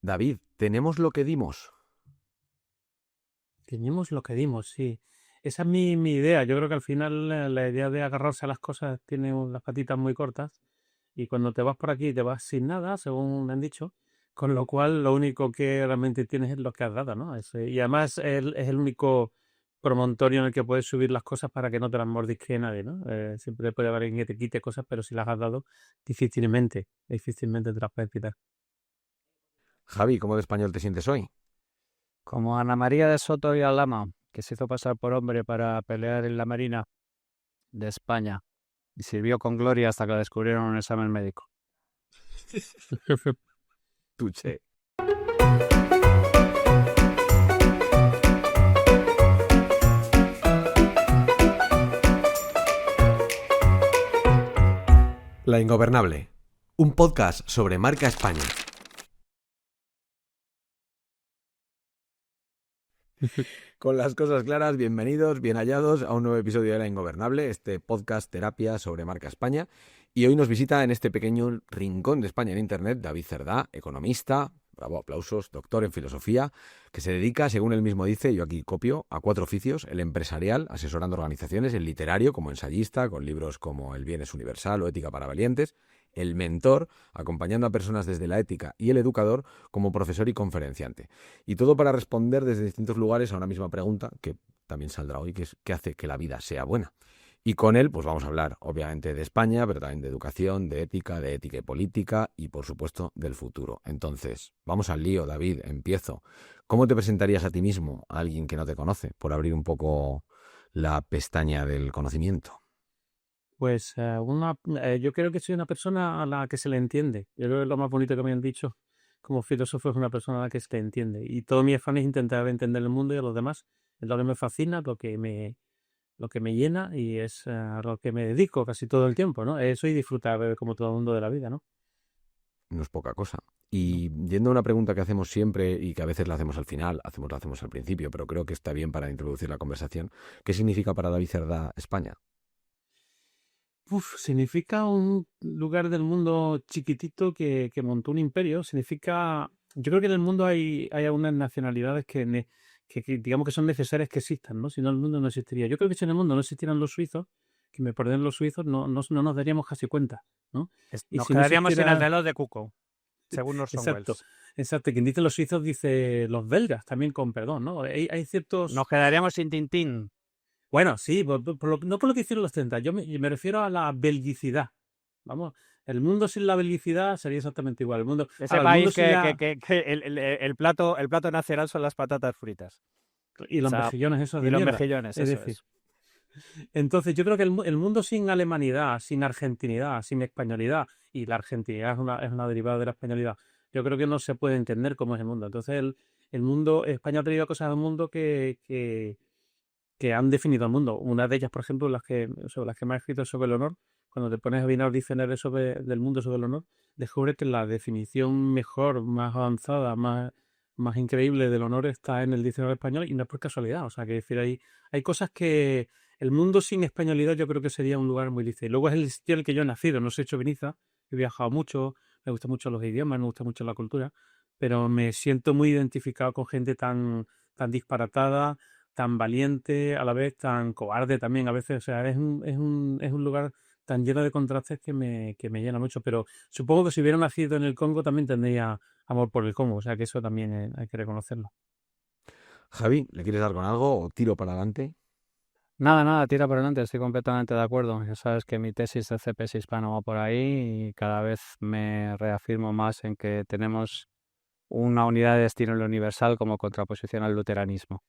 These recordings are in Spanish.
David, ¿tenemos lo que dimos? Tenemos lo que dimos, sí. Esa es mi idea. Yo creo que al final la idea de agarrarse a las cosas tiene las patitas muy cortas y cuando te vas por aquí te vas sin nada, según me han dicho, con lo cual lo único que realmente tienes es lo que has dado, ¿no? Y además es el único promontorio en el que puedes subir las cosas para que no te las mordisque nadie, ¿no? Siempre puede haber alguien que te quite cosas, pero si las has dado, difícilmente te las puedes quitar. Javi, ¿cómo de español te sientes hoy? Como Ana María de Soto y Alama, que se hizo pasar por hombre para pelear en la Marina de España y sirvió con gloria hasta que la descubrieron en un examen médico. Tuche. La Ingobernable, un podcast sobre marca España. Con las cosas claras, bienvenidos, bien hallados a un nuevo episodio de La Ingobernable, este podcast terapia sobre marca España. Y hoy nos visita en este pequeño rincón de España en Internet David Cerdá, economista, bravo, aplausos, doctor en filosofía, que se dedica, según él mismo dice, yo aquí copio, a 4 oficios: el empresarial, asesorando organizaciones; el literario, como ensayista, con libros como El bien es universal o Ética para valientes; el mentor, acompañando a personas desde la ética; y el educador, como profesor y conferenciante. Y todo para responder desde distintos lugares a una misma pregunta que también saldrá hoy, que es ¿qué hace que la vida sea buena? Y con él, pues vamos a hablar, obviamente, de España, pero también de educación, de ética y política y, por supuesto, del futuro. Entonces, vamos al lío, David, empiezo. ¿Cómo te presentarías a ti mismo, a alguien que no te conoce, por abrir un poco la pestaña del conocimiento? Pues yo creo que soy una persona a la que se le entiende. Yo creo que lo más bonito que me han dicho como filósofo es una persona a la que se le entiende. Y todo mi afán es intentar entender el mundo y a los demás. Es lo que me fascina, lo que me llena y es a lo que me dedico casi todo el tiempo, ¿no? Eso y disfrutar como todo el mundo de la vida, ¿no? No es poca cosa. ¿No? Y yendo a una pregunta que hacemos siempre y que a veces la hacemos al final, la hacemos al principio, pero creo que está bien para introducir la conversación. ¿Qué significa para David Cerdá España? Significa un lugar del mundo chiquitito que montó un imperio. Significa, yo creo que en el mundo hay algunas nacionalidades que digamos que son necesarias que existan, ¿no? Si no, el mundo no existiría. Yo creo que si en el mundo no existieran los suizos, que me perdonen los suizos, no nos daríamos casi cuenta, ¿no? Y Nos si no quedaríamos sin el existiera, reloj de Cuco, según Orson exacto, Welles. exacto. Quien dice los suizos dice los belgas, también con perdón, ¿no? Hay Nos ciertos. quedaríamos sin Tintín. Bueno, sí, no por lo que hicieron los 30. Yo me refiero a la belgicidad. Vamos, el mundo sin la belgicidad sería exactamente igual. Ese Ahora, el mundo país sin que el plato nacional son las patatas fritas. y O los sea, mejillones esos y de los mierda. mejillones, Es eso decir, es. entonces yo creo que el mundo sin alemanidad, sin argentinidad, sin españolidad, y la argentinidad es una derivada de la españolidad, yo creo que no se puede entender cómo es el mundo. Entonces el mundo, España ha traído cosas al mundo que han definido el mundo. Una de ellas, por ejemplo, sobre las que me ha escrito sobre el honor, cuando te pones a mirar diccionarios del mundo sobre el honor, descubres que la definición mejor, más avanzada, más increíble del honor está en el diccionario español y no es por casualidad. O sea, que decir, hay cosas que el mundo sin españolidad yo creo que sería un lugar muy lice. Y luego es el sitio en el que yo he nacido, no soy chauvinista, he viajado mucho, me gustan mucho los idiomas, me gusta mucho la cultura, pero me siento muy identificado con gente tan disparatada, tan valiente, a la vez tan cobarde también a veces. O sea, es un lugar tan lleno de contrastes que me llena mucho. Pero supongo que si hubiera nacido en el Congo también tendría amor por el Congo. O sea, que eso también hay que reconocerlo. Javi, ¿le quieres dar con algo o tiro para adelante? Nada, tira por delante, estoy completamente de acuerdo. Ya sabes que mi tesis de CPS hispano va por ahí y cada vez me reafirmo más en que tenemos una unidad de destino en lo universal como contraposición al luteranismo.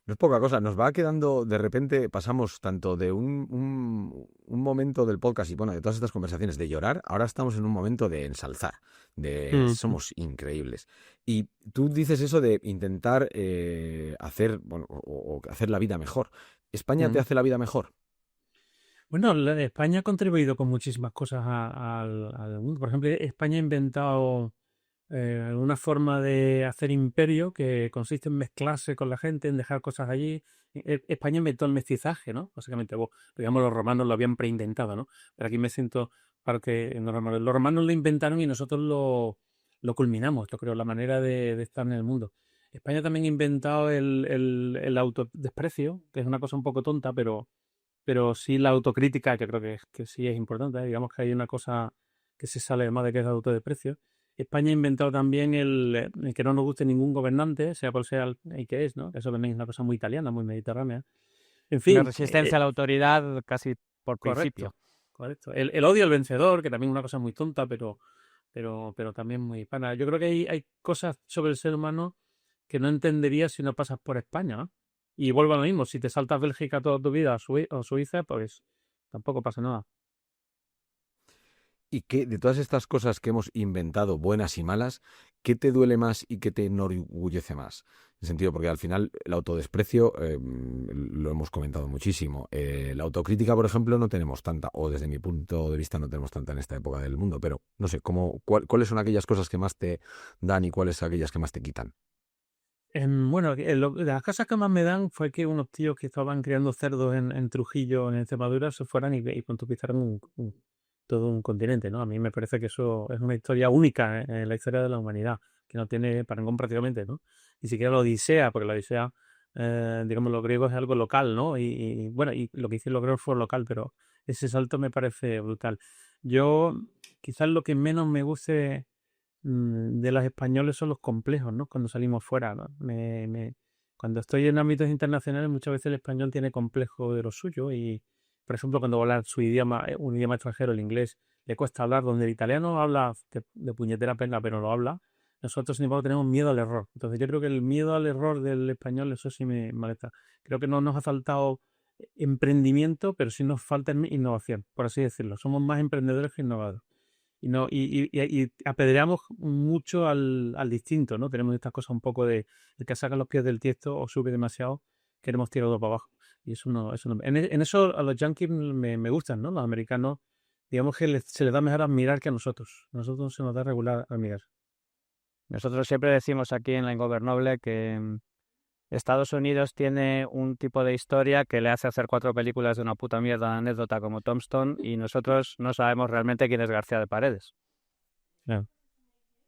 No es poca cosa, nos va quedando, de repente pasamos tanto de un momento del podcast y bueno, de todas estas conversaciones de llorar, ahora estamos en un momento de ensalzar, de Mm. somos increíbles. Y tú dices eso de intentar hacer, bueno, o hacer la vida mejor. ¿España te Mm. hace la vida mejor? Bueno, España ha contribuido con muchísimas cosas al mundo. Por ejemplo, España ha inventado una forma de hacer imperio que consiste en mezclarse con la gente, en dejar cosas allí. España inventó el mestizaje, ¿no? Básicamente, digamos, los romanos lo habían preinventado, ¿no? Pero aquí me siento parte en los romanos. Los romanos lo inventaron y nosotros lo culminamos, yo creo, la manera de estar en el mundo. España también ha inventado el autodesprecio, que es una cosa un poco tonta, pero sí la autocrítica, que creo que sí es importante, ¿eh? Digamos que hay una cosa que se sale más de que es el autodesprecio. España ha inventado también el que no nos guste ningún gobernante, sea cual sea el que es, ¿no? Eso también es una cosa muy italiana, muy mediterránea. En Una fin, resistencia a la autoridad casi por principio. correcto, correcto. El odio al vencedor, que también es una cosa muy tonta, pero también muy hispana. Yo creo que hay cosas sobre el ser humano que no entenderías si no pasas por España, ¿no? Y vuelvo a lo mismo, si te saltas Bélgica toda tu vida o Suiza, pues tampoco pasa nada. Y que de todas estas cosas que hemos inventado, buenas y malas, ¿qué te duele más y qué te enorgullece más? En sentido, porque al final el autodesprecio lo hemos comentado muchísimo. La autocrítica, por ejemplo, no tenemos tanta, o desde mi punto de vista no tenemos tanta en esta época del mundo, pero no sé, ¿cuáles son aquellas cosas que más te dan y cuáles aquellas que más te quitan? Bueno, de las cosas que más me dan fue que unos tíos que estaban criando cerdos en Trujillo, en Extremadura, se fueran y conquistaran todo un continente, ¿no? A mí me parece que eso es una historia única en la historia de la humanidad, que no tiene parangón prácticamente, ¿no? Ni siquiera la Odisea, porque la Odisea, digamos, los griegos es algo local, ¿no? Bueno, y lo que hicieron los griegos fue local, pero ese salto me parece brutal. Yo, quizás lo que menos me guste de los españoles son los complejos, ¿no? Cuando salimos fuera, ¿no? Cuando estoy en ámbitos internacionales, muchas veces el español tiene complejo de lo suyo y, por ejemplo, cuando habla su idioma, un idioma extranjero, el inglés, le cuesta hablar, donde el italiano habla de puñetera pena, pero lo habla. Nosotros, sin embargo, tenemos miedo al error. Entonces, yo creo que el miedo al error del español, eso sí me molesta. Creo que no nos ha faltado emprendimiento, pero sí nos falta innovación, por así decirlo. Somos más emprendedores que innovadores. Y, no, y apedreamos mucho al distinto, ¿no? Tenemos estas cosas un poco de el que saca los pies del tiesto o sube demasiado, queremos tirarlo para abajo. Y eso no. En eso a los yankees me gustan, ¿no? Los americanos, digamos que se les da mejor admirar que a nosotros. A nosotros se nos da regular admirar. Nosotros siempre decimos aquí en La Ingobernable que Estados Unidos tiene un tipo de historia que le hace hacer 4 películas de una puta mierda de anécdota como Tombstone y nosotros no sabemos realmente quién es García de Paredes. Claro.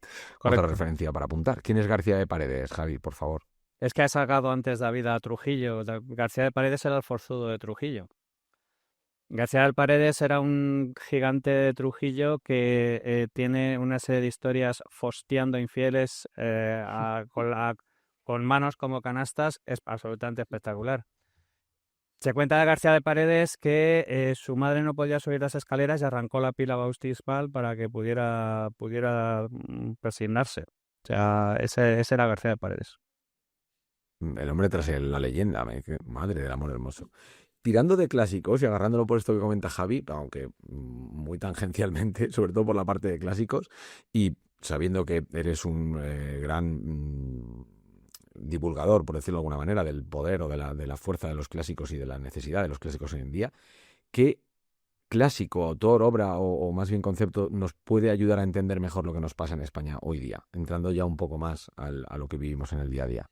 Otra Correcto. referencia para apuntar. ¿Quién es García de Paredes, Javi, por favor? Es que ha sacado antes David a Trujillo. García de Paredes era el forzudo de Trujillo. García de Paredes era un gigante de Trujillo que tiene una serie de historias fosteando infieles con manos como canastas. Es absolutamente espectacular. Se cuenta de García de Paredes que su madre no podía subir las escaleras y arrancó la pila bautismal para que pudiera persignarse. O sea, ese era García de Paredes. El hombre tras la leyenda, madre del amor hermoso. Tirando de clásicos y agarrándolo por esto que comenta Javi, aunque muy tangencialmente, sobre todo por la parte de clásicos, y sabiendo que eres un gran divulgador, por decirlo de alguna manera, del poder o de la fuerza de los clásicos y de la necesidad de los clásicos hoy en día, ¿qué clásico, autor, obra o más bien concepto nos puede ayudar a entender mejor lo que nos pasa en España hoy día, entrando ya un poco más a lo que vivimos en el día a día?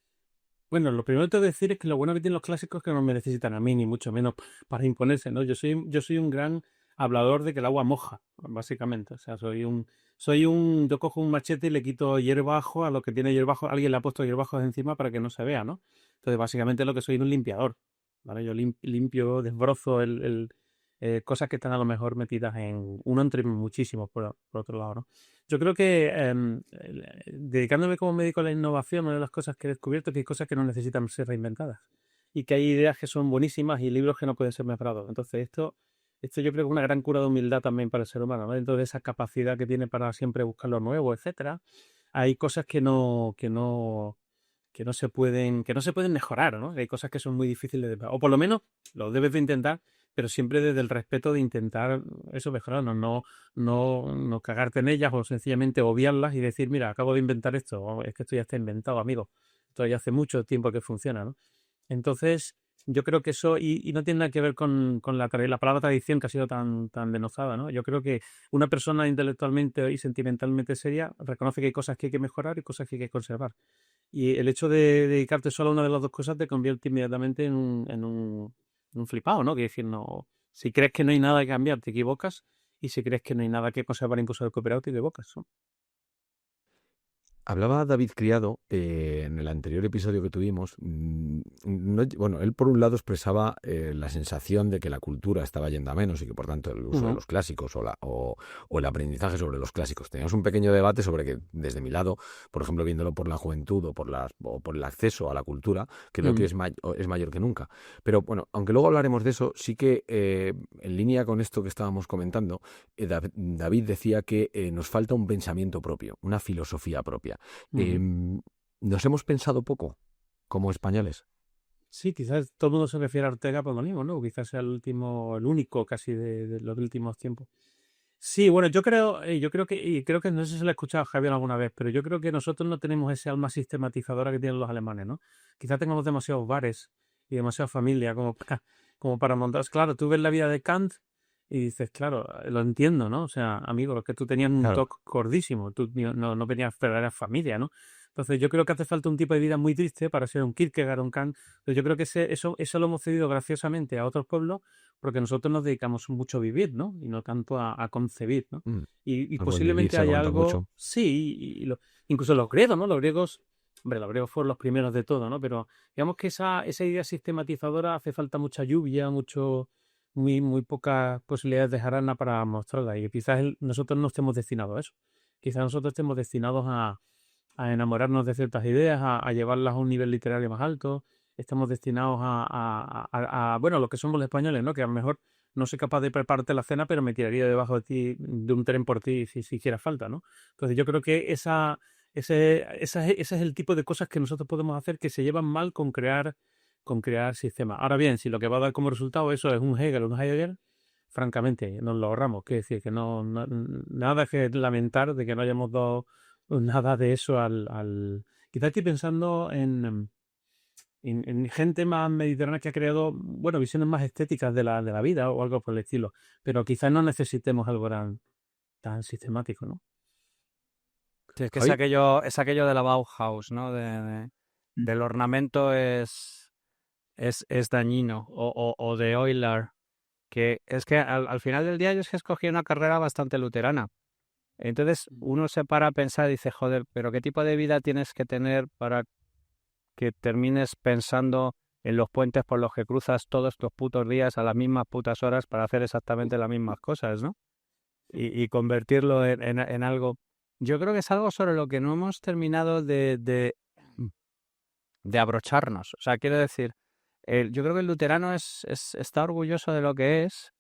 Bueno, lo primero que tengo que decir es que lo bueno que tienen los clásicos es que no me necesitan a mí, ni mucho menos para imponerse, ¿no? Yo soy un gran hablador de que el agua moja, básicamente. O sea, yo cojo un machete y le quito hierbajo a lo que tiene hierbajo, alguien le ha puesto hierbajos encima para que no se vea, ¿no? Entonces, básicamente lo que soy es un limpiador, ¿vale? Yo limpio, desbrozo cosas que están a lo mejor metidas en uno entre muchísimos, por otro lado, ¿no? Yo creo que dedicándome como médico a la innovación, una de las cosas que he descubierto es que hay cosas que no necesitan ser reinventadas y que hay ideas que son buenísimas y libros que no pueden ser mejorados. Entonces, esto yo creo que es una gran cura de humildad también para el ser humano, ¿no? Dentro de esa capacidad que tiene para siempre buscar lo nuevo, etcétera, hay cosas que no se pueden mejorar, ¿no? Hay cosas que son muy difíciles de, o por lo menos lo debes de intentar, pero siempre desde el respeto de intentar eso mejorar, no cagarte en ellas o sencillamente obviarlas y decir, mira, acabo de inventar esto, o es que esto ya está inventado, amigo. Esto ya hace mucho tiempo que funciona, ¿no? Entonces, yo creo que eso, y no tiene nada que ver con la palabra tradición que ha sido tan denostada, ¿no? Yo creo que una persona intelectualmente y sentimentalmente seria reconoce que hay cosas que hay que mejorar y cosas que hay que conservar. Y el hecho de dedicarte solo a una de las dos cosas te convierte inmediatamente en un flipado, ¿no? Que decir, no, si crees que no hay nada que cambiar, te equivocas, y si crees que no hay nada que conservar e impulsar el cooperado, te equivocas, ¿no? Hablaba David Criado en el anterior episodio que tuvimos. Bueno, él por un lado expresaba la sensación de que la cultura estaba yendo a menos y que por tanto el uso de los clásicos o el aprendizaje sobre los clásicos. Teníamos un pequeño debate sobre que desde mi lado, por ejemplo, viéndolo por la juventud o por el acceso a la cultura, creo que es mayor que nunca. Pero bueno, aunque luego hablaremos de eso, sí que en línea con esto que estábamos comentando, David decía que nos falta un pensamiento propio, una filosofía propia. ¿Nos hemos pensado poco como españoles? Sí, quizás todo el mundo se refiere a Ortega por lo mismo, ¿no? Quizás sea el único casi de los últimos tiempos. Sí, bueno, yo creo que no sé si se lo he escuchado a Javier alguna vez, pero yo creo que nosotros no tenemos ese alma sistematizadora que tienen los alemanes, ¿no? Quizás tengamos demasiados bares y demasiada familia como para montar. Claro, tú ves la vida de Kant y dices, claro, lo entiendo, ¿no? O sea, amigo, es que tú tenías un Claro. toque gordísimo, tú no venías a eras familia, ¿no? Entonces yo creo que hace falta un tipo de vida muy triste para ser un Kierkegaard, un Kant. Pero yo creo que eso lo hemos cedido graciosamente a otros pueblos porque nosotros nos dedicamos mucho a vivir, ¿no? Y no tanto a concebir, ¿no? Y El buen vivir posiblemente se ha haya comentado algo, mucho. sí, incluso los griegos, ¿no? Los griegos, hombre, los griegos fueron los primeros de todo, ¿no? Pero digamos que esa idea sistematizadora hace falta mucha lluvia, muy pocas posibilidades de jarana para mostrarla. Y quizás nosotros no estemos destinados a eso. Quizás nosotros estemos destinados a enamorarnos de ciertas ideas, a llevarlas a un nivel literario más alto. Estamos destinados bueno, lo que somos los españoles, ¿no? Que a lo mejor no soy capaz de prepararte la cena, pero me tiraría debajo de ti, de un tren por ti si hiciera falta, ¿no? Entonces yo creo que ese es el tipo de cosas que nosotros podemos hacer que se llevan mal con crear sistemas. Ahora bien, si lo que va a dar como resultado eso es un Hegel o un Heidegger, francamente, nos lo ahorramos. Quiere decir que nada que lamentar de que no hayamos dado nada de eso Quizás estoy pensando en gente más mediterránea que ha creado, bueno, visiones más estéticas de la vida o algo por el estilo. Pero quizás no necesitemos algo tan sistemático, ¿no? Sí, es que Javi, es aquello de la Bauhaus, ¿no? Del ornamento es dañino. O de Euler, que es que al final del día yo es que escogí una carrera bastante luterana. Entonces uno se para a pensar y dice, joder, pero ¿qué tipo de vida tienes que tener para que termines pensando en los puentes por los que cruzas todos tus putos días a las mismas putas horas para hacer exactamente las mismas cosas, ¿no? Y convertirlo en algo. Yo creo que es algo sobre lo que no hemos terminado de abrocharnos. O sea, quiero decir, yo creo que el luterano está orgulloso de lo que es,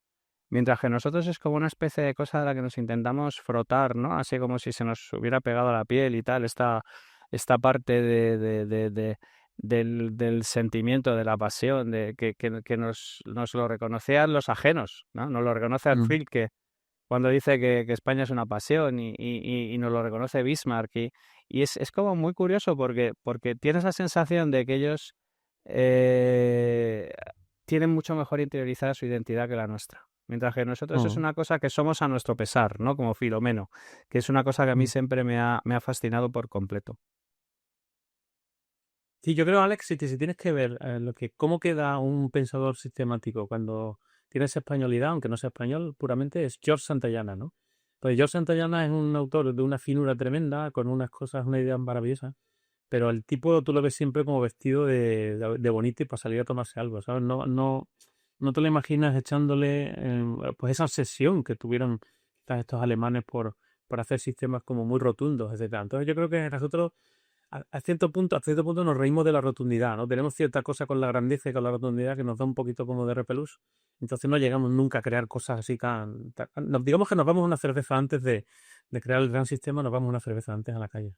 mientras que nosotros es como una especie de cosa de la que nos intentamos frotar, ¿no? Así como si se nos hubiera pegado a la piel y tal, esta parte del sentimiento, de la pasión, que nos lo reconocían los ajenos, ¿no? Nos lo reconoce Rilke cuando dice que España es una pasión y nos lo reconoce Bismarck. Y es como muy curioso porque tienes la sensación de que ellos eh, tienen mucho mejor interiorizada su identidad que la nuestra. Mientras que nosotros es una cosa que somos a nuestro pesar, ¿no? Como Filomeno, que es una cosa que a mí siempre me ha fascinado por completo. Sí, yo creo, Alex, si tienes que ver cómo queda un pensador sistemático cuando tienes españolidad, aunque no sea español, puramente es George Santayana, ¿no? Pues George Santayana es un autor de una finura tremenda, con unas cosas, una idea maravillosa, pero el tipo tú lo ves siempre como vestido de bonito y para salir a tomarse algo, ¿sabes? No te lo imaginas echándole pues esa obsesión que tuvieron estos alemanes por hacer sistemas como muy rotundos, etcétera. Entonces yo creo que nosotros a cierto punto nos reímos de la rotundidad, ¿no? Tenemos cierta cosa con la grandeza y con la rotundidad que nos da un poquito como de repelús. Entonces no llegamos nunca a crear cosas así digamos que nos vamos una cerveza antes de crear el gran sistema, nos vamos una cerveza antes a la calle.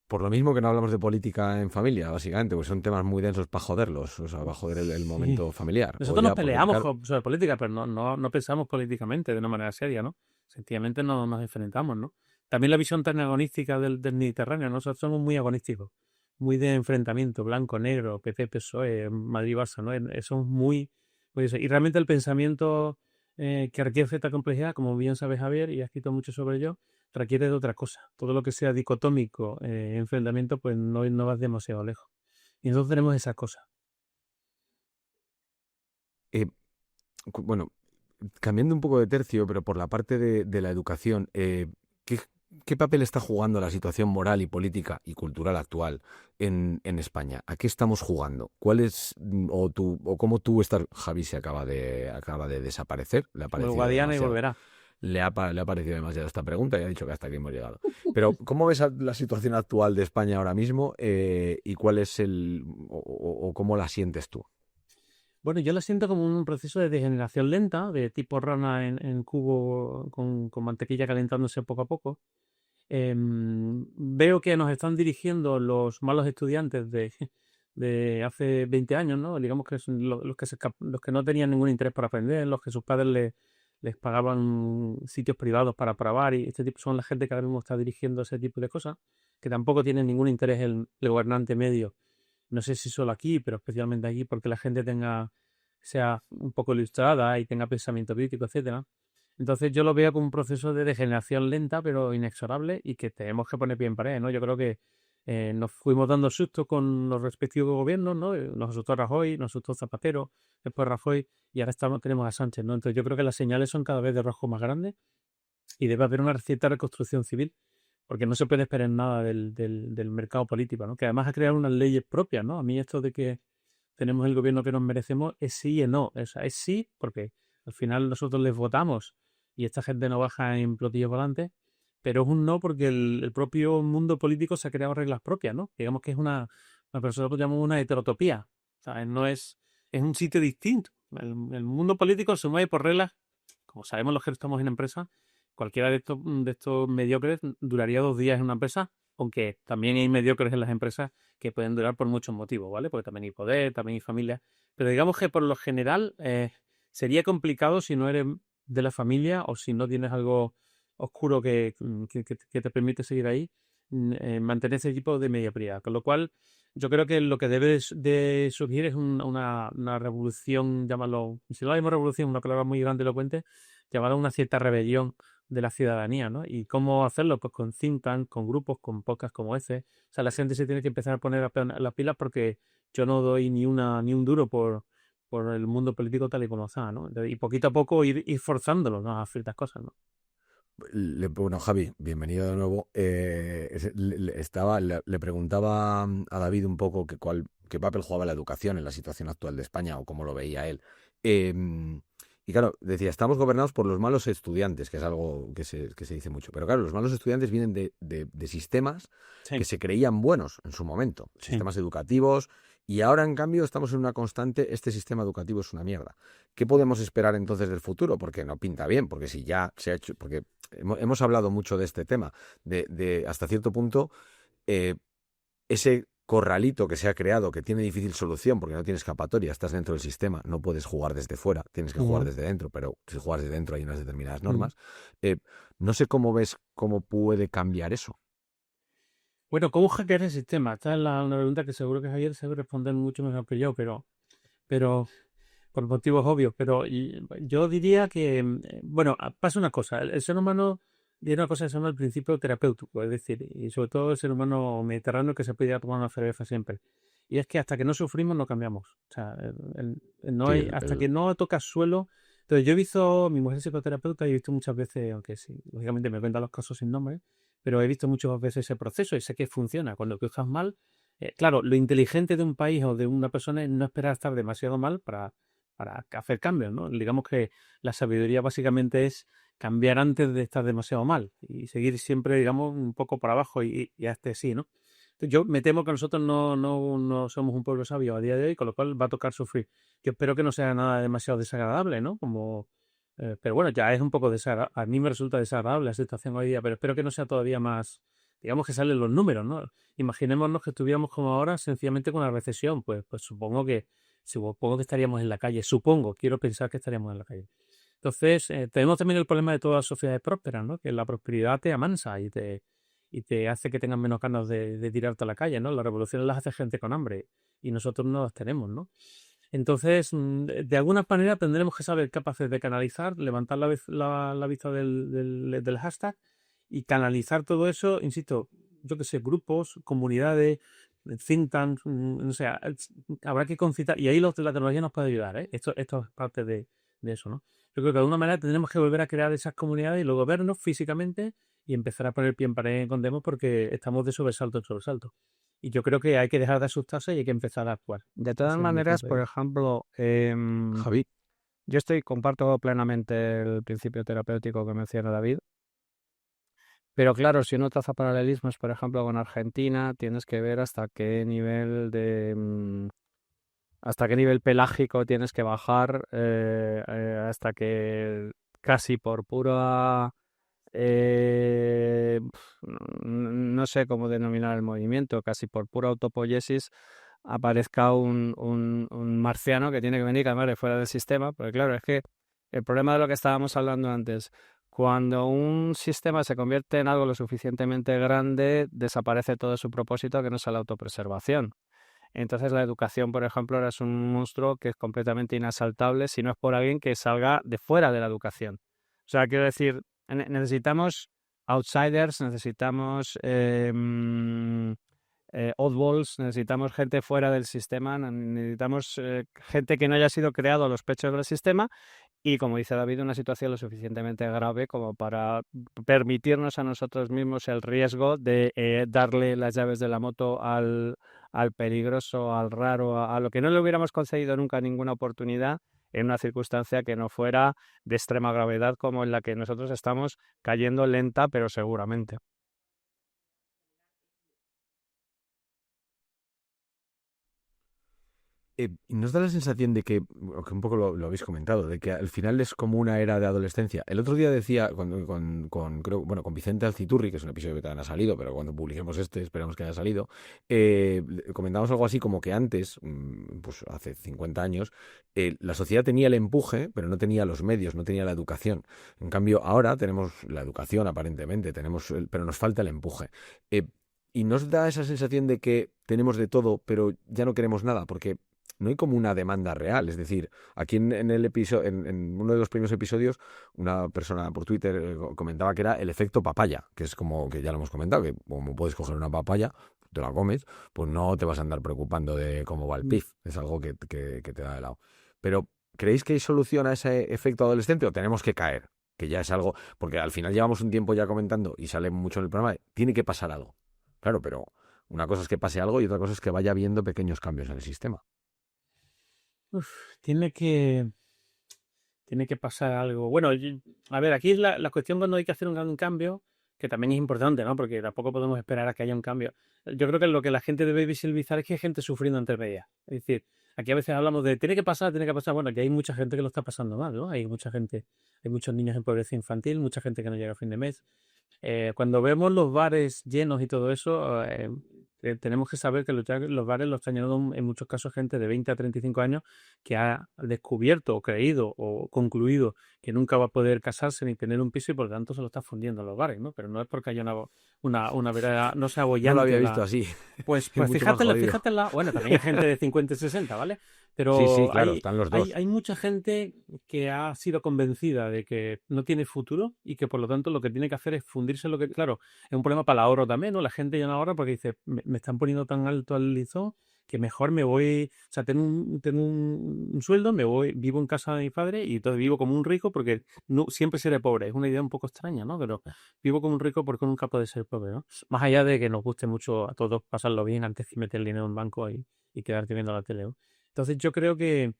por lo mismo que no hablamos de política en familia, básicamente, pues son temas muy densos para joderlos, o sea, para joder el Sí. momento familiar. O Nosotros nos ya, porque peleamos claro, sobre política, pero no pensamos políticamente de una manera seria, ¿no? Sencillamente no nos enfrentamos, ¿no? También la visión tan agonística del Mediterráneo, ¿no? Nosotros somos muy agonísticos, muy de enfrentamiento, blanco, negro, PP, PSOE, Madrid, Barça, ¿no? Somos muy eso. Y realmente el pensamiento que requiere cierta complejidad, como bien sabe Javier, y ha escrito mucho sobre ello, requiere de otra cosa. Todo lo que sea dicotómico, enfrentamiento, pues no va demasiado lejos. Y entonces tenemos esa cosa. eh, bueno, cambiando un poco de tercio, pero por la parte de la educación, ¿Qué papel está jugando la situación moral y política y cultural actual en España? ¿A qué estamos jugando? ¿Cuál es, o cómo tú estás? Javi acaba de desaparecer, le ha Como el parecido Guadiana y demasiado. volverá. Le ha parecido demasiado esta pregunta y ha dicho que hasta aquí hemos llegado. Pero, ¿cómo ves la situación actual de España ahora mismo y cuál es o cómo la sientes tú? Bueno, yo lo siento como un proceso de degeneración lenta, de tipo rana en cubo con mantequilla calentándose poco a poco. Veo que nos están dirigiendo los malos estudiantes de hace 20 años, ¿no? Digamos que son los que no tenían ningún interés por aprender, los que sus padres les pagaban sitios privados para probar, y este tipo son la gente que ahora mismo está dirigiendo ese tipo de cosas, que tampoco tienen ningún interés en el gobernante medio. No sé si solo aquí, pero especialmente aquí, porque la gente sea un poco ilustrada y tenga pensamiento crítico, etcétera. Entonces yo lo veo como un proceso de degeneración lenta pero inexorable y que tenemos que poner pie en pared, ¿no? Yo creo que nos fuimos dando sustos con los respectivos gobiernos, ¿no? Nos asustó Rajoy, nos asustó Zapatero, después Rajoy y ahora tenemos a Sánchez, ¿no? Entonces yo creo que las señales son cada vez de rojo más grandes y debe haber una cierta reconstrucción civil, porque no se puede esperar nada del mercado político, ¿no? Que además ha creado unas leyes propias, ¿no? A mí esto de que tenemos el gobierno que nos merecemos es sí y no. Es sí porque al final nosotros les votamos y esta gente no baja en plotillo volante, pero es un no porque el propio mundo político se ha creado reglas propias, ¿no? Digamos que es una persona lo llamamos una heterotopía. ¿Sabes? No es un sitio distinto. El mundo político se mueve por reglas, como sabemos los que estamos en empresa, cualquiera de estos mediocres duraría 2 días en una empresa, aunque también hay mediocres en las empresas que pueden durar por muchos motivos, ¿vale? Porque también hay poder, también hay familia. Pero digamos que por lo general sería complicado si no eres de la familia o si no tienes algo oscuro que te permite seguir ahí, mantener ese tipo de mediocridad. Con lo cual, yo creo que lo que debe de surgir es una revolución, llámalo, si no la misma revolución, una palabra muy grande elocuente, llamada una cierta rebelión de la ciudadanía, ¿no? ¿Y cómo hacerlo? Pues con think tank, con grupos, con podcasts como ese. O sea, la gente se tiene que empezar a poner las pilas porque yo no doy ni un duro por el mundo político tal y como está, ¿no? Y poquito a poco ir forzándolo, ¿no? A ciertas cosas, ¿no? Bueno, Javi, bienvenido de nuevo. Le preguntaba a David un poco qué papel jugaba la educación en la situación actual de España o cómo lo veía él. Y claro, decía, estamos gobernados por los malos estudiantes, que es algo que se dice mucho. Pero claro, los malos estudiantes vienen de sistemas que se creían buenos en su momento, sistemas educativos, y ahora en cambio estamos en una constante, este sistema educativo es una mierda. ¿Qué podemos esperar entonces del futuro? Porque no pinta bien, porque si ya se ha hecho, porque hemos hablado mucho de este tema, de hasta cierto punto, ese corralito que se ha creado, que tiene difícil solución porque no tiene escapatoria, estás dentro del sistema, no puedes jugar desde fuera, tienes que jugar desde dentro, pero si juegas desde dentro hay unas determinadas normas. No sé cómo ves cómo puede cambiar eso. Bueno, ¿cómo hackear el sistema? Esta es una pregunta que seguro que Javier sabe responder mucho mejor que yo, pero por motivos obvios. Pero yo diría que, bueno, pasa una cosa. El ser humano tiene una cosa que se llama el principio terapéutico, es decir, y sobre todo el ser humano mediterráneo que se puede ir a tomar una cerveza siempre. Y es que hasta que no sufrimos no cambiamos. O sea, no Sí, hay, hasta que no tocas suelo. Entonces, yo he visto, mi mujer es psicoterapeuta y he visto muchas veces, aunque sí, lógicamente me cuentan los casos sin nombre, pero he visto muchas veces ese proceso y sé que funciona. Cuando tú estás mal, claro, lo inteligente de un país o de una persona es no esperar estar demasiado mal para hacer cambios, ¿no? Digamos que la sabiduría básicamente es cambiar antes de estar demasiado mal y seguir siempre, digamos, un poco por abajo y hasta así, ¿no? Entonces, yo me temo que nosotros no somos un pueblo sabio a día de hoy, con lo cual va a tocar sufrir. Yo espero que no sea nada demasiado desagradable, ¿no? Pero bueno, ya es un poco desagradable. A mí me resulta desagradable la situación hoy día, pero espero que no sea todavía más, digamos que salen los números, ¿no? Imaginémonos que estuviéramos como ahora, sencillamente con la recesión, pues supongo que estaríamos en la calle. Quiero pensar que estaríamos en la calle. Entonces, tenemos también el problema de todas las sociedades prósperas, ¿no? Que la prosperidad te amansa y te hace que tengas menos ganas de tirarte a la calle, ¿no? Las revoluciones las hace gente con hambre y nosotros no las tenemos, ¿no? Entonces, de alguna manera tendremos que saber capaces de canalizar, levantar la vista del hashtag y canalizar todo eso, insisto, yo qué sé, grupos, comunidades, think tanks, o sea, habrá que concitar, y ahí la tecnología nos puede ayudar, ¿eh? Esto es parte de eso, ¿no? Yo creo que de alguna manera tendremos que volver a crear esas comunidades y luego vernos físicamente y empezar a poner pie en pared con Demos porque estamos de sobresalto en sobresalto. Y yo creo que hay que dejar de asustarse y hay que empezar a actuar. De todas Ese es mi maneras, punto de por vista. ejemplo, Javi, comparto plenamente el principio terapéutico que menciona David, pero claro, si uno traza paralelismos, por ejemplo, con Argentina, tienes que ver hasta qué nivel pelágico tienes que bajar, hasta que casi por pura no sé cómo denominar el movimiento, casi por pura autopoiesis, aparezca un marciano que tiene que venir, además de fuera del sistema, porque claro, es que el problema de lo que estábamos hablando antes, cuando un sistema se convierte en algo lo suficientemente grande, desaparece todo su propósito, que no es la autopreservación. Entonces la educación, por ejemplo, ahora es un monstruo que es completamente inasaltable si no es por alguien que salga de fuera de la educación. O sea, quiero decir, necesitamos outsiders, necesitamos oddballs, necesitamos gente fuera del sistema, necesitamos gente que no haya sido creado a los pechos del sistema y, como dice David, una situación lo suficientemente grave como para permitirnos a nosotros mismos el riesgo de darle las llaves de la moto al peligroso, al raro, a lo que no le hubiéramos concedido nunca ninguna oportunidad en una circunstancia que no fuera de extrema gravedad como en la que nosotros estamos cayendo lenta pero seguramente. ¿y nos da la sensación de que, o que un poco lo habéis comentado, de que al final es como una era de adolescencia? El otro día decía, creo, bueno, con Vicente Alciturri, que es un episodio que todavía no ha salido, pero cuando publiquemos este esperamos que haya salido, comentamos algo así como que antes, pues hace 50 años, la sociedad tenía el empuje, pero no tenía los medios, no tenía la educación. En cambio, ahora tenemos la educación, aparentemente, pero nos falta el empuje. Y nos da esa sensación de que tenemos de todo, pero ya no queremos nada, porque no hay como una demanda real. Es decir, aquí en el episodio, en uno de los primeros episodios, una persona por Twitter comentaba que era el efecto papaya, que es como que ya lo hemos comentado, que como puedes coger una papaya, te la comes, pues no te vas a andar preocupando de cómo va el pif. Es algo que te da de lado. Pero, ¿creéis que hay solución a ese efecto adolescente o tenemos que caer? Que ya es algo, porque al final llevamos un tiempo ya comentando y sale mucho en el programa, tiene que pasar algo. Claro, pero una cosa es que pase algo y otra cosa es que vaya habiendo pequeños cambios en el sistema. Uf, tiene que, tiene que pasar algo. Bueno, a ver, aquí es la cuestión cuando hay que hacer un gran cambio, que también es importante, ¿no? Porque tampoco podemos esperar a que haya un cambio. Yo creo que lo que la gente debe visibilizar es que hay gente sufriendo entre medias. Es decir, aquí a veces hablamos de tiene que pasar, tiene que pasar. Bueno, aquí hay mucha gente que lo está pasando mal, ¿no? Hay mucha gente, hay muchos niños en pobreza infantil, mucha gente que no llega a fin de mes. Cuando vemos los bares llenos y todo eso, tenemos que saber que los bares los están llenando en muchos casos gente de 20 a 35 años que ha descubierto o creído o concluido que nunca va a poder casarse ni tener un piso y por lo tanto se lo está fundiendo en los bares, ¿no? Pero no es porque haya una vereda, no sea No lo había bollante visto así. pues, Es pues mucho más fíjate, jodido. fíjate bueno, también hay gente de 50 y 60, ¿vale? Sí, sí, Pero claro, hay, están los hay, dos. hay mucha gente que ha sido convencida de que no tiene futuro y que por lo tanto lo que tiene que hacer es fundirse lo que, claro, es un problema para el ahorro también, ¿no? La gente ya no ahorra porque dice, me están poniendo tan alto el listón que mejor me voy, o sea, tengo un sueldo, me voy, vivo en casa de mi padre y entonces vivo como un rico porque no, siempre seré pobre. Es una idea un poco extraña, ¿no? Pero vivo como un rico porque nunca puede ser pobre, ¿no? Más allá de que nos guste mucho a todos pasarlo bien antes de meter el dinero en un banco y quedarte viendo la tele, ¿no? Entonces yo creo que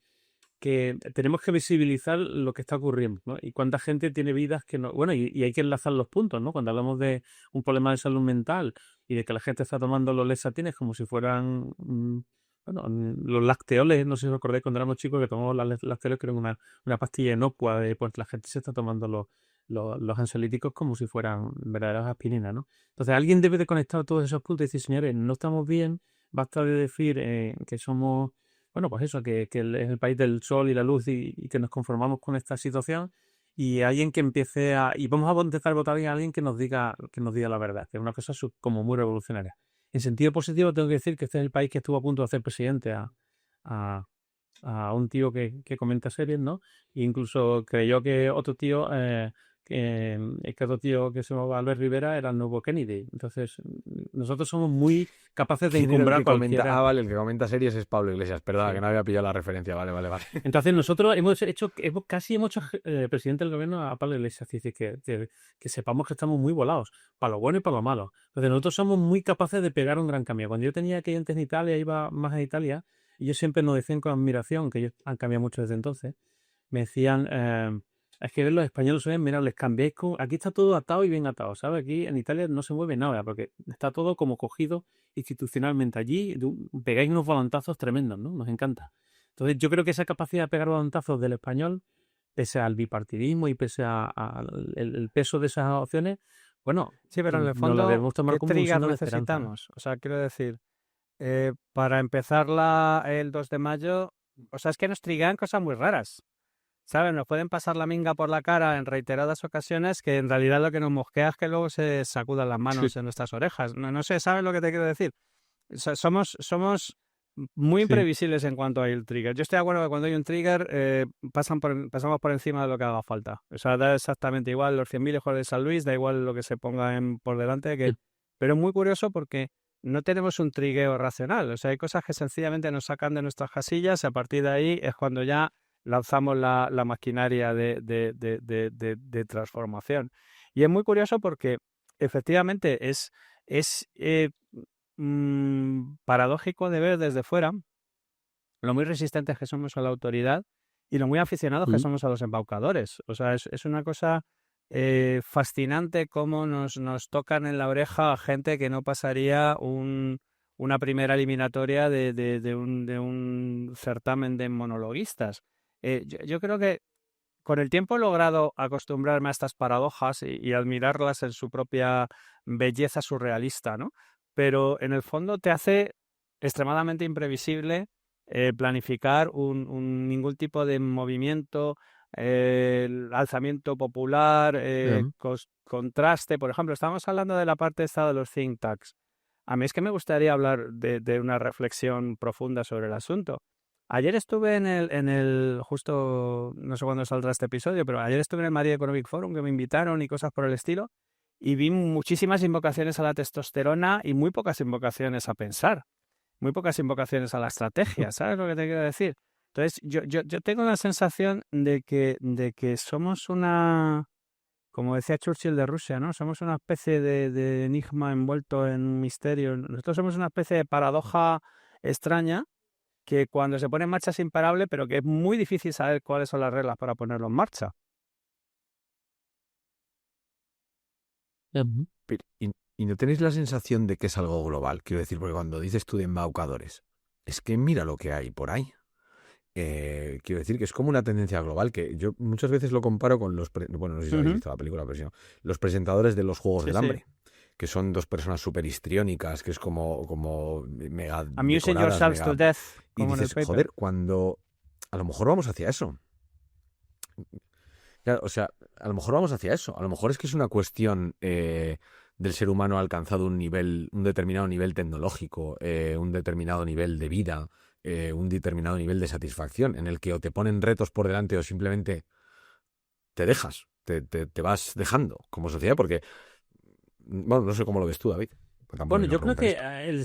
tenemos que visibilizar lo que está ocurriendo, ¿no? Y cuánta gente tiene vidas que no... Bueno, y hay que enlazar los puntos, ¿no? Cuando hablamos de un problema de salud mental y de que la gente está tomando los lesatines como si fueran... bueno, los lacteoles, no sé si os acordáis cuando éramos chicos que tomamos las lacteoles, que eran una pastilla inocua de, pues la gente se está tomando los ansiolíticos como si fueran verdaderas aspirinas, ¿no? Entonces alguien debe de conectar todos esos puntos y decir, señores, no estamos bien, basta de decir que somos, bueno, pues eso, que es el país del sol y la luz y que nos conformamos con esta situación y alguien que empiece a, y vamos a empezar a votar a alguien que nos diga la verdad, que es una cosa como muy revolucionaria. En sentido positivo tengo que decir que este es el país que estuvo a punto de hacer presidente a, a un tío que comenta series, ¿no? E incluso creyó que otro tío, que otro tío que se llamaba Albert Rivera era el nuevo Kennedy. Entonces, nosotros somos muy capaces de ¿Quién era el encumbrar que comenta? cualquiera. Ah, vale, el que comenta series es Pablo Iglesias. Perdona, Sí. que no había pillado la referencia. Vale, vale, vale. Entonces nosotros casi hemos hecho presidente del gobierno a Pablo Iglesias, es decir, que sepamos que estamos muy volados, para lo bueno y para lo malo. Entonces nosotros somos muy capaces de pegar un gran cambio. Cuando yo tenía clientes en Italia, iba más a Italia, y ellos siempre nos decían con admiración, que ellos han cambiado mucho desde entonces, me decían, es que los españoles suelen, mira, les cambiáis aquí está todo atado y bien atado, ¿sabes? Aquí en Italia no se mueve nada, porque está todo como cogido institucionalmente. Allí pegáis unos volantazos tremendos, ¿no? Nos encanta. Entonces yo creo que esa capacidad de pegar volantazos del español, pese al bipartidismo y pese el peso de esas opciones, bueno, Sí, pero en el nos la fondo, debemos tomar ¿qué como un trigger signo de esperanza, ¿eh? necesitamos? O sea, quiero decir, para empezar el 2 de mayo, o sea, es que nos triggeran cosas muy raras. ¿Sabes? Nos pueden pasar la minga por la cara en reiteradas ocasiones que en realidad lo que nos mosquea es que luego se sacudan las manos en nuestras orejas. No sé, ¿sabes lo que te quiero decir? O sea, somos muy Sí. imprevisibles en cuanto hay el trigger. Yo estoy de acuerdo que cuando hay un trigger pasamos por encima de lo que haga falta. O sea, da exactamente igual los 100.000 hijos de San Luis, da igual lo que se ponga por delante. Pero es muy curioso porque no tenemos un trigueo racional. O sea, hay cosas que sencillamente nos sacan de nuestras casillas y a partir de ahí es cuando ya lanzamos la maquinaria de transformación. Y es muy curioso porque efectivamente es paradójico de ver desde fuera lo muy resistentes que somos a la autoridad y lo muy aficionados que somos a los embaucadores. O sea, es una cosa fascinante cómo nos tocan en la oreja a gente que no pasaría una primera eliminatoria de un certamen de monologuistas. Yo creo que con el tiempo he logrado acostumbrarme a estas paradojas y admirarlas en su propia belleza surrealista, ¿no? Pero en el fondo te hace extremadamente imprevisible planificar ningún tipo de movimiento, el alzamiento popular, contraste. Por ejemplo, estamos hablando de la parte esta de los think tanks. A mí es que me gustaría hablar de una reflexión profunda sobre el asunto. Ayer estuve justo, no sé cuándo saldrá este episodio, pero ayer estuve en el Madrid Economic Forum, que me invitaron y cosas por el estilo, y vi muchísimas invocaciones a la testosterona y muy pocas invocaciones a pensar, muy pocas invocaciones a la estrategia, ¿sabes lo que te quiero decir? Entonces, yo tengo la sensación de que somos como decía Churchill de Rusia, ¿no? Somos una especie de enigma envuelto en misterio. Nosotros somos una especie de paradoja extraña que cuando se pone en marcha es imparable, pero que es muy difícil saber cuáles son las reglas para ponerlo en marcha. ¿Y no tenéis la sensación de que es algo global? Quiero decir, porque cuando dices tú de embaucadores, es que mira lo que hay por ahí. Quiero decir que es como una tendencia global que yo muchas veces lo comparo con bueno, no sé si habéis visto la película, pero si no, los presentadores de los Juegos del Hambre, que son dos personas súper histriónicas, que es como mega Amusing decoradas, yourselves to death, y como en el dices, paper. joder, cuando a lo mejor vamos hacia eso. Claro, o sea, a lo mejor vamos hacia eso. A lo mejor es que es una cuestión del ser humano ha alcanzado un determinado nivel tecnológico, un determinado nivel de vida, un determinado nivel de satisfacción, en el que o te ponen retos por delante o simplemente te dejas, te vas dejando como sociedad, porque, bueno, no sé cómo lo ves tú, David. Bueno, yo creo que el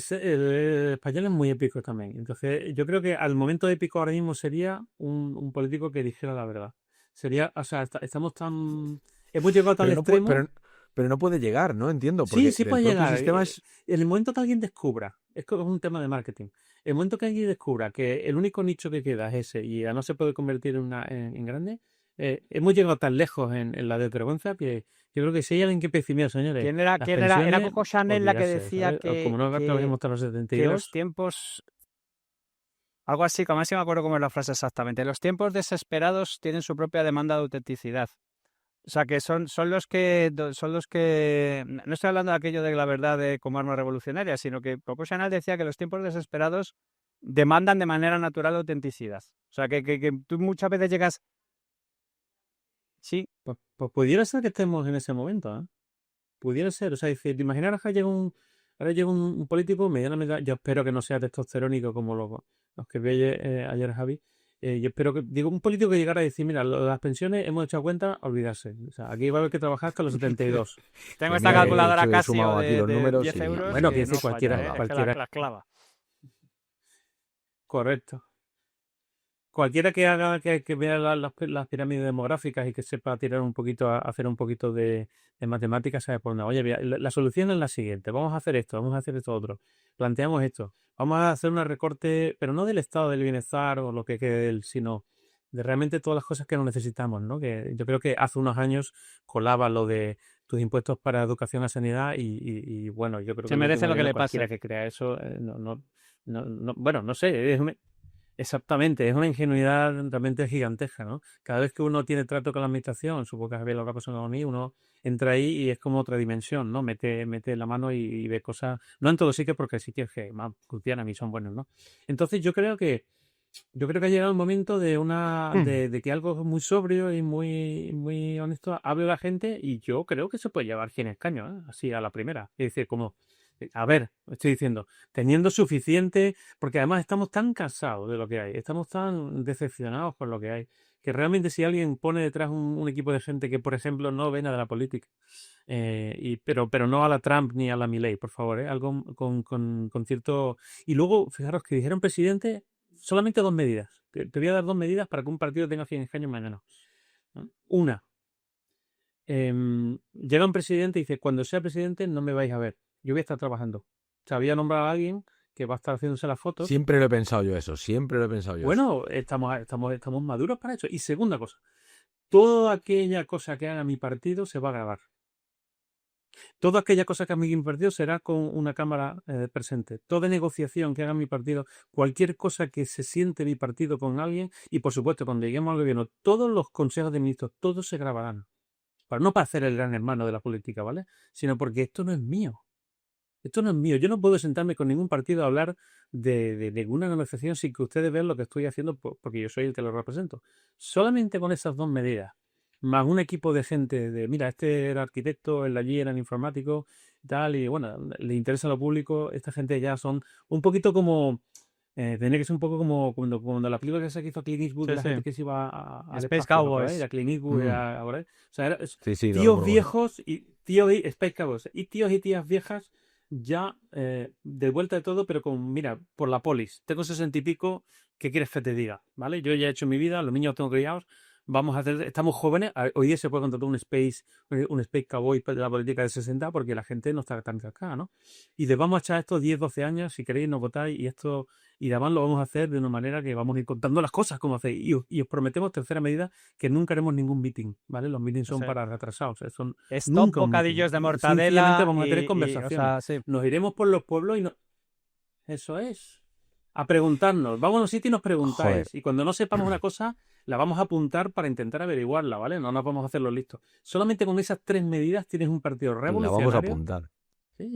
español es muy épico también. Entonces, yo creo que al momento épico ahora mismo sería un político que dijera la verdad. Sería, o sea, estamos tan... Hemos llegado tan extremo... Pero no puede llegar, ¿no? Entiendo. Porque sí puede llegar. Sistema en el momento que alguien descubra, es un tema de marketing, el momento que alguien descubra que el único nicho que queda es ese y ya no se puede convertir en grande, hemos llegado tan lejos en la desvergüenza que yo creo que si hay alguien que pesimismo, señores. ¿Quién era Coco Chanel la que decía ¿sabes? Como no trabajemos hasta los 72. Que los tiempos... Algo así, como así me acuerdo cómo es la frase exactamente. Los tiempos desesperados tienen su propia demanda de autenticidad. O sea, que son los que... No estoy hablando de aquello de la verdad como arma revolucionaria, sino que Coco Chanel decía que los tiempos desesperados demandan de manera natural autenticidad. O sea, que tú muchas veces llegas... Sí. Pues pudiera ser que estemos en ese momento, ¿eh? Pudiera ser. O sea, decir, imaginaros que ahora llega un político medianamente... Yo espero que no sea testosterónico como los que vi ayer Javi. Yo espero que, digo, un político que llegara a decir, mira, lo de las pensiones hemos hecho cuenta, olvidarse. O sea, aquí va a haber que trabajar hasta los 72. Tengo Pues esta mira, calculadora he Casio sumado aquí los de números 10 y euros Bueno, que que no decir, falla, cualquiera, es que cualquiera. la clava. Correcto. Cualquiera que haga, que vea las pirámides demográficas y que sepa tirar un poquito, hacer un poquito de matemáticas, sabe por dónde. Oye, mira, la solución es la siguiente. Vamos a hacer esto, vamos a hacer esto otro. Planteamos esto. Vamos a hacer un recorte, pero no del estado del bienestar o lo que quede de él, sino de realmente todas las cosas que no necesitamos, ¿no? Que yo creo que hace unos años colaba lo de tus impuestos para educación a sanidad y bueno, yo creo que Se el merece último lo que año le cualquiera pase. que crea eso, bueno, no sé, exactamente, es una ingenuidad realmente gigantesca, ¿no? Cada vez que uno tiene trato con la administración, supongo que había lo que ha pasado con mí, uno entra ahí y es como otra dimensión, ¿no? Mete la mano y ve cosas, no en todos sitios porque hay sitios que más funcionan y son buenos, ¿no? Entonces yo creo que ha llegado el momento de que algo muy sobrio y muy honesto hable la gente y yo creo que se puede llevar 100 escaños, ¿eh? Así a la primera. Es decir, como, a ver, estoy diciendo, teniendo suficiente, porque además estamos tan cansados de lo que hay, estamos tan decepcionados con lo que hay, que realmente si alguien pone detrás un equipo de gente que, por ejemplo, no ve nada de la política, pero no a la Trump ni a la Milei, por favor, algo con cierto... Y luego, fijaros que dijeron presidente solamente 2 medidas. Te voy a dar 2 medidas para que un partido tenga 100 escaños mañana. ¿No? Una, llega un presidente y dice, cuando sea presidente no me vais a ver, yo voy a estar trabajando. O sea, había nombrado a alguien que va a estar haciéndose las fotos. Siempre lo he pensado yo eso, siempre lo he pensado yo eso. Bueno, estamos maduros para eso. Y segunda cosa, toda aquella cosa que haga mi partido se va a grabar. Toda aquella cosa que haga mi partido será con una cámara presente. Toda negociación que haga mi partido, cualquier cosa que se siente mi partido con alguien, y por supuesto, cuando lleguemos al gobierno, todos los consejos de ministros, todos se grabarán. No para hacer el gran hermano de la política, ¿vale? Sino porque esto no es mío. Esto no es mío. Yo no puedo sentarme con ningún partido a hablar de ninguna negociación sin que ustedes vean lo que estoy haciendo porque yo soy el que lo represento. Solamente con esas 2 medidas, más un equipo de gente mira, este era arquitecto, el allí eran informáticos, tal, y bueno, le interesa a lo público, esta gente ya son un poquito como... tendría que ser un poco como cuando la película que se hizo Clint Eastwood, Sí, la sí. gente que se iba al Space espacio, ¿no? Por ahí, Cowboys. era Clint Eastwood, era por ahí. O sea, Sí, lo tíos recuerdo. viejos y tíos y Space Cowboys y tíos y tías viejas ya de vuelta de todo, pero con, mira, por la polis. Tengo 60 y pico, ¿qué quieres que te diga? ¿Vale? Yo ya he hecho mi vida, los niños los tengo criados, vamos a hacer, estamos jóvenes, hoy día se puede contratar un Space Cowboy de la política de 60 porque la gente no está tan cascada, ¿no? Y les vamos a echar estos 10, 12 años, si queréis nos votáis, y además lo vamos a hacer de una manera que vamos a ir contando las cosas como hacéis. Y os prometemos, tercera medida, que nunca haremos ningún meeting, ¿vale? Los meetings son Sí. para retrasados, son Stop nunca un bocadillos de meeting. mortadela Sencillamente vamos a tener o conversaciones. sea, sí. Nos iremos por los pueblos y no... Eso es. A preguntarnos. Vamos a los sitios y nos preguntáis. Joder. Y cuando no sepamos una cosa, la vamos a apuntar para intentar averiguarla, ¿vale? No nos vamos a hacer los listos. Solamente con esas 3 medidas tienes un partido La revolucionario. vamos a apuntar.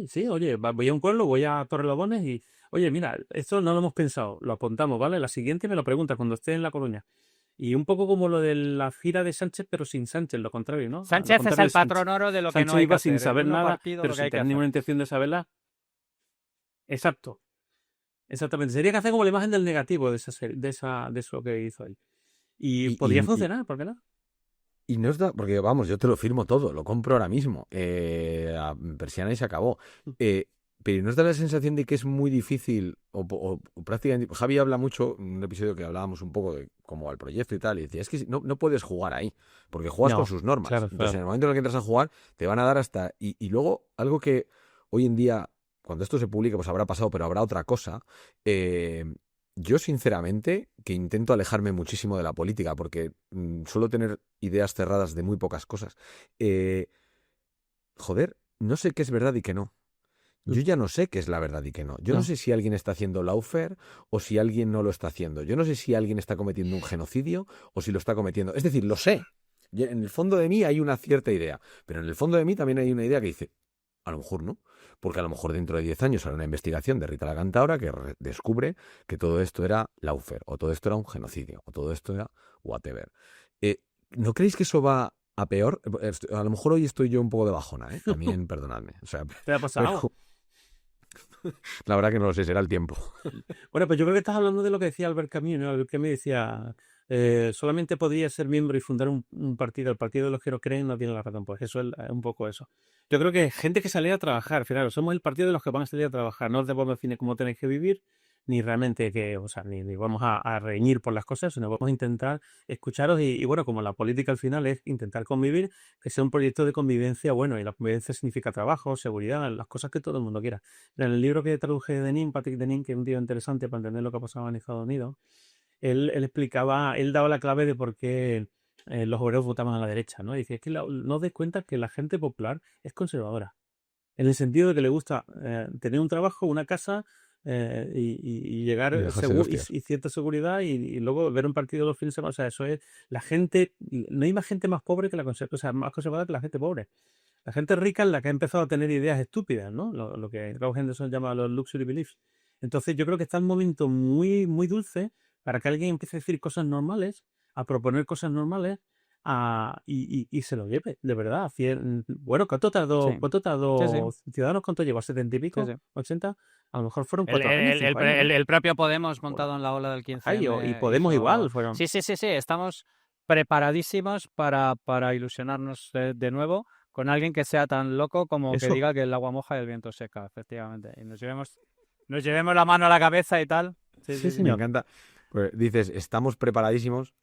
Sí, oye, voy a un pueblo, voy a Torrelodones y, oye, mira, esto no lo hemos pensado, lo apuntamos, ¿vale? La siguiente me lo pregunta cuando esté en La Coruña. Y un poco como lo de la gira de Sánchez, pero sin Sánchez, lo contrario, ¿no? Sánchez Lo contrario es el de Sánchez. patrón oro de lo que Sánchez no hay que iba sin hacer. saber En un nada, partido pero lo que sin hay que tener ninguna hacer. intención de saberla. Exacto. Exactamente. Sería que hacer como la imagen del negativo de eso que hizo él. Y podría funcionar, ¿por qué no? Y no os da, porque vamos, yo te lo firmo todo, lo compro ahora mismo. A persiana y se acabó. Pero ¿no os da la sensación de que es muy difícil, o prácticamente... Javi habla mucho, en un episodio que hablábamos un poco de cómo al proyecto y tal, y decía, es que no puedes jugar ahí, porque juegas con sus normas. Claro, Entonces, en el momento en el que entras a jugar, te van a dar hasta... Y luego, algo que hoy en día, cuando esto se publique, pues habrá pasado, pero habrá otra cosa. Yo, sinceramente, que intento alejarme muchísimo de la política, porque suelo tener ideas cerradas de muy pocas cosas. Joder, no sé qué es verdad y qué no. Yo ya no sé qué es la verdad y qué no. Yo no sé si alguien está haciendo lawfare o si alguien no lo está haciendo. Yo no sé si alguien está cometiendo un genocidio o si lo está cometiendo. Es decir, lo sé. En el fondo de mí hay una cierta idea, pero en el fondo de mí también hay una idea que dice, a lo mejor no, porque a lo mejor dentro de 10 años hará una investigación de Rita la Cantaora que descubre que todo esto era lawfare, o todo esto era un genocidio, o todo esto era whatever. ¿No creéis que eso va a peor? A lo mejor hoy estoy yo un poco de bajona, ¿eh? También perdonadme. O sea, ¿Te ha pasado? La verdad que no lo sé, será el tiempo. Bueno, pues yo creo que estás hablando de lo que decía Albert Camus, ¿no? Albert Camus decía, solamente podría ser miembro y fundar un partido, el partido de los que no creen no tiene la razón. Pues eso es un poco eso. Yo creo que gente que sale a trabajar, fijaros, somos el partido de los que van a salir a trabajar, no os debemos definir cómo tenéis que vivir, ni realmente o sea, ni vamos a reñir por las cosas, sino vamos a intentar escucharos y bueno, como la política al final es intentar convivir, que sea un proyecto de convivencia bueno, y la convivencia significa trabajo, seguridad, las cosas que todo el mundo quiera. En el libro que traduje de Denim, Patrick Denim, que es un tío interesante para entender lo que ha pasado en Estados Unidos, él explicaba, él daba la clave de por qué los obreros votaban a la derecha, ¿no? Y dice, es que no os des cuenta que la gente popular es conservadora, en el sentido de que le gusta tener un trabajo, una casa y Y llegar dejarse de seguro hostias. y cierta seguridad y luego ver un partido los fines de semana. O sea, eso es la gente, no hay más gente más pobre que o sea, más conservadora que la gente pobre. La gente rica es la que ha empezado a tener ideas estúpidas, ¿no? Lo que Klaus Henderson llama los luxury beliefs. Entonces yo creo que está en un momento muy, muy dulce para que alguien empiece a decir cosas normales, a proponer cosas normales y se lo lleve, de verdad. Bueno, Sí, ¿cuánto sí, sí, tardó Ciudadanos? ¿Cuánto llegó? ¿70 y sí, pico? sí. ¿80? A lo mejor fueron El, 4 años, el, el, 5 años, ¿no? el propio Podemos Bueno, montado en la ola del y 15M Podemos igual hizo... fueron. Sí, sí, sí, sí, estamos preparadísimos para ilusionarnos de nuevo con alguien que sea tan loco como que Eso. diga que el agua moja y el viento seca, efectivamente. Y nos llevemos la mano a la cabeza y tal. Sí, Sí, sí, sí. Me señor. encanta. Pues dices, estamos preparadísimos.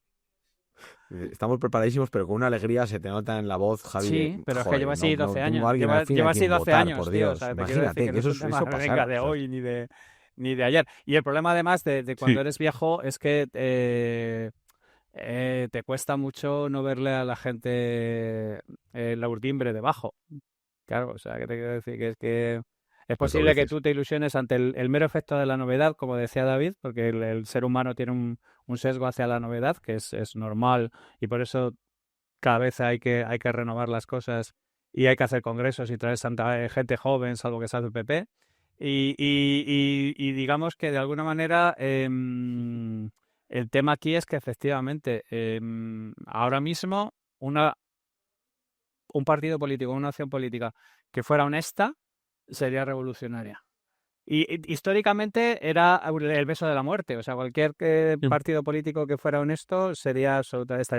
Estamos preparadísimos, pero con una alegría se te nota en la voz, Javi, Sí, de, pero es que lleva joder, así no 12 tengo años. a alguien al fin a Lleva así quien 12 votar, por años, tío. O Dios. sea, te quiero decir Imagínate, que que no es un tema venga pasará. de O sea, hoy ni de ayer. Y el problema además de cuando Sí. eres viejo es que te cuesta mucho no verle a la gente la urdimbre debajo. Claro, o sea, que te quiero decir que es las posible que dobleces. tú te ilusiones ante el mero efecto de la novedad, como decía David, porque el ser humano tiene un sesgo hacia la novedad, que es normal, y por eso cada vez hay que renovar las cosas y hay que hacer congresos y traer gente joven, salvo que sea del PP. Y digamos que de alguna manera el tema aquí es que efectivamente ahora mismo un partido político, una acción política que fuera honesta sería revolucionaria. Y históricamente era el beso de la muerte. O sea, cualquier partido político que fuera honesto estaría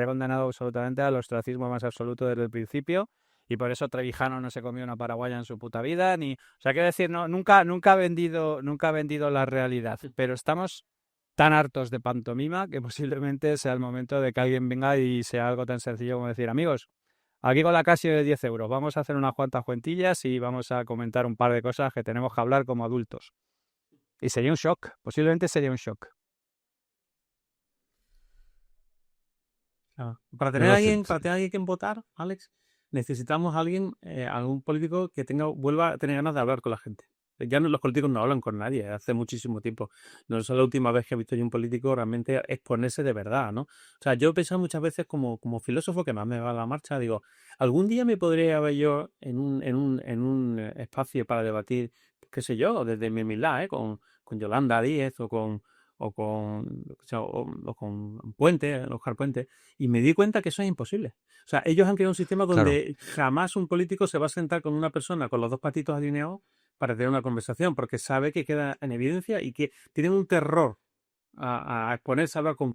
condenado absolutamente al ostracismo más absoluto desde el principio. Y por eso Trevijano no se comió una paraguaya en su puta vida. O sea, quiero decir, no, nunca ha vendido la realidad. Pero estamos tan hartos de pantomima que posiblemente sea el momento de que alguien venga y sea algo tan sencillo como decir, amigos, aquí con la Casio de 10 euros, vamos a hacer unas cuantas cuentillas y vamos a comentar un par de cosas que tenemos que hablar como adultos. Y sería un shock, posiblemente sería un shock. Para No, tener a no, alguien, para tener a alguien que votar, Alex, necesitamos a alguien, algún político que vuelva a tener ganas de hablar con la gente. Ya los políticos no hablan con nadie hace muchísimo tiempo. No es la última vez que he visto yo un político realmente exponerse de verdad, ¿no? O sea, yo he pensado muchas veces como filósofo que más me va a la marcha, digo, algún día me podría ver yo en un espacio para debatir, qué sé yo, desde mi humildad, con Yolanda Díez o con Puente, Oscar Puente, y me di cuenta que eso es imposible. O sea, ellos han creado un sistema claro. donde jamás un político se va a sentar con una persona con los dos patitos alineados para tener una conversación, porque sabe que queda en evidencia y que tienen un terror a exponerse a hablar con...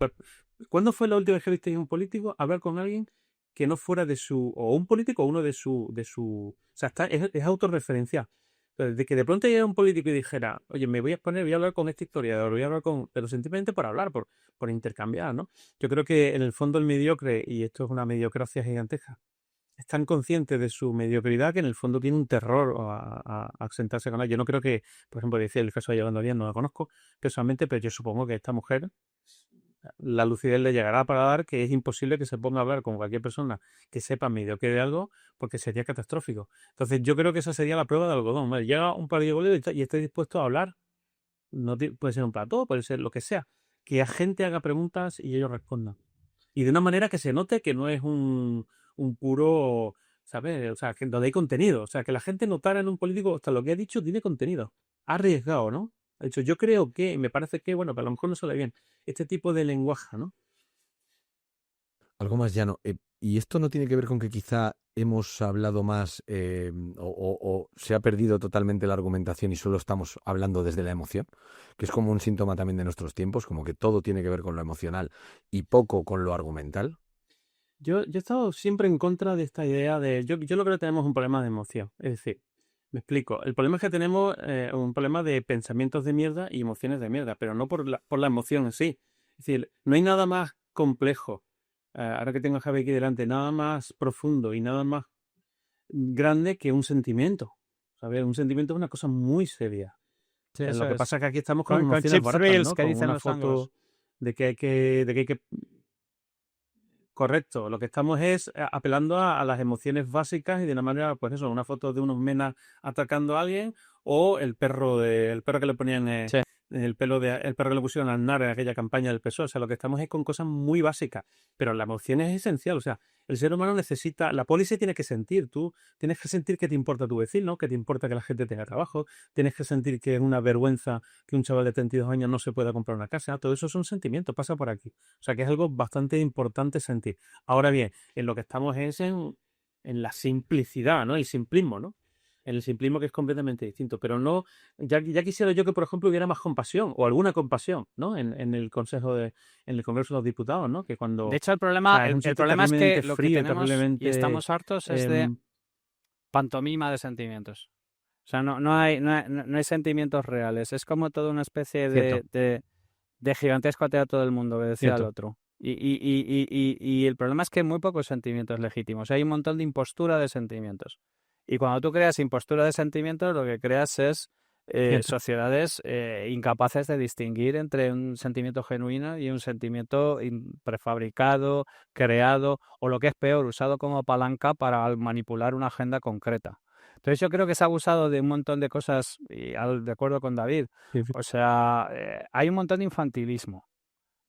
¿Cuándo fue la última vez que visteis un político hablar con alguien que no fuera o un político o uno o sea, es autorreferencial. Entonces, de que de pronto llegara un político y dijera, oye, me voy a exponer, voy a hablar con este historiador, voy a hablar pero simplemente por hablar, por intercambiar, ¿no? Yo creo que en el fondo el mediocre, y esto es una mediocracia gigantesca, es tan consciente de su mediocridad que en el fondo tiene un terror a sentarse con él. Yo no creo que, por ejemplo, decía el caso de Yolanda Díaz, no la conozco personalmente, pero yo supongo que esta mujer, la lucidez le llegará para dar que es imposible que se ponga a hablar con cualquier persona que sepa mediocre de algo, porque sería catastrófico. Entonces yo creo que esa sería la prueba de algodón. ¿Vale? Llega un par de boleros y está dispuesto a hablar. No puede ser un plató, puede ser lo que sea. Que la gente haga preguntas y ellos respondan. Y de una manera que se note que no es un puro, ¿sabes? O sea, que donde hay contenido. O sea, que la gente notara en un político, hasta lo que ha dicho tiene contenido. Ha arriesgado, ¿no? Ha dicho, yo creo que, y me parece que, bueno, pero a lo mejor no sale bien, este tipo de lenguaje, ¿no? Algo más llano. Y esto no tiene que ver con que quizá hemos hablado más o se ha perdido totalmente la argumentación y solo estamos hablando desde la emoción, que es como un síntoma también de nuestros tiempos, como que todo tiene que ver con lo emocional y poco con lo argumental? Yo he estado siempre en contra de esta idea de... Yo lo creo que tenemos un problema de emoción. Es decir, me explico. El problema es que tenemos un problema de pensamientos de mierda y emociones de mierda, pero no por la emoción en sí. Es decir, no hay nada más complejo, ahora que tengo a Javi aquí delante, nada más profundo y nada más grande que un sentimiento. ¿Sabes? Un sentimiento es una cosa muy seria. Sí, Lo eso que es. pasa es que aquí estamos con Con emociones chips baratas, reels ¿no? que Con dicen una los anglos. foto de que hay que... Correcto, lo que estamos es apelando a las emociones básicas y de una manera, pues eso, una foto de unos menas atacando a alguien o el perro que le ponían Sí. el perro que le pusieron al NAR en aquella campaña del PSOE. O sea, lo que estamos es con cosas muy básicas, pero la emoción es esencial. O sea, el ser humano necesita, la polis tiene que sentir, tú tienes que sentir que te importa tu vecino, que te importa que la gente tenga trabajo, tienes que sentir que es una vergüenza que un chaval de 32 años no se pueda comprar una casa. Todo eso son sentimientos, pasa por aquí. O sea, que es algo bastante importante sentir. Ahora bien, en lo que estamos es en la simplicidad, ¿no? El simplismo, ¿no? En el simplismo que es completamente distinto. Pero no, ya quisiera yo que, por ejemplo, hubiera más compasión o alguna compasión, ¿no? En el en el Congreso de los Diputados, ¿no? Que De cuando, hecho, o sea, es un el sitio problema es que terriblemente lo que frío y tenemos y terriblemente estamos hartos es de em, pantomima de sentimientos. O sea, no hay sentimientos reales. Es como toda una especie cierto, de gigantesco teatro del mundo, que decía el cierto. otro. Y el problema es que hay muy pocos sentimientos legítimos. Hay un montón de impostura de sentimientos. Y cuando tú creas impostura de sentimientos, lo que creas es Cierto. sociedades incapaces de distinguir entre un sentimiento genuino y un sentimiento prefabricado, creado, o lo que es peor, usado como palanca para manipular una agenda concreta. Entonces yo creo que se ha abusado de un montón de cosas, y de acuerdo con David. Sí, O sea, hay un montón de infantilismo,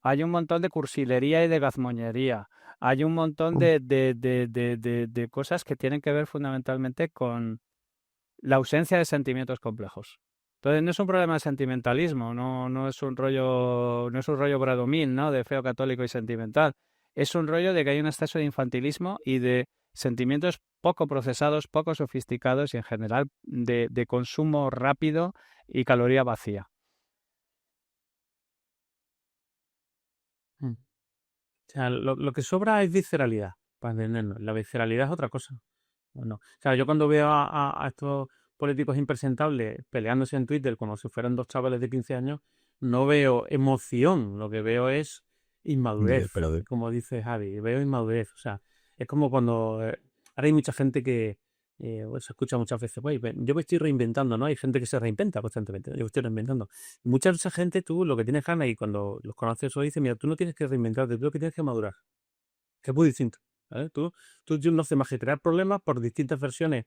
hay un montón de cursilería y de gazmoñería, hay un montón de cosas que tienen que ver fundamentalmente con la ausencia de sentimientos complejos. Entonces no es un problema de sentimentalismo, no es un rollo, no es un rollo Bradomín, ¿no? De feo católico y sentimental. Es un rollo de que hay un exceso de infantilismo y de sentimientos poco procesados, poco sofisticados y en general de consumo rápido y caloría vacía. Mm. O sea, lo que sobra es visceralidad, para entendernos. La visceralidad es otra cosa. No. O sea, yo cuando veo a estos políticos impresentables peleándose en Twitter como si fueran dos chavales de 15 años, no veo emoción, lo que veo es inmadurez, Pero como dice Javi, veo inmadurez. O sea, es como cuando ahora hay mucha gente que se escucha muchas veces, "Güey, yo me estoy reinventando, ¿no? Hay gente que se reinventa constantemente, yo me estoy reinventando. Mucha de esa gente, tú lo que tienes ganas y cuando los conoces eso dice, mira, tú no tienes que reinventarte, tú lo que tienes que madurar, que es muy distinto. ¿Vale? Tú no haces más que crear problemas por distintas versiones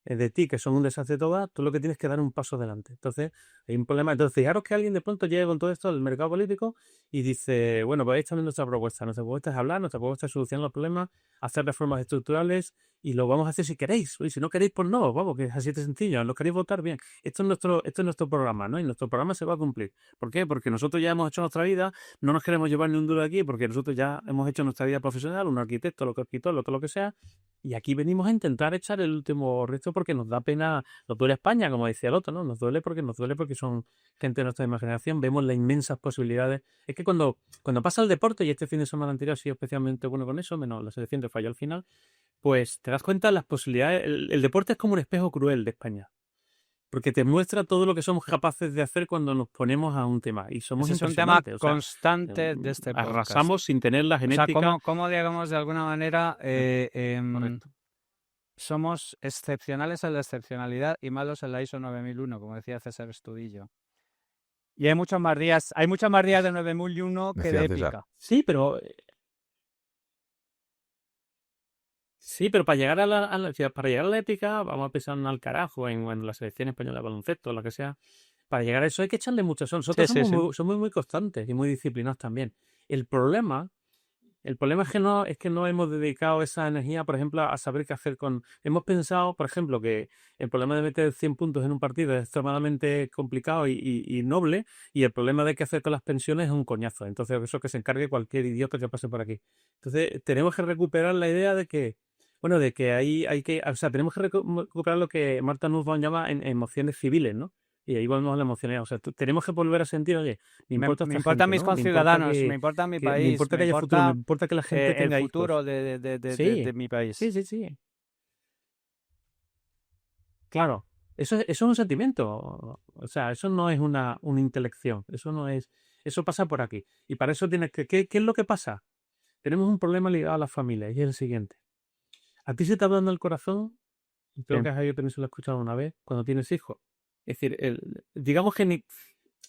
de ti, que son un desastre todas, tú lo que tienes que dar un paso adelante. Entonces, hay un problema. Entonces, fijaros que alguien de pronto llega con todo esto al mercado político y dice, bueno, pues esta es nuestra propuesta. Nuestra propuesta es hablar, nuestra propuesta es solucionar los problemas, hacer reformas estructurales y lo vamos a hacer si queréis. Y si no queréis, pues no, vamos, que es así de sencillo. ¿Lo queréis votar? Bien. Esto es nuestro programa, ¿no? Y nuestro programa se va a cumplir. ¿Por qué? Porque nosotros ya hemos hecho nuestra vida, no nos queremos llevar ni un duro de aquí, porque nosotros ya hemos hecho nuestra vida profesional, un arquitecto, lo que arquitecto, lo que sea, y aquí venimos a intentar echar el último resto porque nos da pena, nos duele España, como decía el otro, ¿no? Nos duele porque son gente de nuestra misma generación, vemos las inmensas posibilidades. Es que cuando pasa el deporte, y este fin de semana anterior ha sido especialmente bueno con eso, menos la selección que falló al final, pues te das cuenta de las posibilidades. El deporte es como un espejo cruel de España. Porque te muestra todo lo que somos capaces de hacer cuando nos ponemos a un tema. Y somos Ese es un tema impresionantes. O sea, constante de este podcast. arrasamos sin tener la O sea, genética. cómo digamos de alguna manera, Correcto. somos excepcionales en la excepcionalidad y malos en la ISO 9001, como decía César Estudillo. Y hay muchos más días de 9001 que decía de César. épica. Sí, pero para llegar para llegar a la épica, vamos a pensar en Alcaraz o en la selección española de baloncesto, lo que sea. Para llegar a eso hay que echarle muchas horas. Nosotros Sí. somos muy constantes y muy disciplinados también. El problema es que no hemos dedicado esa energía, por ejemplo, a saber qué hacer con... Hemos pensado, por ejemplo, que el problema de meter 100 puntos en un partido es extremadamente complicado y noble, y el problema de qué hacer con las pensiones es un coñazo. Entonces, eso que se encargue cualquier idiota que pase por aquí. Entonces, tenemos que recuperar la idea de que Bueno, de que hay que, o sea, tenemos que recuperar lo que Marta Nussbaum llama emociones civiles, ¿no? Y ahí volvemos a la emocionalidad. O sea, tenemos que volver a sentir, oye, me importa Me esta importan gente, mis ¿no? Me importa conciudadanos, me importa mi me país, importa que me haya futuro, me importa importa que la gente el tenga futuro hijos. de Sí, mi país. sí. Claro, eso es un sentimiento. O sea, eso no es una intelección. Eso no es. Eso pasa por aquí. Y para eso tienes que. ¿Qué es lo que pasa? Tenemos un problema ligado a la familia y es el siguiente. A ti se te va dando el corazón, y creo Sí. que a Javier también se lo he escuchado una vez, cuando tienes hijos. Es decir, digamos que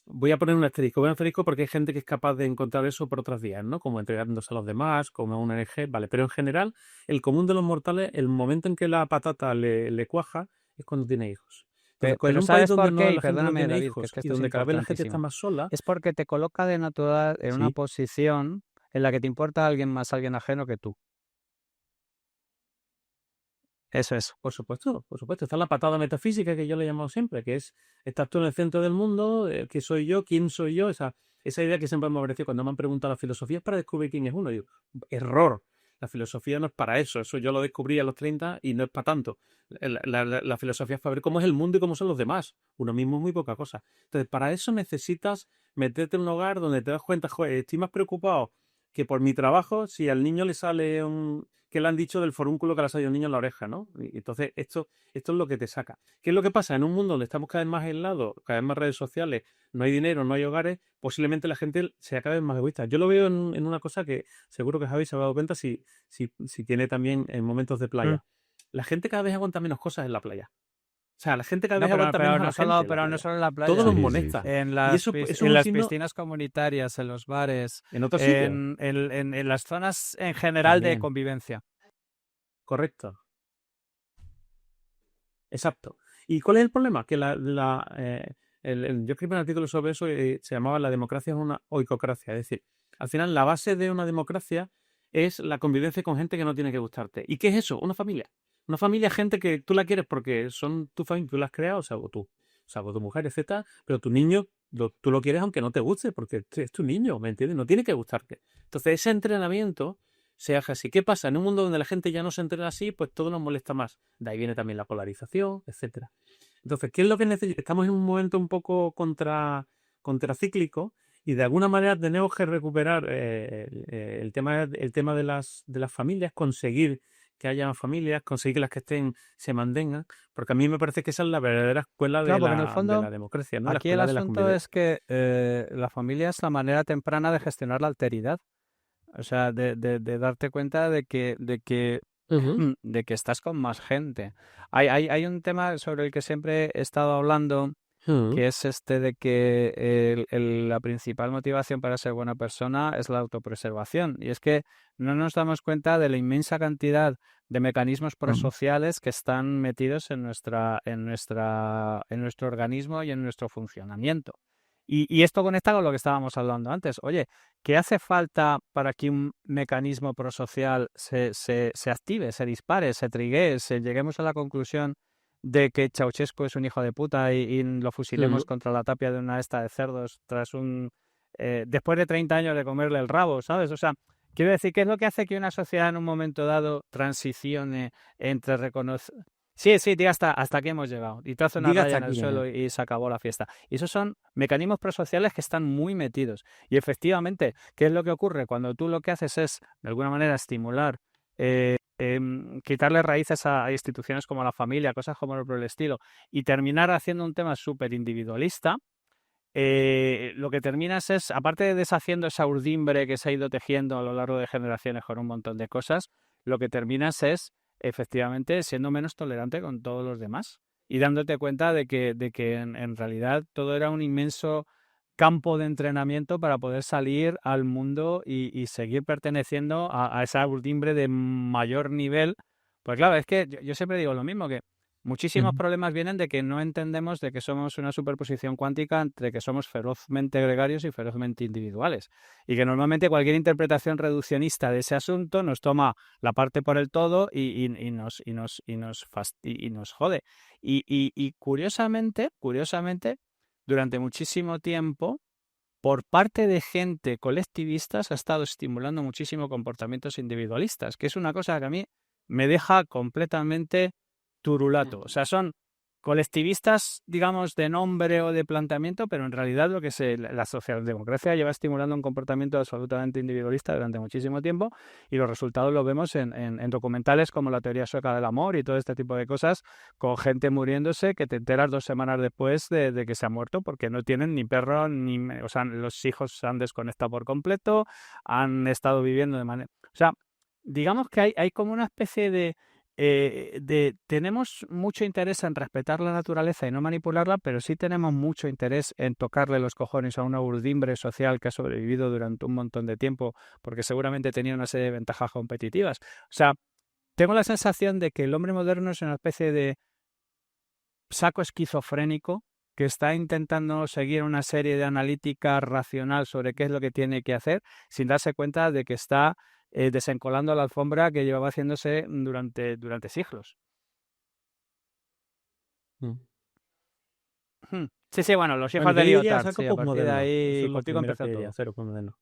voy a poner un asterisco porque hay gente que es capaz de encontrar eso por otras vías, ¿no? Como entregándose a los demás, como una ONG, vale. Pero en general, el común de los mortales, el momento en que la patata le cuaja es cuando tiene hijos. Entonces, en Pero un país ¿sabes donde por qué? Y la gente no perdóname, tiene David, que es hijos que y esto es donde cada vez la gente está importantísimo. más sola, Es porque te coloca de natural en una sí, posición en la que te importa alguien más, alguien ajeno que tú. Eso es. por supuesto, por supuesto. Está la patada metafísica que yo le he llamado siempre, que es, estás tú en el centro del mundo, ¿qué soy yo? ¿Quién soy yo? Esa idea que siempre me ha parecido cuando me han preguntado la filosofía es para descubrir quién es uno. Digo, error. La filosofía no es para eso. Eso yo lo descubrí a los 30 y no es para tanto. La filosofía es para ver cómo es el mundo y cómo son los demás. Uno mismo es muy poca cosa. Entonces, para eso necesitas meterte en un hogar donde te das cuenta, joder, estoy más preocupado que por mi trabajo si al niño le sale que le han dicho del forúnculo que le ha salido un niño en la oreja, ¿no? Y entonces esto es lo que te saca. ¿Qué es lo que pasa? En un mundo donde estamos cada vez más aislados, cada vez más redes sociales, no hay dinero, no hay hogares, posiblemente la gente sea cada vez más egoísta. Yo lo veo en una cosa que seguro que Javi se ha dado cuenta si tiene también en momentos de Mm. playa. La gente cada vez aguanta menos cosas en la playa. O sea, la gente cada No, vez aguanta menos a la gente en la pero no playa. solo en la Todo playa. nos Sí, sí. molesta. En Y eso es un las signo piscinas comunitarias, en los bares, en otros sitios. en las zonas en general de También. convivencia. Correcto. Exacto. ¿Y cuál es el problema? Que yo escribí un artículo sobre eso y se llamaba La democracia es una oikocracia. Es decir, al final la base de una democracia es la convivencia con gente que no tiene que gustarte. ¿Y qué es eso? Una familia. Una familia, gente que tú la quieres porque son tu familia, tú la has creado, o sea, o tu mujer, etcétera, pero tu niño tú lo quieres aunque no te guste, porque es tu niño, ¿me entiendes? No tiene que gustarte. Entonces, ese entrenamiento se hace así. ¿Qué pasa? En un mundo donde la gente ya no se entrena así, pues todo nos molesta más. De ahí viene también la polarización, etcétera. Entonces, ¿qué es lo que necesitamos? Estamos en un momento un poco contracíclico y de alguna manera tenemos que recuperar el tema de las familias, conseguir que haya familias, conseguir que las que estén se mantengan, porque a mí me parece que esa es la verdadera escuela Claro, porque en el de fondo, la democracia, ¿no? La aquí el escuela de la asunto es convivencia. que la familia es la manera temprana de gestionar la alteridad. O sea, de darte cuenta Ujú. de que estás con más gente. Hay un tema sobre el que siempre he estado hablando, Ujú. que es este de que la principal motivación para ser buena persona es la autopreservación. Y es que no nos damos cuenta de la inmensa cantidad de mecanismos prosociales que están metidos en nuestro organismo y en nuestro funcionamiento. Y esto conecta con lo que estábamos hablando antes. Oye, ¿qué hace falta para que un mecanismo prosocial se active, se dispare, se triguee, lleguemos a la conclusión de que Ceausescu es un hijo de puta y lo fusilemos Ujú. contra la tapia de una esta de cerdos después de 30 años de comerle el rabo, ¿sabes? O sea, quiero decir, ¿qué es lo que hace que una sociedad en un momento dado transicione entre reconocer... Sí, tía, hasta aquí hemos llegado. Y te hace una Diga raya hasta en el aquí. suelo y se acabó la fiesta. Y esos son mecanismos prosociales que están muy metidos. Y efectivamente, ¿qué es lo que ocurre? Cuando tú lo que haces es, de alguna manera, estimular, quitarle raíces a instituciones como la familia, cosas como por el estilo, y terminar haciendo un tema súper individualista, lo que terminas es, aparte de deshaciendo esa urdimbre que se ha ido tejiendo a lo largo de generaciones con un montón de cosas, lo que terminas es, efectivamente, siendo menos tolerante con todos los demás y dándote cuenta de que en realidad todo era un inmenso campo de entrenamiento para poder salir al mundo y seguir perteneciendo a esa urdimbre de mayor nivel. Pues claro, es que yo siempre digo lo mismo, que muchísimos problemas vienen de que no entendemos de que somos una superposición cuántica entre que somos ferozmente gregarios y ferozmente individuales. Y que normalmente cualquier interpretación reduccionista de ese asunto nos toma la parte por el todo y nos jode. Y curiosamente, durante muchísimo tiempo, por parte de gente colectivista se ha estado estimulando muchísimo comportamientos individualistas, que es una cosa que a mí me deja completamente turulato. O sea, son colectivistas, digamos, de nombre o de planteamiento, pero en realidad lo que la socialdemocracia lleva estimulando un comportamiento absolutamente individualista durante muchísimo tiempo, y los resultados los vemos en documentales como La teoría sueca del amor y todo este tipo de cosas, con gente muriéndose que te enteras 2 semanas después de que se ha muerto, porque no tienen ni perro, o sea, los hijos se han desconectado por completo, han estado viviendo de manera... O sea, digamos que hay como una especie tenemos mucho interés en respetar la naturaleza y no manipularla, pero sí tenemos mucho interés en tocarle los cojones a una urdimbre social que ha sobrevivido durante un montón de tiempo, porque seguramente tenía una serie de ventajas competitivas. O sea, tengo la sensación de que el hombre moderno es una especie de saco esquizofrénico que está intentando seguir una serie de analítica racional sobre qué es lo que tiene que hacer, sin darse cuenta de que está desencolando la alfombra que llevaba haciéndose durante siglos. Sí, bueno, los hijos de Lyotard, sí, a partir de ahí contigo empezó todo. Cero postmoderno.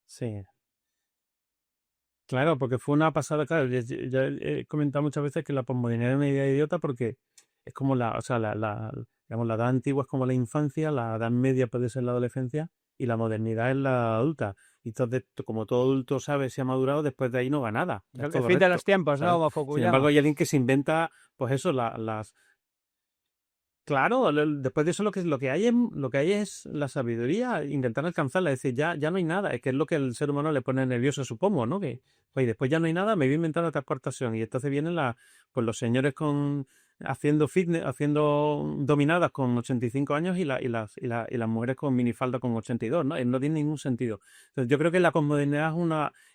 Sí. Claro, porque fue una pasada, claro, ya he comentado muchas veces que la posmodernidad es una idea idiota porque es como digamos, la edad antigua es como la infancia, la edad media puede ser la adolescencia y la modernidad es la adulta. Y entonces, como todo adulto sabe, se ha madurado, después de ahí no va nada. El fin de los tiempos, ¿no? Como Fukuyama. Sin embargo, hay alguien que se inventa, pues eso, las... Claro, después de eso lo que hay es la sabiduría, intentar alcanzarla, es decir, ya no hay nada, es que es lo que el ser humano le pone nervioso, supongo, ¿no? Que pues después ya no hay nada, me voy a inventar otra exportación. Y entonces vienen pues los señores haciendo fitness, haciendo dominadas con 85 años y las mujeres con minifalda con 82, ¿no? No tiene ningún sentido. Entonces yo creo que la posmodernidad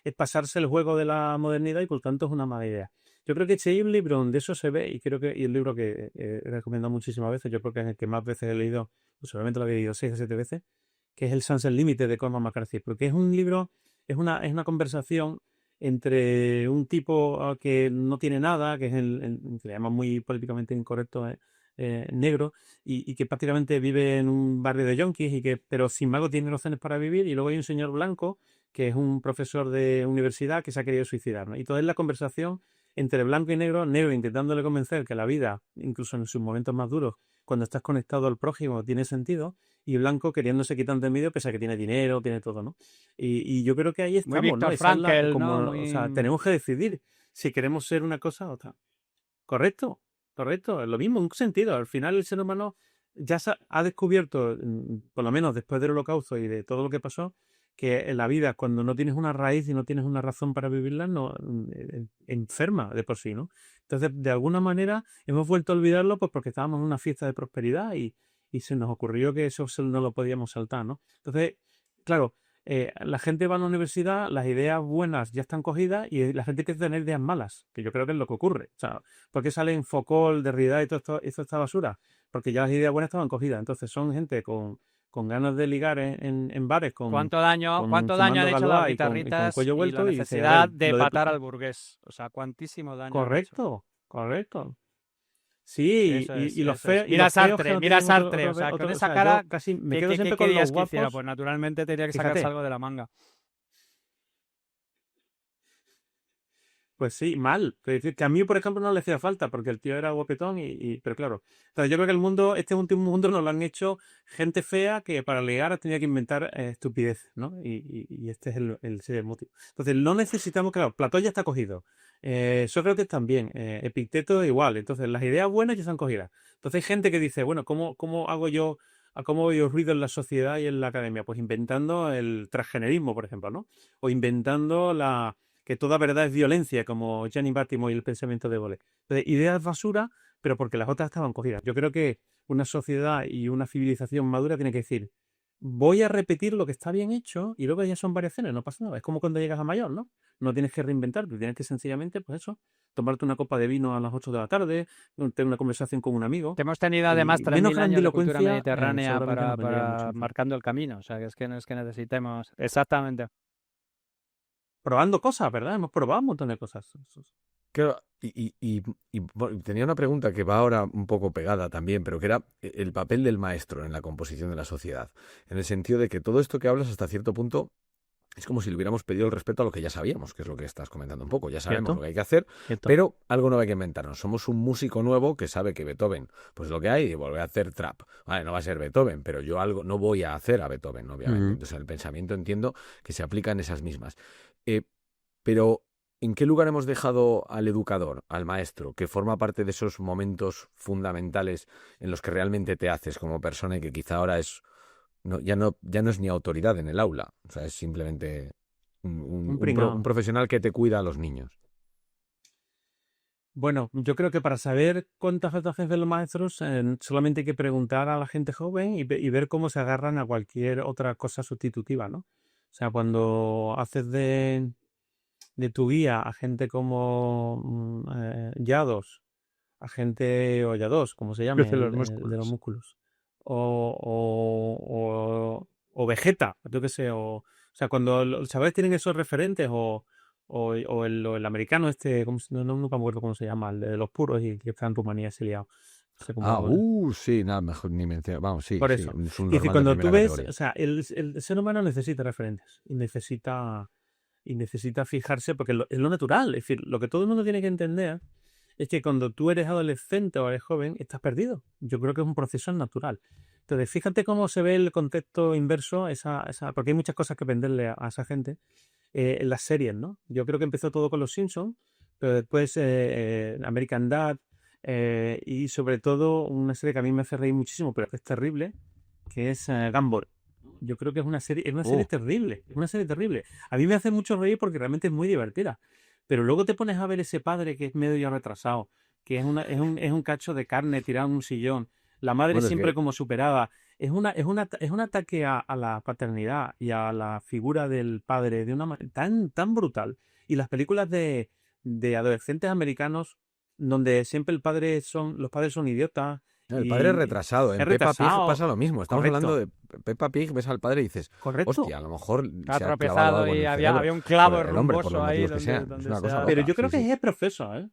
es pasarse el juego de la modernidad y por tanto es una mala idea. Yo creo que hay un libro donde eso se ve y el libro que he recomendado muchísimas veces, yo creo que es el que más veces he leído, pues seguramente lo he leído 6 o 7 veces, que es El Sunset Límite de Cormac McCarthy, porque es un libro, es una conversación entre un tipo que no tiene nada, que es que le llaman muy políticamente incorrecto, negro, y que prácticamente vive en un barrio de yonkis, pero sin embargo tiene razones para vivir, y luego hay un señor blanco que es un profesor de universidad que se ha querido suicidar, ¿no? Y toda la conversación entre blanco y negro intentándole convencer que la vida, incluso en sus momentos más duros, cuando estás conectado al prójimo, tiene sentido, y blanco queriéndose quitar de medio pese a que tiene dinero, tiene todo, ¿no? Y yo creo que ahí estamos, muy Víctor Frankel, ¿no? O sea, tenemos que decidir si queremos ser una cosa u otra. Correcto, es lo mismo, en un sentido. Al final el ser humano ya ha descubierto, por lo menos después del Holocausto y de todo lo que pasó, que en la vida, cuando no tienes una raíz y no tienes una razón para vivirla, no enferma de por sí, ¿no? Entonces, de alguna manera, hemos vuelto a olvidarlo pues porque estábamos en una fiesta de prosperidad y se nos ocurrió que eso no lo podíamos saltar, ¿no? Entonces, claro, la gente va a la universidad, las ideas buenas ya están cogidas y la gente quiere tener ideas malas, que yo creo que es lo que ocurre. O sea, ¿por qué salen Foucault, Derrida y toda esta basura? Porque ya las ideas buenas estaban cogidas. Entonces son gente con ganas de ligar en bares ¿Cuánto daño han hecho las guitarritas y la necesidad de matar al burgués? O sea, cuantísimo daño. Correcto. Sí, y los feos. Mira Sartre, o sea, con esa cara, casi me quedo siempre con los guapos. Pues naturalmente tenía que sacarse algo de la manga. Pues sí, mal. Es decir, que a mí, por ejemplo, no le hacía falta porque el tío era guapetón pero claro. Entonces yo creo que el mundo, este último mundo nos lo han hecho gente fea que para ligar tenía que inventar estupidez, ¿no? Y este es el motivo. Entonces no necesitamos, claro, Platón ya está cogido. Sócrates también. Epicteto igual. Entonces las ideas buenas ya están cogidas. Entonces hay gente que dice, bueno, ¿cómo hago yo ruido en la sociedad y en la academia? Pues inventando el transgenerismo, por ejemplo, ¿no? O inventando que toda verdad es violencia, como Gianni Battimo y el pensamiento de Bolle. Entonces, ideas basura, pero porque las otras estaban cogidas. Yo creo que una sociedad y una civilización madura tiene que decir, voy a repetir lo que está bien hecho y luego ya son variaciones, no pasa nada. Es como cuando llegas a mayor, ¿no? No tienes que reinventarte, tienes que sencillamente, pues eso, tomarte una copa de vino a las 8 de la tarde, tener una conversación con un amigo. Que hemos tenido además 3.000 años de cultura mediterránea para marcando el camino. O sea, que es que no es que necesitemos... Exactamente. Probando cosas, ¿verdad? Hemos probado un montón de cosas. Claro, y bueno, tenía una pregunta que va ahora un poco pegada también, pero que era el papel del maestro en la composición de la sociedad. En el sentido de que todo esto que hablas hasta cierto punto es como si le hubiéramos pedido el respeto a lo que ya sabíamos, que es lo que estás comentando un poco. Ya sabemos ¿Cierto? lo que hay que hacer, ¿Cierto? pero algo nuevo hay que inventarnos. Somos un músico nuevo que sabe que Beethoven, pues lo que hay, y volver a hacer trap. Vale, no va a ser Beethoven, pero yo algo no voy a hacer a Beethoven, obviamente. Ujú. Entonces, el pensamiento entiendo que se aplica en esas mismas. Pero, ¿en qué lugar hemos dejado al educador, al maestro, que forma parte de esos momentos fundamentales en los que realmente te haces como persona y que quizá ahora es ya no es ni autoridad en el aula? O sea, es simplemente Un un pringao. profesional que te cuida a los niños. Bueno, yo creo que para saber cuántas veces hacen los maestros, solamente hay que preguntar a la gente joven y ver cómo se agarran a cualquier otra cosa sustitutiva, ¿no? O sea, cuando haces de tu guía a gente como Yados, a gente o Yados, como se llame, Crece los el de los músculos. músculos, o Vegeta, yo qué sé, o sea, cuando los chavales tienen esos referentes, o el americano este, nunca me acuerdo cómo se llama, el de los puros y que está en Rumanía exiliado. No sé cómo. Sí, nada, mejor ni mencionar. Vamos, sí, Por sí, eso. es un Y es decir, normal de cuando tú primera ves, categoría. o sea, el ser humano necesita referentes y necesita fijarse, porque es lo natural. Es decir, lo que todo el mundo tiene que entender es que cuando tú eres adolescente o eres joven, estás perdido. Yo creo que es un proceso natural. Entonces, fíjate cómo se ve el contexto inverso, porque hay muchas cosas que venderle a esa gente en las series, ¿no? Yo creo que empezó todo con Los Simpsons, pero después American Dad, y sobre todo una serie que a mí me hace reír muchísimo, pero que es terrible, que es Gumball. Yo creo que es una serie Oh, terrible, es una serie terrible. A mí me hace mucho reír porque realmente es muy divertida. Pero luego te pones a ver ese padre que es medio retrasado, que es un cacho de carne tirado en un sillón, la madre bueno, es siempre que como superada. Es un ataque a la paternidad y a la figura del padre de una manera tan brutal. Y las películas de adolescentes americanos, donde siempre los padres son idiotas el padre es y retrasado. En es Peppa Pig retrasado. pasa lo mismo. Estamos hablando Correcto, de Peppa Pig, ves al padre y dices, correcto. hostia, a lo mejor Ha se ha clavado tropezado algo en y el había, cerebro. había un Por clavo el hombre, por los rumboso ahí motivos que donde, sean. Es donde una se cosa ha... Pero loca. yo creo Sí, que sí. es profeso, ¿eh?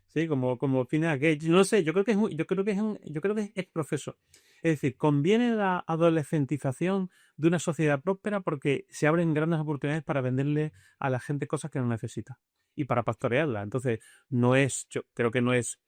Sí, como Phineas Gage. No sé, yo creo que es profeso. Es decir, conviene la adolescentización de una sociedad próspera porque se abren grandes oportunidades para venderle a la gente cosas que no necesita y para pastorearla. Entonces, yo creo que no es,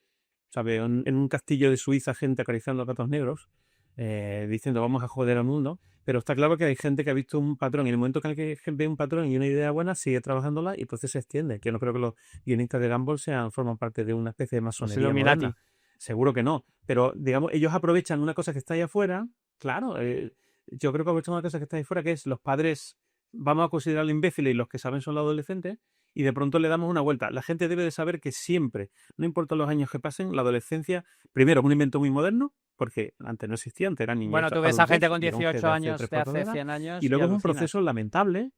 ¿sabes? En un castillo de Suiza, gente acariciando gatos negros, diciendo vamos a joder al mundo. Pero está claro que hay gente que ha visto un patrón y en el momento que alguien ve un patrón y una idea buena, sigue trabajándola y entonces se extiende. Que yo no creo que los guionistas de Gumball forman parte de una especie de Los masonería Illuminati. moderna. Seguro que no. Pero, digamos, ellos aprovechan una cosa que está ahí afuera. Claro, yo creo que aprovechan una cosa que está ahí afuera, que es los padres, vamos a considerarlos imbéciles y los que saben son los adolescentes, y de pronto le damos una vuelta. La gente debe de saber que siempre, no importa los años que pasen, la adolescencia, primero, es un invento muy moderno, porque antes no existía, antes eran niños Bueno, tú ves a gente adultos con y era un 18 de hace años 3 de 4 hace décadas, 100 años y y luego es un alucinas. proceso lamentable.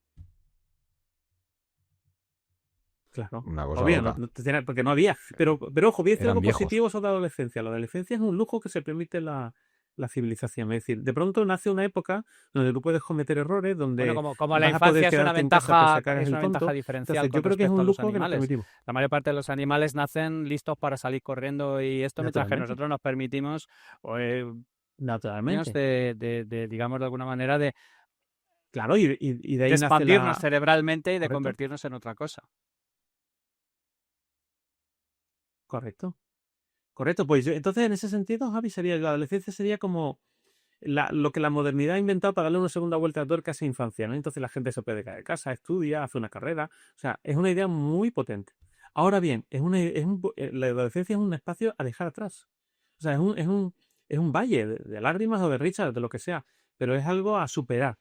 Claro, Una cosa obvio, loca. porque no había. Pero ojo, voy a decir Eran algo viejos. positivo sobre la adolescencia. La adolescencia es un lujo que se permite la civilización. Es decir, de pronto nace una época donde tú puedes cometer errores, Bueno, donde como la vas a poder infancia es una quedarte en casa pese a ventaja, que hagas es el una ventaja tonto. diferencial Entonces, con yo creo que es respecto un a los lujo que nos animales. permitimos. La mayor parte de los animales nacen listos para salir corriendo y esto, mientras que Naturalmente. nosotros nos permitimos años Naturalmente. digamos, de alguna manera, de Claro, y de ahí nace expandirnos cerebralmente y de ¿Correcto? convertirnos en otra cosa. Correcto. Correcto. Pues entonces, en ese sentido, Javi, la adolescencia sería como lo que la modernidad ha inventado para darle una segunda vuelta de tuerca a esa infancia, ¿no? Entonces la gente se puede caer de casa, estudia, hace una carrera. O sea, es una idea muy potente. Ahora bien, la adolescencia es un espacio a dejar atrás. O sea, es un valle de lágrimas o de risas, de lo que sea, pero es algo a superar.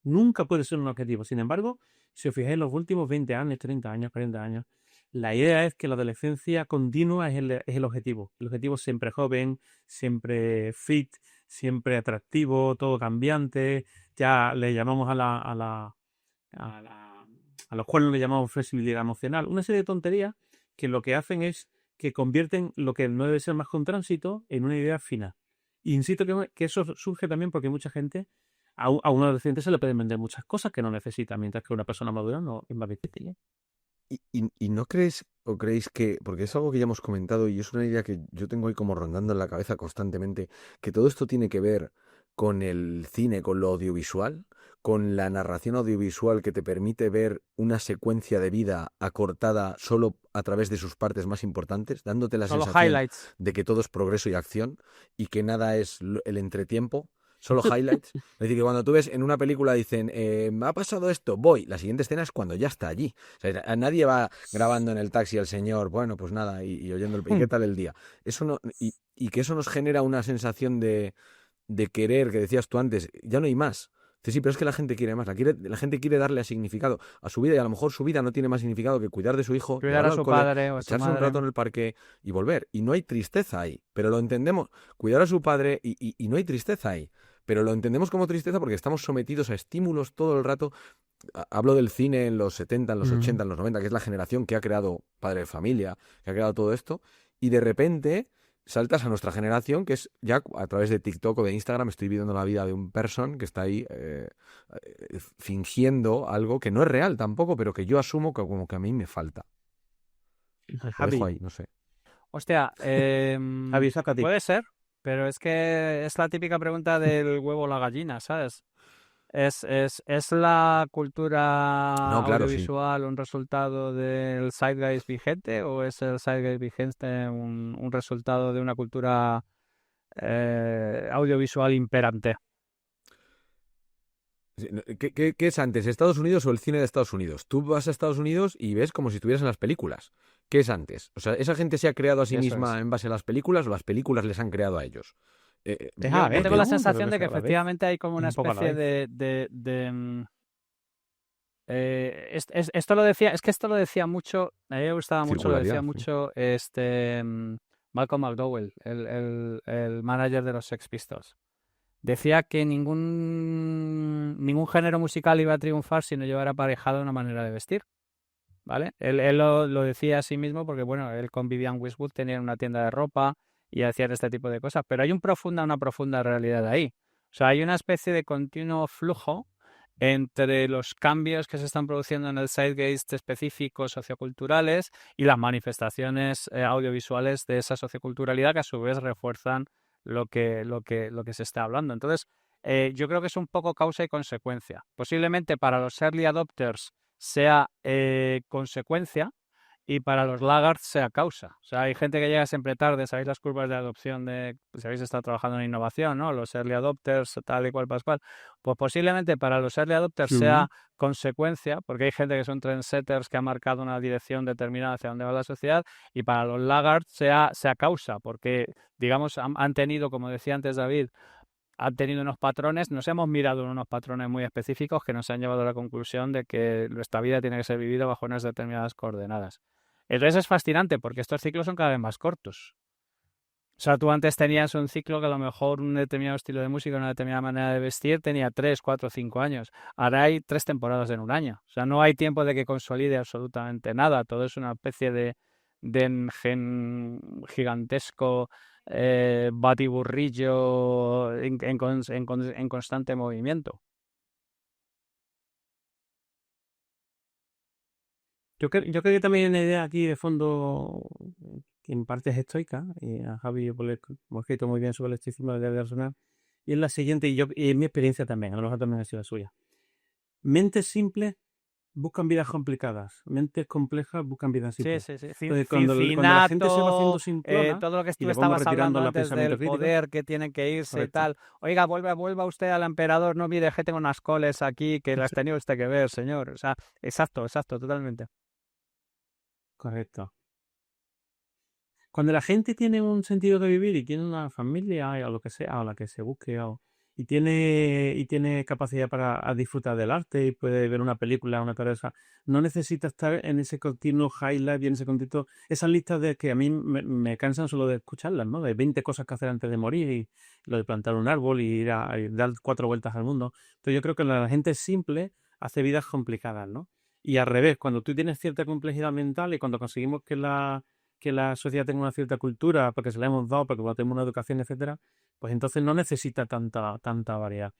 Nunca puede ser un objetivo. Sin embargo, si os fijáis en los últimos 20 años, 30 años, 40 años, la idea es que la adolescencia continua es el objetivo. El objetivo siempre joven, siempre fit, siempre atractivo, todo cambiante. Ya le llamamos a la- a los cuales le llamamos flexibilidad emocional. Una serie de tonterías que lo que hacen es que convierten lo que no debe ser más que un tránsito en una idea final. Y insisto que eso surge también porque mucha gente, a un adolescente se le pueden vender muchas cosas que no necesita, mientras que una persona madura no es más difícil, ¿eh? ¿Y no crees o creéis que, porque es algo que ya hemos comentado y es una idea que yo tengo ahí como rondando en la cabeza constantemente, que todo esto tiene que ver con el cine, con lo audiovisual, con la narración audiovisual que te permite ver una secuencia de vida acortada solo a través de sus partes más importantes, dándote la Solo sensación highlights. de que todo es progreso y acción y que nada es el entretiempo, solo highlights. Es decir, que cuando tú ves en una película dicen, me ha pasado esto, voy, la siguiente escena es cuando ya está allí. O sea, nadie va grabando en el taxi al señor, bueno, pues nada, y oyendo ¿y qué tal el día? Eso no, y que eso nos genera una sensación de querer, que decías tú antes, ya no hay más. Sí, pero es que la gente quiere más, la gente quiere darle significado a su vida y a lo mejor su vida no tiene más significado que cuidar de su hijo, Cuidar llevarlo a al su cole, padre o a su echarse un madre. rato en el parque y volver. Y no hay tristeza ahí, pero lo entendemos. Cuidar a su padre y no hay tristeza ahí, pero lo entendemos como tristeza porque estamos sometidos a estímulos todo el rato. Hablo del cine en los 70, en los 80, en los 90, que es la generación que ha creado Padre de Familia, que ha creado todo esto, y de repente saltas a nuestra generación, que es ya a través de TikTok o de Instagram, estoy viviendo la vida de un person que está ahí fingiendo algo que no es real tampoco, pero que yo asumo que como que a mí me falta. Lo dejo Javi, ahí, no sé. Hostia, Javi, sácate. puede ser, pero es que es la típica pregunta del huevo o la gallina, ¿sabes? ¿Es la cultura No, claro, sí. audiovisual un resultado del zeitgeist vigente o es el zeitgeist vigente un resultado de una cultura audiovisual imperante? ¿Qué es antes, Estados Unidos o el cine de Estados Unidos? Tú vas a Estados Unidos y ves como si estuvieras en las películas. ¿Qué es antes? O sea, ¿esa gente se ha creado a sí Eso misma es. en base a las películas o las películas les han creado a ellos? Deja Yo ver, tengo la ¿no? Pero sensación que de que a la vez, efectivamente hay como una un poco a la especie vez. esto lo decía, es que esto lo decía mucho, a mí me gustaba mucho, lo decía Circularidad, sí. mucho Malcolm McDowell, el manager de los Sex Pistols. Decía que ningún género musical iba a triunfar si no llevara aparejado una manera de vestir, ¿vale? Él lo decía a sí mismo porque, bueno, él con Vivian Westwood tenía una tienda de ropa y hacían este tipo de cosas, pero hay una profunda realidad ahí. O sea, hay una especie de continuo flujo entre los cambios que se están produciendo en el zeitgeist específicos socioculturales y las manifestaciones audiovisuales de esa socioculturalidad que a su vez refuerzan lo que se está hablando. Entonces, yo creo que es un poco causa y consecuencia. Posiblemente para los early adopters sea consecuencia y para los laggards sea causa. O sea, hay gente que llega siempre tarde, sabéis las curvas de adopción pues, si habéis estado trabajando en innovación, ¿no? Los early adopters, tal y cual, pascual. Pues posiblemente para los early adopters Sí. sea consecuencia, porque hay gente que son trendsetters que ha marcado una dirección determinada hacia dónde va la sociedad, y para los laggards sea causa, porque, digamos, han tenido, como decía antes David, han tenido unos patrones, nos hemos mirado en unos patrones muy específicos que nos han llevado a la conclusión de que nuestra vida tiene que ser vivida bajo unas determinadas coordenadas. Entonces es fascinante porque estos ciclos son cada vez más cortos. O sea, tú antes tenías un ciclo que a lo mejor un determinado estilo de música, una determinada manera de vestir, tenía 3, 4, 5 años. Ahora hay 3 temporadas en un año. O sea, no hay tiempo de que consolide absolutamente nada. Todo es una especie de engen gigantesco, batiburrillo en constante movimiento. Yo creo que también hay una idea aquí de fondo que en parte es estoica, y a Javi pues, hemos escrito muy bien sobre el estoicismo de razonar, y es la siguiente, y es mi experiencia también, a lo mejor también ha sido la suya. Mentes simples buscan vidas complicadas, mentes complejas buscan vidas Sí, simples. sí, sí. Entonces, cuando la gente se va haciendo simplona todo lo que y tú le vamos estabas hablando retirando el antes pensamiento del crítico, poder que tienen que irse y correcto. tal. Oiga, vuelva usted al emperador. No, mire, que tengo unas coles aquí que las tenía usted que ver, señor. O sea, exacto, totalmente. Correcto. Cuando la gente tiene un sentido de vivir y tiene una familia o lo que sea, o la que se busque, y tiene capacidad para disfrutar del arte y puede ver una película, una cosa, no necesita estar en ese continuo highlight y en ese continuo, esas listas de que a mí me cansan solo de escucharlas, ¿no? De 20 cosas que hacer antes de morir y lo de plantar un árbol y ir a dar 4 vueltas al mundo. Entonces yo creo que la gente simple hace vidas complicadas, ¿no? Y al revés, cuando tú tienes cierta complejidad mental y cuando conseguimos que la sociedad tenga una cierta cultura, porque se la hemos dado, porque tenemos una educación, etcétera, pues entonces no necesita tanta variedad.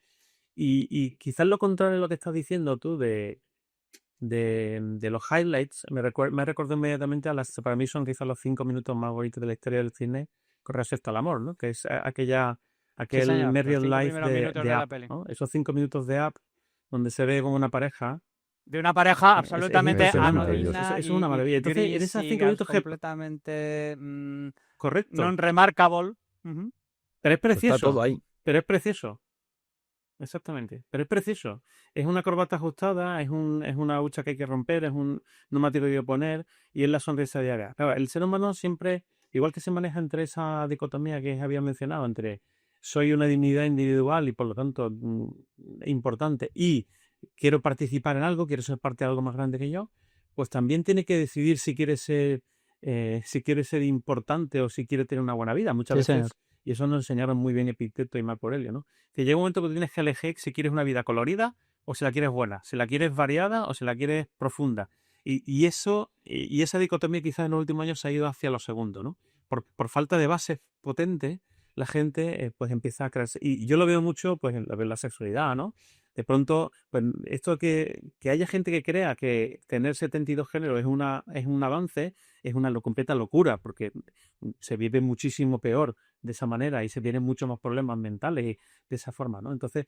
Y quizás lo contrario de lo que estás diciendo tú de los highlights, me recordó inmediatamente para mí son quizás los 5 minutos más bonitos de la historia del cine con respecto al amor, ¿no? Que es aquella aquel señor, los Married 5 Life primeros minutos de la Up, peli. ¿no? Esos 5 minutos de Up donde se ve como una pareja. De una pareja Es absolutamente Eso es anodina maravilloso. Eso es una maravilla. Entonces, en gris esos y 5 minutos completamente correcto, non-remarkable. Ujú. pero es Pues está todo precioso, ahí. pero es precioso. Exactamente, pero es precioso. Es una corbata ajustada, es una hucha que hay que romper, es un neumático que hay que poner y es la sonrisa diaria. Claro, el ser humano siempre, igual que se maneja entre esa dicotomía que había mencionado, entre soy una dignidad individual y por lo tanto importante y quiero participar en algo, quiero ser parte de algo más grande que yo, pues también tiene que decidir si quiere ser importante o si quiere tener una buena vida. Muchas Sí, señor. veces, y eso nos enseñaron muy bien Epicteto y Marco Aurelio, ¿no? Que llega un momento que tienes que elegir si quieres una vida colorida o si la quieres buena, si la quieres variada o si la quieres profunda. Y esa dicotomía quizás en los últimos años se ha ido hacia lo segundo, ¿no? Por falta de base potente, la gente pues empieza a crearse. Y yo lo veo mucho pues en la sexualidad, ¿no? De pronto, pues esto que haya gente que crea que tener 72 géneros es un avance, es una completa locura, porque se vive muchísimo peor de esa manera y se tienen muchos más problemas mentales de esa forma, ¿no? Entonces,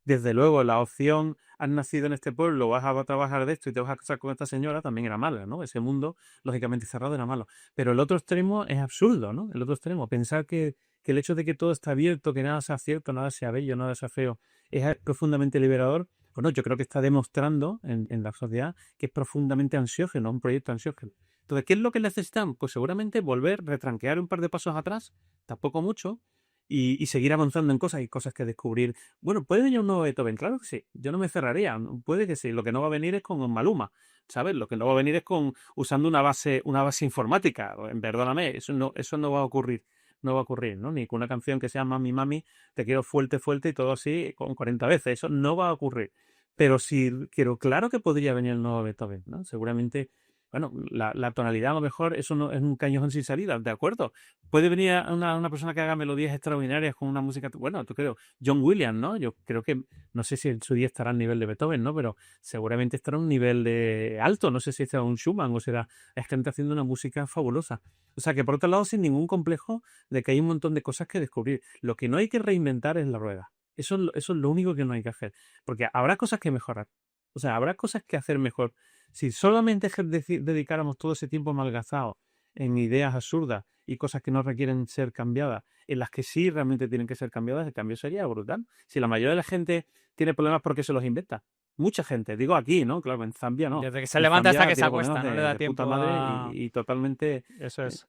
desde luego, la opción, has nacido en este pueblo, vas a trabajar de esto y te vas a casar con esta señora, también era mala, ¿no? Ese mundo, lógicamente cerrado, era malo. Pero el otro extremo es absurdo, ¿no? El otro extremo, pensar que el hecho de que todo está abierto, que nada sea cierto, nada sea bello, nada sea feo, es profundamente liberador. Bueno, yo creo que está demostrando en la sociedad que es profundamente ansiógeno, un proyecto ansiógeno. Entonces, ¿qué es lo que necesitan? Pues seguramente volver, retranquear un par de pasos atrás, tampoco mucho, y seguir avanzando en cosas y cosas que descubrir. Bueno, ¿puede venir un nuevo Beethoven? Claro que sí, yo no me cerraría, puede que sí. Lo que no va a venir es con Maluma, ¿sabes? Lo que no va a venir es con usando una base informática. Perdóname, eso no va a ocurrir. No va a ocurrir, ¿no? Ni con una canción que sea Mami, Mami, te quiero fuerte, fuerte y todo así con 40 veces. Eso no va a ocurrir. Pero sí, claro que podría venir el nuevo Beethoven, ¿no? Seguramente, bueno, la tonalidad a lo mejor eso no es un cañón sin salida, ¿de acuerdo? Puede venir una persona que haga melodías extraordinarias con una música, bueno, tú creo, John Williams, ¿no? Yo creo que, no sé si en su día estará al nivel de Beethoven, ¿no? Pero seguramente estará a un nivel de alto, no sé si estará un Schumann o será, es que está haciendo una música fabulosa. O sea que por otro lado, sin ningún complejo de que hay un montón de cosas que descubrir. Lo que no hay que reinventar es la rueda. Eso es lo único que no hay que hacer. Porque habrá cosas que mejorar. O sea, habrá cosas que hacer mejor. Si solamente dedicáramos todo ese tiempo malgastado en ideas absurdas y cosas que no requieren ser cambiadas, en las que sí realmente tienen que ser cambiadas, el cambio sería brutal. Si la mayoría de la gente tiene problemas porque se los inventa. Mucha gente, digo aquí, ¿no? Claro, en Zambia no. Desde que se En levanta hasta Zambia que se tiene acuesta, problemas no le da de puta tiempo madre a... y totalmente Eso es.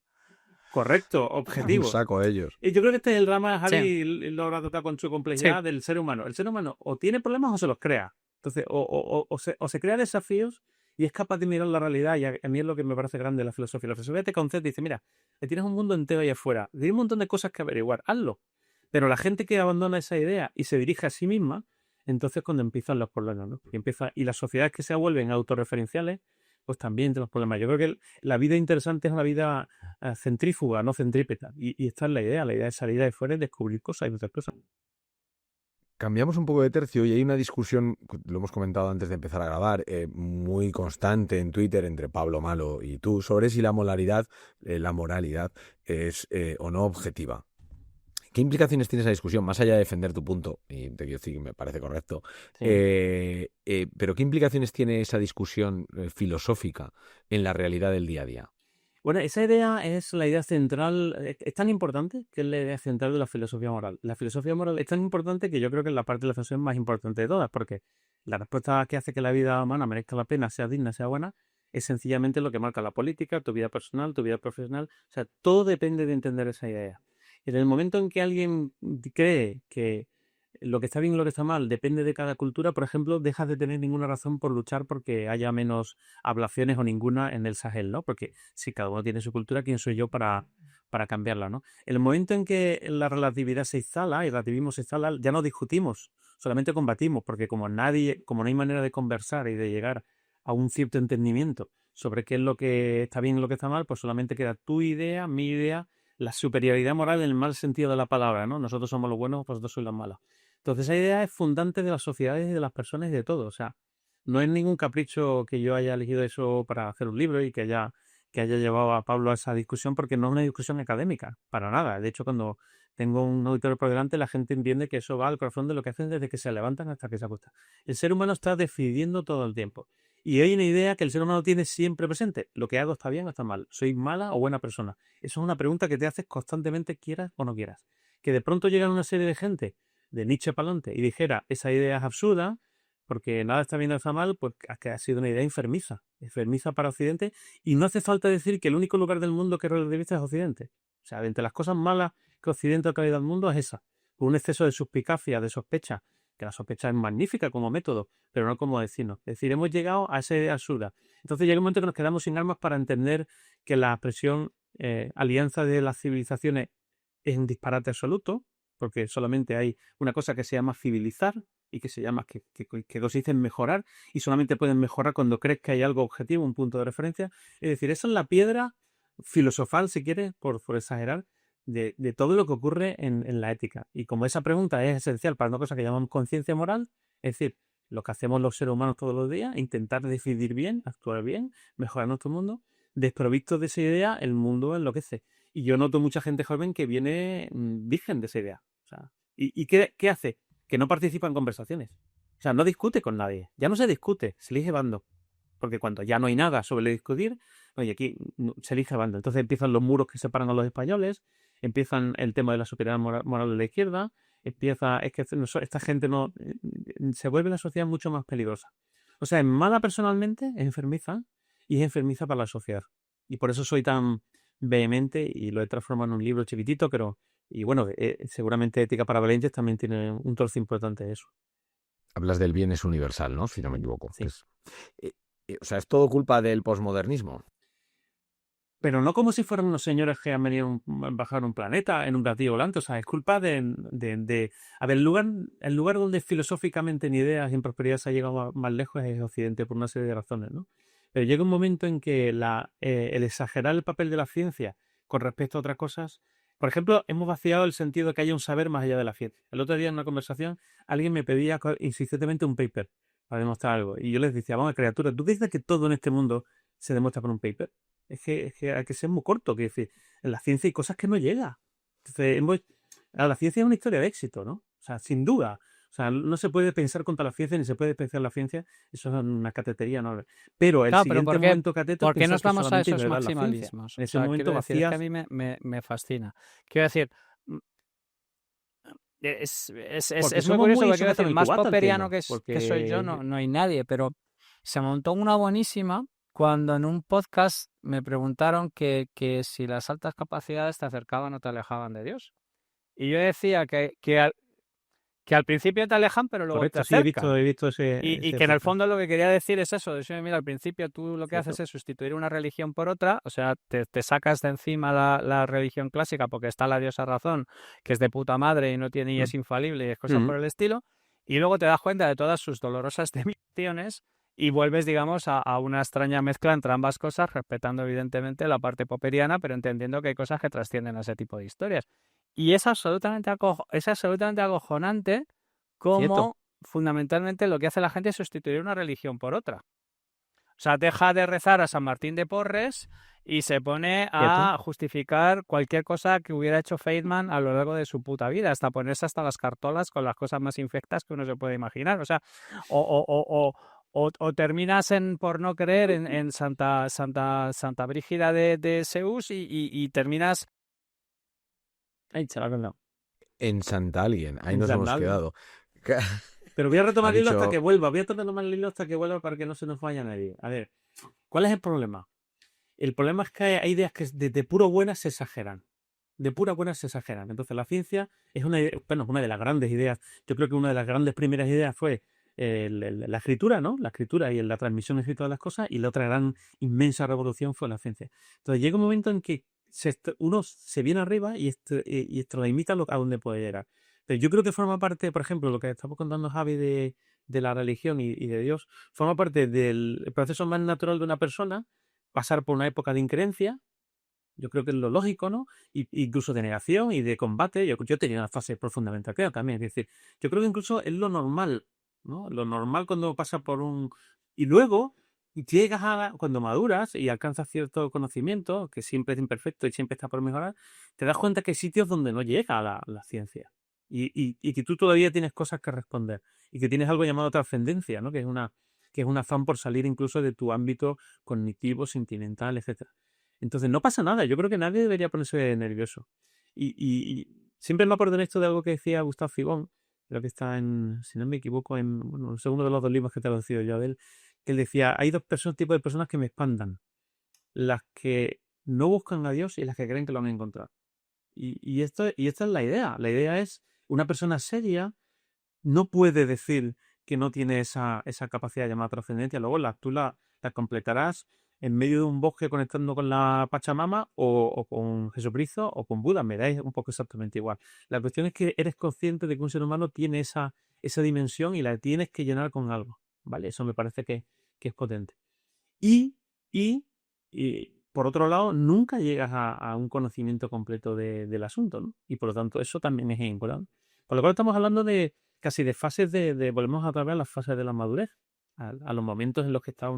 correcto, Un objetivos. saco ellos. Y yo creo que este es el drama, Sí, Javi lo habrá tratado con su sí. complejidad del ser humano. El ser humano o tiene problemas o se los crea. Entonces, o se crea desafíos y es capaz de mirar la realidad. Y a mí es lo que me parece grande de la filosofía. La filosofía te concede y dice, mira, tienes un mundo entero ahí afuera. Tienes un montón de cosas que averiguar. Hazlo. Pero la gente que abandona esa idea y se dirige a sí misma, entonces cuando empiezan los problemas, ¿no? Y las sociedades que se vuelven autorreferenciales, pues también tenemos problemas. Yo creo que la vida interesante es una vida centrífuga, no centrípeta. Y esta es la idea. La idea es salir de fuera y descubrir cosas y otras cosas. Cambiamos un poco de tercio y hay una discusión, lo hemos comentado antes de empezar a grabar, muy constante en Twitter entre Pablo Malo y tú, sobre si la moralidad es o no objetiva. ¿Qué implicaciones tiene esa discusión? Más allá de defender tu punto, y te quiero decir que me parece correcto, Sí. pero ¿qué implicaciones tiene esa discusión filosófica en la realidad del día a día? Bueno, esa idea es la idea central, es tan importante que es la idea central de la filosofía moral. La filosofía moral es tan importante que yo creo que es la parte de la filosofía más importante de todas, porque la respuesta que hace que la vida humana merezca la pena, sea digna, sea buena, es sencillamente lo que marca la política, tu vida personal, tu vida profesional. O sea, todo depende de entender esa idea. Y en el momento en que alguien cree que lo que está bien y lo que está mal depende de cada cultura, por ejemplo, dejas de tener ninguna razón por luchar porque haya menos ablaciones o ninguna en el Sahel, ¿no? Porque si cada uno tiene su cultura, ¿quién soy yo para cambiarla, ¿no? En el momento en que la relatividad se instala y el relativismo se instala, ya no discutimos, solamente combatimos, porque como no hay manera de conversar y de llegar a un cierto entendimiento sobre qué es lo que está bien y lo que está mal, pues solamente queda tu idea, mi idea, la superioridad moral en el mal sentido de la palabra, ¿no? Nosotros somos los buenos, vosotros sois los malos. Entonces esa idea es fundante de las sociedades y de las personas y de todo. O sea, no es ningún capricho que yo haya elegido eso para hacer un libro y que haya llevado a Pablo a esa discusión, porque no es una discusión académica, para nada. De hecho, cuando tengo un auditorio por delante, la gente entiende que eso va al corazón de lo que hacen desde que se levantan hasta que se acuestan. El ser humano está decidiendo todo el tiempo. Y hay una idea que el ser humano tiene siempre presente. Lo que hago está bien o está mal. ¿Soy mala o buena persona? Eso es una pregunta que te haces constantemente, quieras o no quieras. Que de pronto llega una serie de gente de Nietzsche para adelante y dijera, esa idea es absurda, porque nada está bien o está mal, pues que ha sido una idea enfermiza para Occidente, y no hace falta decir que el único lugar del mundo que relativiza es Occidente. O sea, entre las cosas malas que Occidente ha traído al mundo es esa, un exceso de suspicacia, de sospecha, que la sospecha es magnífica como método, pero no como destino. Es decir, hemos llegado a esa idea absurda. Entonces llega un momento que nos quedamos sin armas para entender que la expresión alianza de las civilizaciones es un disparate absoluto, porque solamente hay una cosa que se llama civilizar y que se llama que consiste en mejorar, y solamente pueden mejorar cuando crees que hay algo objetivo, un punto de referencia. Es decir, esa es la piedra filosofal, si quieres, por exagerar, de todo lo que ocurre en la ética. Y como esa pregunta es esencial para una cosa que llamamos conciencia moral, es decir, lo que hacemos los seres humanos todos los días, intentar decidir bien, actuar bien, mejorar nuestro mundo, desprovisto de esa idea, el mundo enloquece. Y yo noto mucha gente joven que viene virgen de esa idea. O sea, ¿y qué hace? Que no participa en conversaciones. O sea, no discute con nadie. Ya no se discute, se elige bando. Porque cuando ya no hay nada sobre lo discutir, oye, aquí se elige bando. Entonces empiezan los muros que separan a los españoles, empiezan el tema de la superioridad moral de la izquierda, es que esta gente no se vuelve la sociedad mucho más peligrosa. O sea, es mala personalmente, es enfermiza, y es enfermiza para la sociedad. Y por eso soy tan vehemente y lo he transformado en un libro chiquitito, pero, y bueno, seguramente Ética para Valientes también tiene un trozo importante de eso. Hablas del bien es universal, ¿no? Si no me equivoco. Sí. O sea, es todo culpa del posmodernismo. Pero no como si fueran unos señores que han venido a bajar un planeta en un platillo volante. O sea, es culpa de a ver, el lugar donde filosóficamente en ideas y en prosperidad se ha llegado más lejos es Occidente por una serie de razones, ¿no? Pero llega un momento en que el exagerar el papel de la ciencia con respecto a otras cosas. Por ejemplo, hemos vaciado el sentido de que haya un saber más allá de la ciencia. El otro día en una conversación alguien me pedía insistentemente un paper para demostrar algo. Y yo les decía, vamos, criatura, ¿tú dices que todo en este mundo se demuestra por un paper? Es que hay que ser muy corto, que decir, en la ciencia hay cosas que no llega. Entonces, la ciencia es una historia de éxito, ¿no? O sea, sin duda. O sea, no se puede pensar contra la ciencia ni se puede pensar la ciencia. Eso es una catetería, ¿no? Pero el siguiente momento cateto ¿por qué es nos pensar que vamos a solamente esos ignorar la ciencia. maximalismos? En O ese sea, momento quiero decir, es que a vacías. mí me fascina. Quiero decir, es Porque muy somos curioso muy porque quiero decir, sujetos más al cubata, popperiano entiendo. que soy yo no hay nadie, pero se montó una buenísima cuando en un podcast me preguntaron que si las altas capacidades te acercaban o te alejaban de Dios. Y yo decía que al principio te alejan, pero luego te Correcto, sí, acercan. he visto ese Y que en el fondo lo que quería decir es eso. Mira, al principio tú lo que Cierto. haces es sustituir una religión por otra, o sea, te sacas de encima la religión clásica porque está la diosa razón, que es de puta madre y no tiene y es infalible y es cosas por el estilo, y luego te das cuenta de todas sus dolorosas debilitaciones y vuelves, digamos, a una extraña mezcla entre ambas cosas, respetando evidentemente la parte popperiana, pero entendiendo que hay cosas que trascienden a ese tipo de historias. Y es absolutamente acojonante cómo Cierto. fundamentalmente lo que hace la gente es sustituir una religión por otra. O sea, deja de rezar a San Martín de Porres y se pone a justificar cualquier cosa que hubiera hecho Feynman a lo largo de su puta vida, hasta ponerse hasta las cartolas con las cosas más infectas que uno se puede imaginar. O sea, o terminas por no creer en Santa Brígida de Zeus y terminas... Ay, se la ha acordado. En Santa Alguien, ahí En nos hemos Santa Alguien. quedado. Pero voy a retomar el hilo hasta dicho- que vuelva. Voy a retomar el hilo hasta que vuelva para que no se nos vaya nadie. A ver, ¿cuál es el problema? El problema es que hay ideas que de puro buenas se exageran. De pura buenas se exageran. Entonces la ciencia es una de las grandes ideas. Yo creo que una de las grandes primeras ideas fue la escritura, ¿no? La escritura y la transmisión escrita de las cosas. Y la otra gran, inmensa revolución fue la ciencia. Entonces llega un momento en que uno se viene arriba y extralimita a donde puede llegar. Pero yo creo que forma parte, por ejemplo, lo que estamos contando Javi de la religión y de Dios, forma parte del proceso más natural de una persona, pasar por una época de increencia. Yo creo que es lo lógico, ¿no? Incluso de negación y de combate. Yo tenía una fase profundamente atea también. Es decir, yo creo que incluso es lo normal, ¿no? Lo normal cuando pasa por un... Y luego cuando maduras y alcanzas cierto conocimiento, que siempre es imperfecto y siempre está por mejorar, te das cuenta que hay sitios donde no llega la ciencia y que tú todavía tienes cosas que responder y que tienes algo llamado trascendencia, ¿no? Que es un afán por salir incluso de tu ámbito cognitivo, sentimental, etcétera. Entonces no pasa nada, yo creo que nadie debería ponerse nervioso. Y siempre me acuerdo en esto de algo que decía Gustave Fibon, creo que está si no me equivoco, en el segundo de los 2 libros que he traducido yo de él, que él decía, hay 2 tipos de personas que me espantan, las que no buscan a Dios y las que creen que lo han encontrado. Y esta es la idea. La idea es, una persona seria no puede decir que no tiene esa capacidad llamada trascendencia. Luego tú la completarás en medio de un bosque conectando con la Pachamama o con Jesucristo o con Buda. Me da un poco exactamente igual. La cuestión es que eres consciente de que un ser humano tiene esa dimensión y la tienes que llenar con algo. ¿Vale? Eso me parece que es potente. Y por otro lado, nunca llegas a un conocimiento completo del asunto, ¿no? Y por lo tanto, eso también es importante. Por lo cual estamos hablando de casi de fases volvemos a través a las fases de la madurez, a los momentos en los que está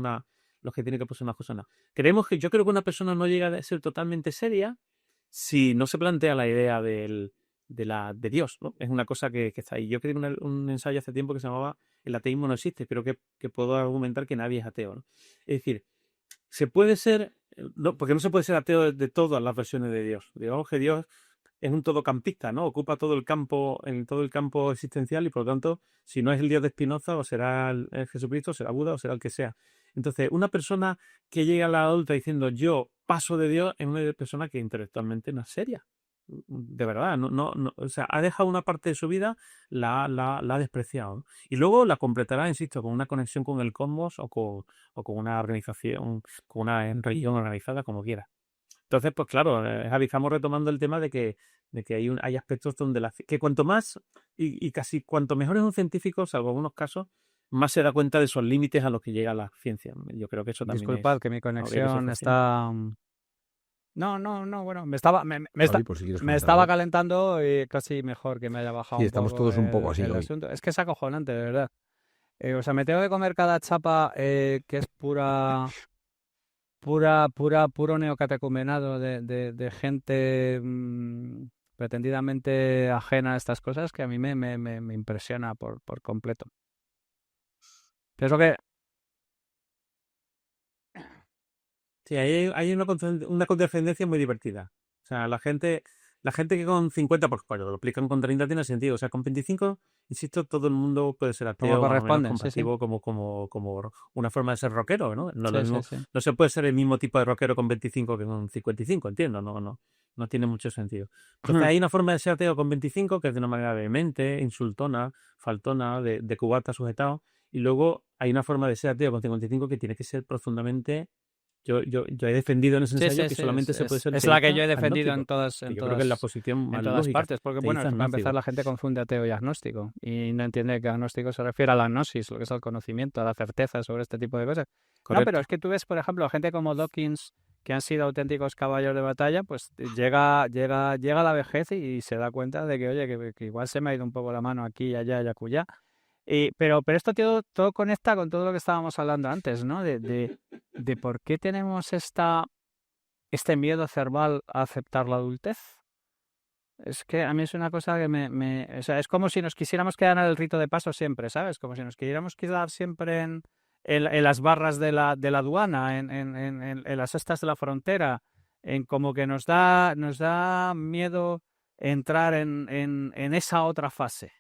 los que tiene que pasar una persona. Yo creo que una persona no llega a ser totalmente seria si no se plantea la idea de Dios, ¿no? Es una cosa que está ahí. Yo escribí un ensayo hace tiempo que se llamaba El ateísmo no existe. Creo que puedo argumentar que nadie es ateo, ¿no? Es decir, se puede ser, no, porque no se puede ser ateo de todas las versiones de Dios. Digamos que Dios es un todocampista, ¿no? Ocupa todo el campo existencial y por lo tanto, si no es el Dios de Spinoza, o será el Jesucristo, o será Buda, o será el que sea. Entonces, una persona que llega a la adulta diciendo yo paso de Dios es una persona que intelectualmente no es seria. De verdad, no, o sea, ha dejado una parte de su vida, la ha despreciado, ¿no? Y luego la completará, insisto, con una conexión con el cosmos o con una organización, con una religión organizada, como quiera. Entonces, pues claro, Javi, estamos retomando el tema de que hay aspectos donde que cuanto más y casi cuanto mejor es un científico, salvo algunos casos, más se da cuenta de esos límites a los que llega la ciencia. Yo creo que eso también Disculpad que mi conexión está... No, bueno, me Javi, por si quieres me comentar estaba algo. calentando y casi mejor que me haya bajado Sí, un estamos poco todos un poco así el hoy. asunto. Es que es acojonante, de verdad. O sea, me tengo que comer cada chapa que es puro neocatecumenado de gente pretendidamente ajena a estas cosas que a mí me impresiona por completo. Pienso que Sí, hay una condescendencia muy divertida. O sea, la gente que con 50, pues cuando lo aplican con 30 tiene sentido. O sea, con 25, insisto, todo el mundo puede ser como ateo, más o menos corresponde, sí, sí. compasivo, como una forma de ser rockero, ¿no? No, lo Sí, sí, mismo, sí. no se puede ser el mismo tipo de rockero con 25 que con 55, entiendo, no tiene mucho sentido. Entonces hay una forma de ser ateo con 25 que es de una manera vehemente, insultona, faltona, de cubata sujetado, y luego hay una forma de ser ateo con 55 que tiene que ser profundamente... Yo he defendido en ese Sí, ensayo sí, que sí, solamente se puede ser es la que yo teísta he defendido agnóstico, en que yo creo que es la posición más lógica. partes, porque bueno, Teísta para empezar agnóstico. la gente confunde ateo y agnóstico y no entiende que agnóstico se refiere a la gnosis, lo que es el conocimiento, a la certeza sobre este tipo de cosas. No, pero Correcto. es que tú ves, por ejemplo, gente como Dawkins, que han sido auténticos caballos de batalla, pues llega a la vejez y se da cuenta de que, oye, que igual se me ha ido un poco la mano aquí, allá y acullá. Pero esto todo conecta con todo lo que estábamos hablando antes, ¿no? De por qué tenemos este miedo cerval a aceptar la adultez. Es que a mí es una cosa que o sea, es como si nos quisiéramos quedar en el rito de paso siempre, ¿sabes? Como si nos quisiéramos quedar siempre en las barras de la aduana, en las cestas de la frontera, en como que nos da miedo entrar en esa otra fase,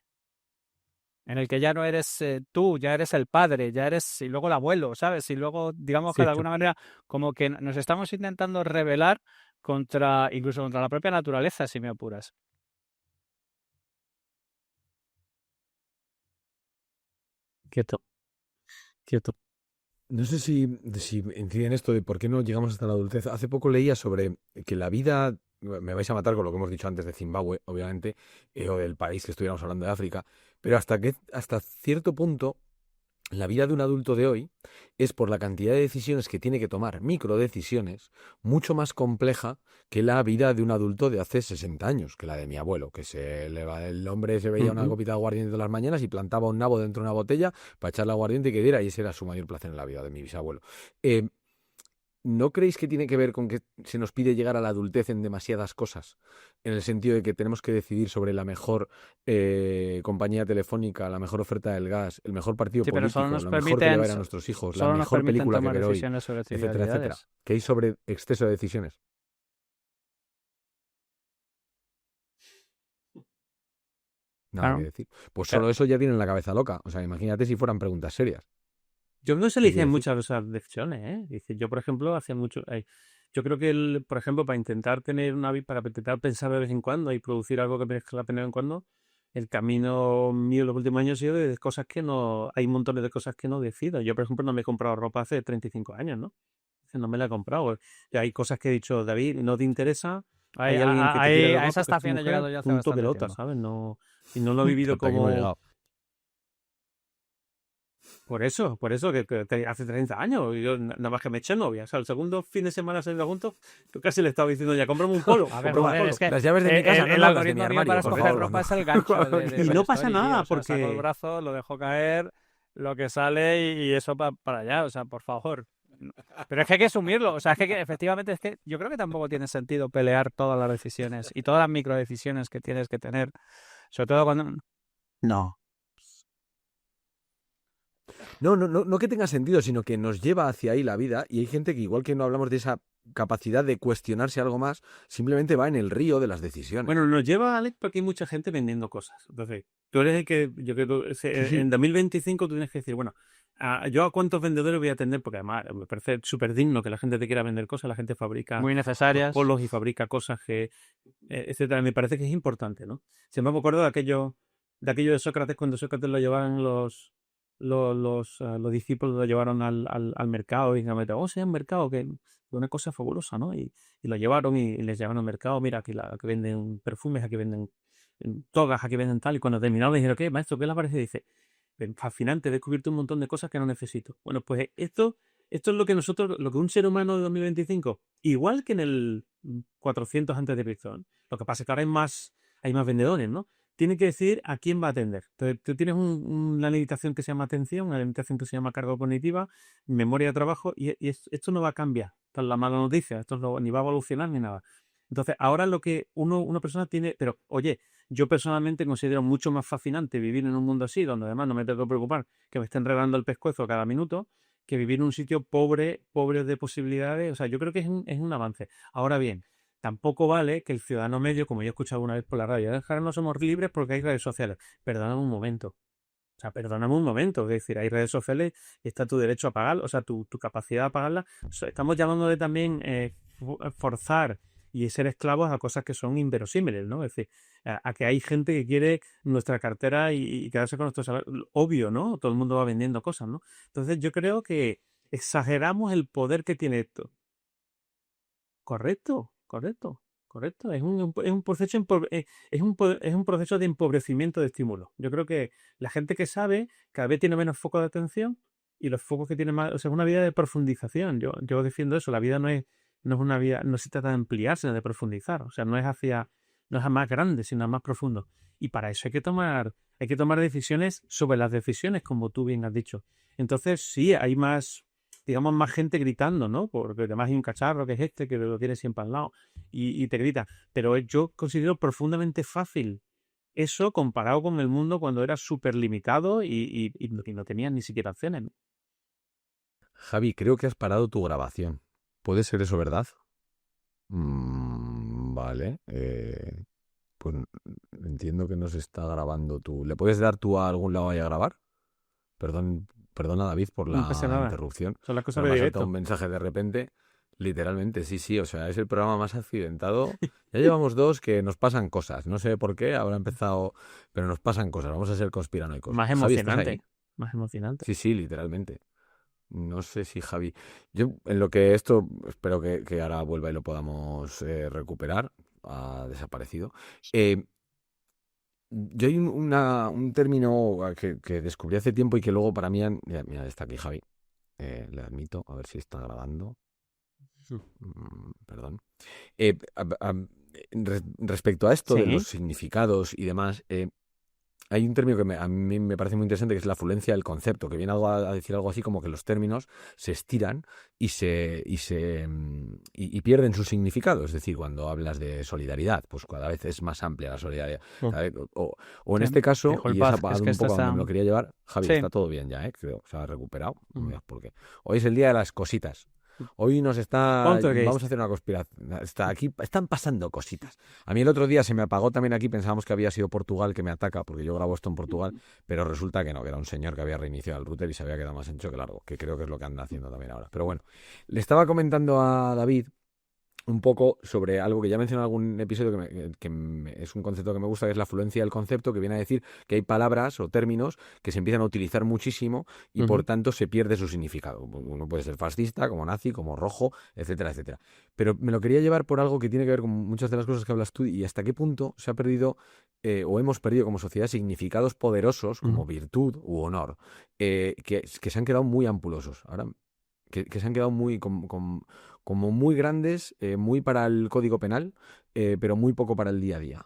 en el que ya no eres tú, ya eres el padre, ya eres, y luego el abuelo, ¿sabes? Y luego, digamos que de Cierto. alguna manera, como que nos estamos intentando rebelar incluso contra la propia naturaleza, si me apuras. Cierto. Cierto. No sé si incide en esto de por qué no llegamos hasta la adultez. Hace poco leía sobre que la vida, me vais a matar con lo que hemos dicho antes de Zimbabue, obviamente, o del país que estuviéramos hablando de África, pero hasta cierto punto la vida de un adulto de hoy es, por la cantidad de decisiones que tiene que tomar, microdecisiones, mucho más compleja que la vida de un adulto de hace 60 años, que la de mi abuelo, que el hombre se veía una Ujú. copita de aguardiente todas las mañanas y plantaba un nabo dentro de una botella para echarle aguardiente y que diera, y ese era su mayor placer en la vida de mi bisabuelo. Eh, ¿No creéis que tiene que ver con que se nos pide llegar a la adultez en demasiadas cosas? En el sentido de que tenemos que decidir sobre la mejor compañía telefónica, la mejor oferta del gas, el mejor partido Sí, pero político, lo mejor que le va a ir a nuestros hijos, la solo nos mejor permiten película que tomar ver hoy, decisiones sobre etcétera, etcétera. trivialidades. ¿Qué hay sobre exceso de decisiones? Nada que Claro. decir. Pues Claro. solo eso ya tiene la cabeza loca. O sea, imagínate si fueran preguntas serias. Yo creo que se ¿Qué quiere eligen decir? muchas de esas decisiones, ¿eh? Dice, yo, por ejemplo, hacía mucho. Yo creo que, por ejemplo, para intentar tener una vida, para intentar pensar de vez en cuando y producir algo que merezca la pena de vez en cuando, el camino mío en los últimos años ha sido de cosas que no. Hay montones de cosas que no decido. Yo, por ejemplo, no me he comprado ropa hace 35 años, ¿no? No me la he comprado. Y hay cosas que he dicho, David, no te interesa. Hay alguien que te quiere A algo más esa porque es tu estación he mujer, llegado ya hace punto bastante pelota, tiempo. ¿sabes? No, y no lo he vivido Hasta aquí hemos como. llegado. Por eso, que hace 30 años, y yo nada más que me eché novia. O sea, el segundo fin de semana saliendo juntos, yo casi le estaba diciendo ya, cómprame un polo, A ver, cómprame un joder, polo. es que Las llaves de mi casa, no el las de mi algoritmo mío para armario, por escoger favor. ropa es el gancho de Y Toy no pasa Story, tío. nada, O sea, saco el porque brazo, lo dejo caer, lo que sale y eso para allá. O sea, por favor. Pero es que hay que asumirlo. O sea, efectivamente es que yo creo que tampoco tiene sentido pelear todas las decisiones y todas las microdecisiones que tienes que tener. Sobre todo cuando... No. No que tenga sentido, sino que nos lleva hacia ahí la vida, y hay gente que, igual que no hablamos de esa capacidad de cuestionarse algo más, simplemente va en el río de las decisiones. bueno, nos lleva, Alex, porque hay mucha gente vendiendo cosas. Entonces, tú eres el que, yo creo que Sí, sí. en 2025 tú tienes que decir, bueno, ¿yo a cuántos vendedores voy a atender? Porque además me parece súper digno que la gente te quiera vender cosas, la gente fabrica Muy pues, necesarias. polos y fabrica cosas que, etcétera. Me parece que es importante, ¿no? Siempre me acuerdo de aquello de Sócrates, cuando Sócrates lo llevaban los discípulos, lo llevaron al mercado y dijeron, vamos a ir al mercado, que es una cosa fabulosa, ¿no? Y lo llevaron y les llevaron al mercado, mira, aquí, aquí venden perfumes, aquí venden togas, aquí venden tal, y cuando terminaron le dijeron, ¿qué, maestro, qué le parece? Y dice, fascinante, he descubierto un montón de cosas que no necesito. Bueno, pues esto es lo que lo que un ser humano de 2025, igual que en el 400 antes de Cristo, ¿no? Lo que pasa es que ahora hay más vendedores, ¿no? Tiene que decir a quién va a atender. Entonces, tú tienes una limitación que se llama atención, una limitación que se llama carga cognitiva, memoria de trabajo, y esto no va a cambiar. Esta es la mala noticia, ni va a evolucionar ni nada. Entonces, ahora lo que una persona tiene, pero oye, yo personalmente considero mucho más fascinante vivir en un mundo así, donde además no me tengo que preocupar que me estén regalando el pescuezo cada minuto, que vivir en un sitio pobre de posibilidades. O sea, yo creo que es un avance. Ahora bien, tampoco vale que el ciudadano medio, como yo he escuchado una vez por la radio, ahora no somos libres porque hay redes sociales. Perdóname un momento. O sea, perdóname un momento. Es decir, hay redes sociales y está tu derecho a pagar, o sea, tu capacidad de pagarla. O sea, estamos llamándole también forzar y ser esclavos a cosas que son inverosímiles, ¿no? Es decir, a que hay gente que quiere nuestra cartera y quedarse con nuestro salario. Obvio, ¿no? Todo el mundo va vendiendo cosas, ¿no? Entonces yo creo que exageramos el poder que tiene esto. Correcto, correcto, correcto. Es un proceso, es un proceso de empobrecimiento de estímulos. Yo creo que la gente que sabe cada vez tiene menos foco de atención y los focos que tienen más, o sea, es una vida de profundización. Yo defiendo eso. La vida no es una vida, no se trata de ampliar, sino de profundizar. O sea, no es a más grande, sino a más profundo. Y para eso hay que tomar decisiones sobre las decisiones, como tú bien has dicho. Entonces, sí, hay más, digamos, más gente gritando, ¿no? Porque además hay un cacharro que es este, que lo tiene siempre al lado y te grita. Pero yo considero profundamente fácil eso comparado con el mundo cuando era súper limitado y no tenías ni siquiera opciones, ¿no? Javi, creo que has parado tu grabación. ¿Puede ser eso verdad? Vale. Pues entiendo que no se está grabando tú. ¿Le puedes dar tú a algún lado ahí a grabar? Perdona, David, por No pasa la nada. interrupción. Son las cosas Pero de me ha saltado directo. un mensaje de repente. Literalmente, sí. O sea, es el programa más accidentado. Ya llevamos dos que nos pasan cosas. No sé por qué, habrá empezado, pero nos pasan cosas. Vamos a ser conspiranoicos. Más Javi, ¿estás ahí? emocionante. Más emocionante. Sí, literalmente. No sé si Javi. Yo, en lo que esto, espero que ahora vuelva y lo podamos recuperar. Ha desaparecido. Yo hay un término que descubrí hace tiempo y que luego para mí... Mira, está aquí Javi, le admito, a ver si está grabando. Perdón. Respecto a esto de los Sí. significados y demás, hay un término que a mí me parece muy interesante, que es la fluencia del concepto, que viene a decir algo así como que los términos se estiran y pierden su significado. Es decir, cuando hablas de solidaridad, pues cada vez es más amplia la solidaridad. Oh, ¿Sabes? O en Sí, este caso, y es disculpad, es que un esto poco a donde está... me lo quería llevar, Javi, Sí. está todo bien ya, creo, se ha recuperado. No me mm. digas por qué. Hoy es el día de las cositas. Hoy vamos a Poltergeist. hacer una conspiración. Aquí están pasando cositas. A mí el otro día se me apagó también aquí, pensábamos que había sido Portugal que me ataca, porque yo grabo esto en Portugal, pero resulta que no, que era un señor que había reiniciado el router y se había quedado más ancho que largo, que creo que es lo que anda haciendo también ahora. Pero bueno, le estaba comentando a David un poco sobre algo que ya mencioné en algún episodio es un concepto que me gusta, que es la fluencia del concepto, que viene a decir que hay palabras o términos que se empiezan a utilizar muchísimo y por Ujú. tanto se pierde su significado. Uno puede ser fascista, como nazi, como rojo, etcétera, etcétera. Pero me lo quería llevar por algo que tiene que ver con muchas de las cosas que hablas tú y hasta qué punto se ha perdido o hemos perdido como sociedad significados poderosos como Ujú. virtud u honor, que se han quedado muy ampulosos. Ahora que se han quedado como muy grandes, muy para el código penal, pero muy poco para el día a día.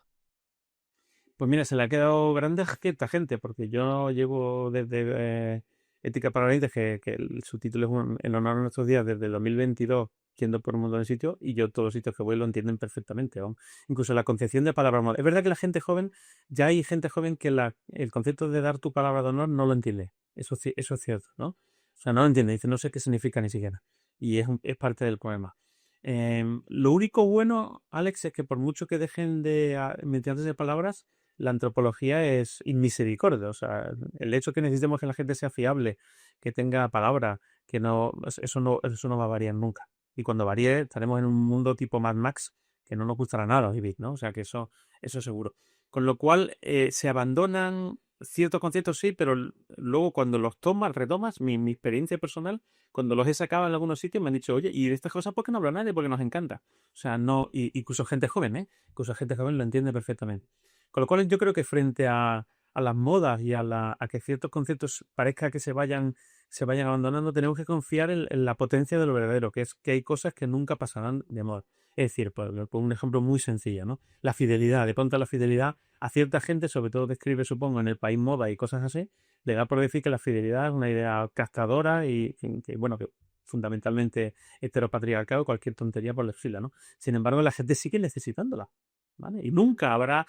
Pues mira, se le ha quedado grande a cierta gente, porque yo llevo desde Ética para Valientes, que el subtítulo es en honor a nuestros días, desde el 2022, yendo por un montón de sitios, y yo todos los sitios que voy lo entienden perfectamente. Vamos. Incluso la concepción de palabra de honor. Es verdad que la gente joven, ya hay gente joven que el concepto de dar tu palabra de honor no lo entiende. Eso es cierto, ¿no? O sea, no lo entiende, dice, no sé qué significa ni siquiera. Y es parte del problema. Lo único bueno, Alex, es que por mucho que dejen de mediante de palabras, la antropología es inmisericordia. O sea, el hecho que necesitemos que la gente sea fiable, que tenga palabra, que no, eso no va a variar nunca. Y cuando varíe, estaremos en un mundo tipo Mad Max que no nos gustará nada vivir, ¿no? O sea, que eso seguro. Con lo cual, se abandonan ciertos conceptos, sí, pero luego cuando los retomas, mi experiencia personal, cuando los he sacado en algunos sitios, me han dicho, oye, ¿y de estas cosas por qué no habla nadie? Porque nos encanta. O sea, no, incluso gente joven, ¿eh? Incluso gente joven lo entiende perfectamente. Con lo cual yo creo que frente a las modas y a que ciertos conceptos parezca que se vayan abandonando, tenemos que confiar en la potencia de lo verdadero, que es que hay cosas que nunca pasarán de moda. Es decir, por un ejemplo muy sencillo, ¿no? La fidelidad, de pronto la fidelidad a cierta gente, sobre todo que escribe, supongo, en el país moda y cosas así, le da por decir que la fidelidad es una idea castradora y bueno, que fundamentalmente heteropatriarcal o cualquier tontería por decirla, ¿no? Sin embargo, la gente sigue necesitándola. ¿Vale? Y nunca habrá,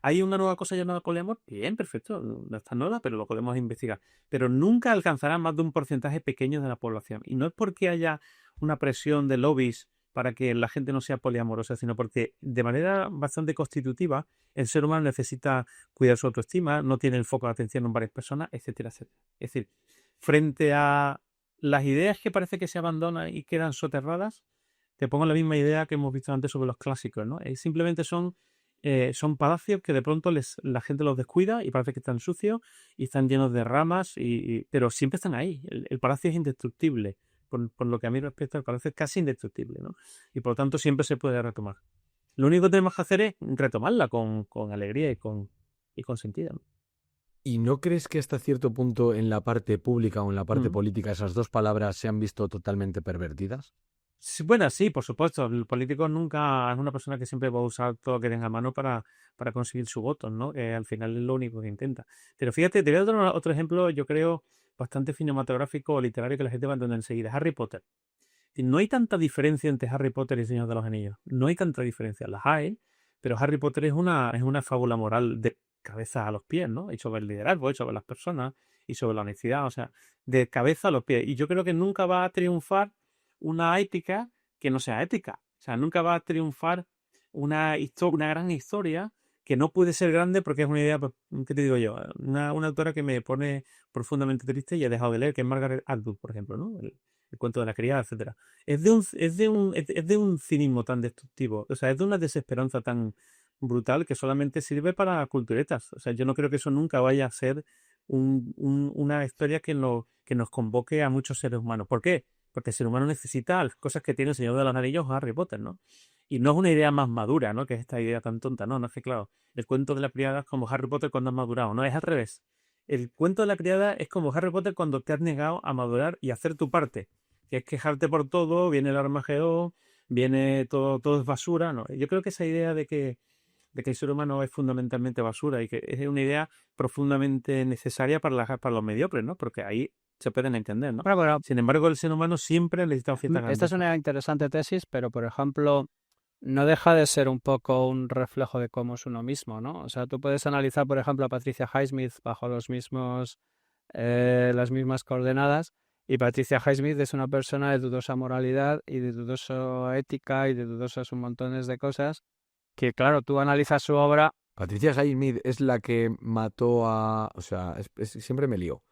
hay una nueva cosa llamada poliamor, bien, perfecto, no está nueva, pero lo podemos investigar. Pero nunca alcanzará más de un porcentaje pequeño de la población. Y no es porque haya una presión de lobbies para que la gente no sea poliamorosa, sino porque de manera bastante constitutiva el ser humano necesita cuidar su autoestima, no tiene el foco de atención en varias personas, etcétera, etcétera. Es decir, frente a las ideas que parece que se abandonan y quedan soterradas, te pongo la misma idea que hemos visto antes sobre los clásicos, ¿no? Simplemente son palacios que de pronto la gente los descuida y parece que están sucios y están llenos de ramas, pero siempre están ahí. El palacio es indestructible. Por lo que a mí respecta, el palacio es casi indestructible, ¿no? Y por lo tanto siempre se puede retomar. Lo único que tenemos que hacer es retomarla con alegría y con sentido, ¿no? ¿Y no crees que hasta cierto punto en la parte pública o en la parte Mm. política esas dos palabras se han visto totalmente pervertidas? Sí, bueno, sí, por supuesto. El político nunca es una persona que siempre va a usar todo lo que tenga a mano para conseguir su voto, ¿no? Que al final es lo único que intenta. Pero fíjate, te voy a dar otro ejemplo, yo creo, bastante cinematográfico o literario que la gente va a entender enseguida. Harry Potter. No hay tanta diferencia entre Harry Potter y el Señor de los Anillos. No hay tanta diferencia. Las hay, pero Harry Potter es una fábula moral de cabeza a los pies, ¿no? Y sobre el liderazgo, y sobre las personas, y sobre la honestidad, o sea, de cabeza a los pies. Y yo creo que nunca va a triunfar una ética que no sea ética. O sea, nunca va a triunfar una gran historia que no puede ser grande porque es una idea, pues, ¿qué te digo yo? Una autora que me pone profundamente triste y he dejado de leer, que es Margaret Atwood, por ejemplo, ¿no? El cuento de la criada, etcétera. Es de un cinismo tan destructivo, o sea, es de una desesperanza tan brutal que solamente sirve para culturetas. O sea, yo no creo que eso nunca vaya a ser una historia que nos convoque a muchos seres humanos. ¿Por qué? Porque el ser humano necesita las cosas que tiene el Señor de los Anillos o Harry Potter, ¿no? Y no es una idea más madura, ¿no? Que es esta idea tan tonta. No, no es que, claro, el cuento de la criada es como Harry Potter cuando has madurado. No, es al revés. El cuento de la criada es como Harry Potter cuando te has negado a madurar y a hacer tu parte. Que es quejarte por todo, viene el Armagedón, viene todo es basura. No, yo creo que esa idea de que el ser humano es fundamentalmente basura y que es una idea profundamente necesaria para los mediocres, ¿no? Porque ahí se pueden entender, ¿no? Bueno, Sin embargo, el ser humano siempre ha necesitado cierta esta es grandeza. una interesante tesis, pero por ejemplo, no deja de ser un poco un reflejo de cómo es uno mismo, ¿no? O sea, tú puedes analizar, por ejemplo, a Patricia Highsmith bajo las mismas coordenadas, y Patricia Highsmith es una persona de dudosa moralidad y de dudosa ética y de dudosas un montones de cosas que, claro, tú analizas su obra. Patricia Highsmith es la que mató a... O sea, siempre me lío.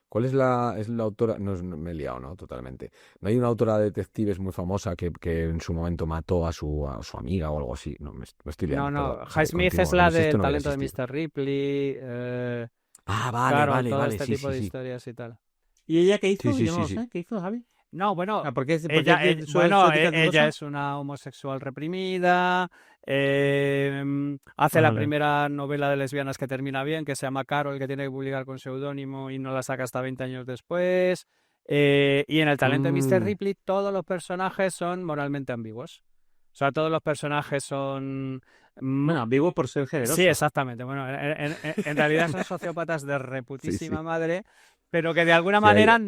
¿Cuál es la autora? No, me he liado, ¿no? Totalmente. ¿No hay una autora de detectives muy famosa que en su momento mató a su amiga o algo así? No, me estoy No, liando, no, perdón. O sea, Highsmith es continúa, como la si esto del no hubiera talento de existido. Mr. Ripley, Ah, vale, claro, vale, todo vale, este sí, tipo sí, de sí. historias y tal. ¿Y ella qué Sí, hizo? sí, Yo no sí, lo sí. sé. ¿Qué hizo, Javi? No, bueno, Ah, porque su ética es ella dudosa. es una homosexual reprimida, hace la Vale. primera novela de lesbianas que termina bien, que se llama Carol, que tiene que publicar con seudónimo y no la saca hasta 20 años después. Y en el talento de Mr. Mm, Ripley todos los personajes son moralmente ambiguos. O sea, todos los personajes son... mm, Bueno, ambiguo por ser Sí, generoso. exactamente. Bueno, en realidad son sociópatas de sí, sí. reputísima madre, pero que de alguna Sí, manera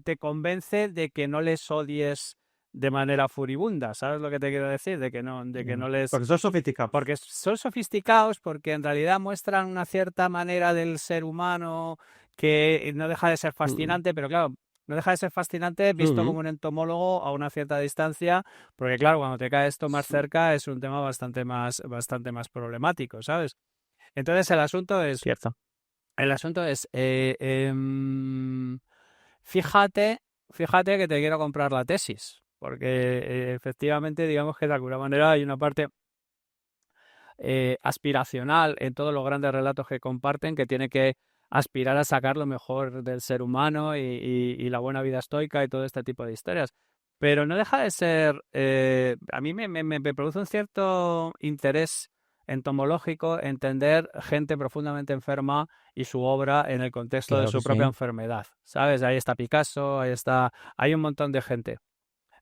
te convence de que no les odies de manera furibunda. ¿Sabes lo que te quiero decir? De que Ya. no les... Porque son sofisticados. Porque son sofisticados, porque en realidad muestran una cierta manera del ser humano que no deja de ser Mm, fascinante, pero claro, no deja de ser fascinante visto ujú. como un entomólogo a una cierta distancia, porque claro, cuando te cae esto más Sí, cerca es un tema bastante más problemático, ¿sabes? Entonces cierto. el asunto es, fíjate, fíjate que te quiero comprar la tesis, porque efectivamente digamos que de alguna manera hay una parte aspiracional en todos los grandes relatos que comparten, que tiene que aspirar a sacar lo mejor del ser humano y la buena vida estoica y todo este tipo de historias. Pero no deja de ser, a mí me produce un cierto interés entomológico entender gente profundamente enferma y su obra en el contexto de Claro que su propia sí. enfermedad, ¿sabes? Ahí está Picasso, hay un montón de gente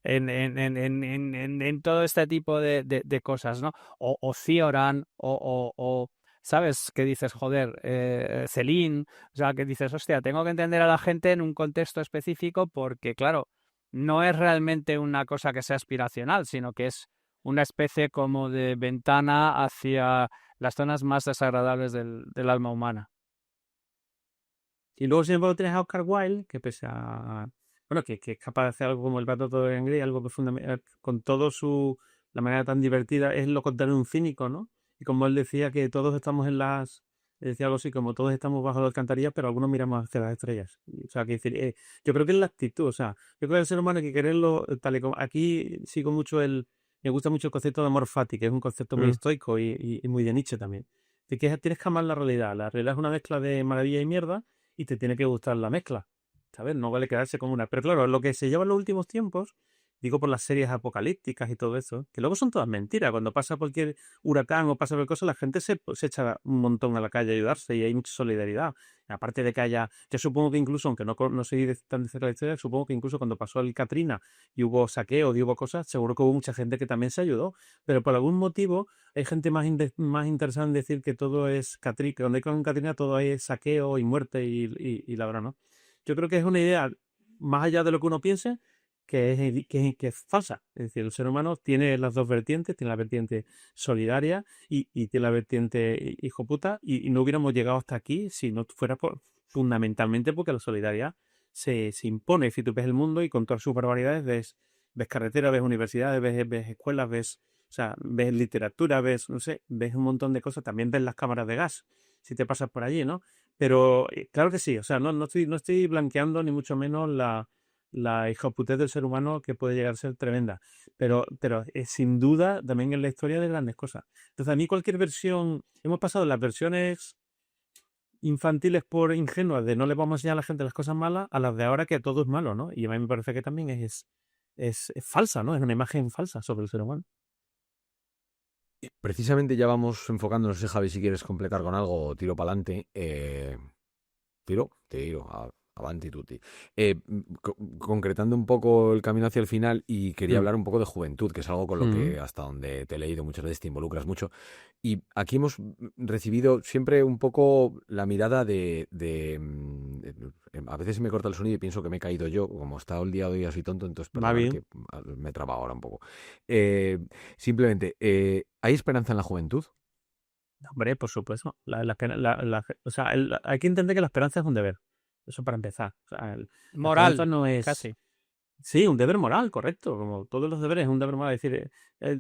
en todo este tipo de cosas, ¿no? O Cioran, ¿sabes? Que dices, joder, Celine, o sea, que dices, hostia, tengo que entender a la gente en un contexto específico porque, claro, no es realmente una cosa que sea aspiracional, sino que es una especie como de ventana hacia las zonas más desagradables del alma humana. Y luego, sin embargo, tienes a Oscar Wilde, que pese a... Bueno, que es capaz de hacer algo como El gato todo en gris, algo profundamente... Con todo su... La manera tan divertida, es lo contrario de un cínico, ¿no? Y como él decía que todos estamos en las... Él decía algo así, como todos estamos bajo la alcantarilla, pero algunos miramos hacia las estrellas. O sea, que decir, yo creo que es la actitud, o sea, yo creo que el ser humano hay que quererlo tal y como... Aquí sigo mucho Me gusta mucho el concepto de amor fati, que es un concepto muy Mm. estoico y muy de Nietzsche también. De que tienes que amar la realidad. La realidad es una mezcla de maravilla y mierda, y te tiene que gustar la mezcla, ¿sabes? No vale quedarse con una. Pero claro, lo que se lleva en los últimos tiempos, digo por las series apocalípticas y todo eso, que luego son todas mentiras. Cuando pasa cualquier huracán o pasa cualquier cosa, la gente se echa un montón a la calle a ayudarse y hay mucha solidaridad. Aparte de que haya, yo supongo que incluso, aunque no soy tan de cerca de la historia, supongo que incluso cuando pasó el Katrina y hubo saqueo y hubo cosas, seguro que hubo mucha gente que también se ayudó. Pero por algún motivo hay gente más interesada en decir que todo es Katrina, que donde hay con Katrina todo es saqueo y muerte y ladrón, ¿no? Yo creo que es una idea, más allá de lo que uno piense, que es falsa. Es decir, el ser humano tiene las dos vertientes, tiene la vertiente solidaria y tiene la vertiente hijo puta, y no hubiéramos llegado hasta aquí si no fuera fundamentalmente porque la solidaridad se impone. Si tú ves el mundo y con todas sus barbaridades ves carreteras, ves universidades, ves escuelas, o sea, ves literatura, no sé, ves un montón de cosas, también ves las cámaras de gas, si te pasas por allí, ¿no? Pero claro que sí, o sea, no estoy blanqueando ni mucho menos la hijoputez del ser humano, que puede llegar a ser tremenda, pero sin duda también es la historia de grandes cosas. Entonces, a mí cualquier versión, hemos pasado de las versiones infantiles por ingenuas de no le vamos a enseñar a la gente las cosas malas, a las de ahora que todo es malo, ¿no? Y a mí me parece que también es falsa, ¿no? Es una imagen falsa sobre el ser humano. Precisamente ya vamos enfocándonos, no sé, Javi, si quieres completar con algo, o tiro para adelante. Tiro, avanti tutti. Concretando un poco el camino hacia el final, y quería Mm, hablar un poco de juventud, que es algo con lo mm. que hasta donde te he leído muchas veces te involucras mucho. Y aquí hemos recibido siempre un poco la mirada a veces me corta el sonido y pienso que me he caído yo, como está el día de hoy así tonto, entonces Va perdonad bien. que me he trabado ahora un poco. Eh, Simplemente, ¿hay esperanza en la juventud? Hombre, por supuesto. O sea, hay que entender que la esperanza es un deber. Eso para empezar. O sea, la esperanza Moral, no es... casi. Sí, un deber moral, correcto. Como todos los deberes es un deber moral. Es decir,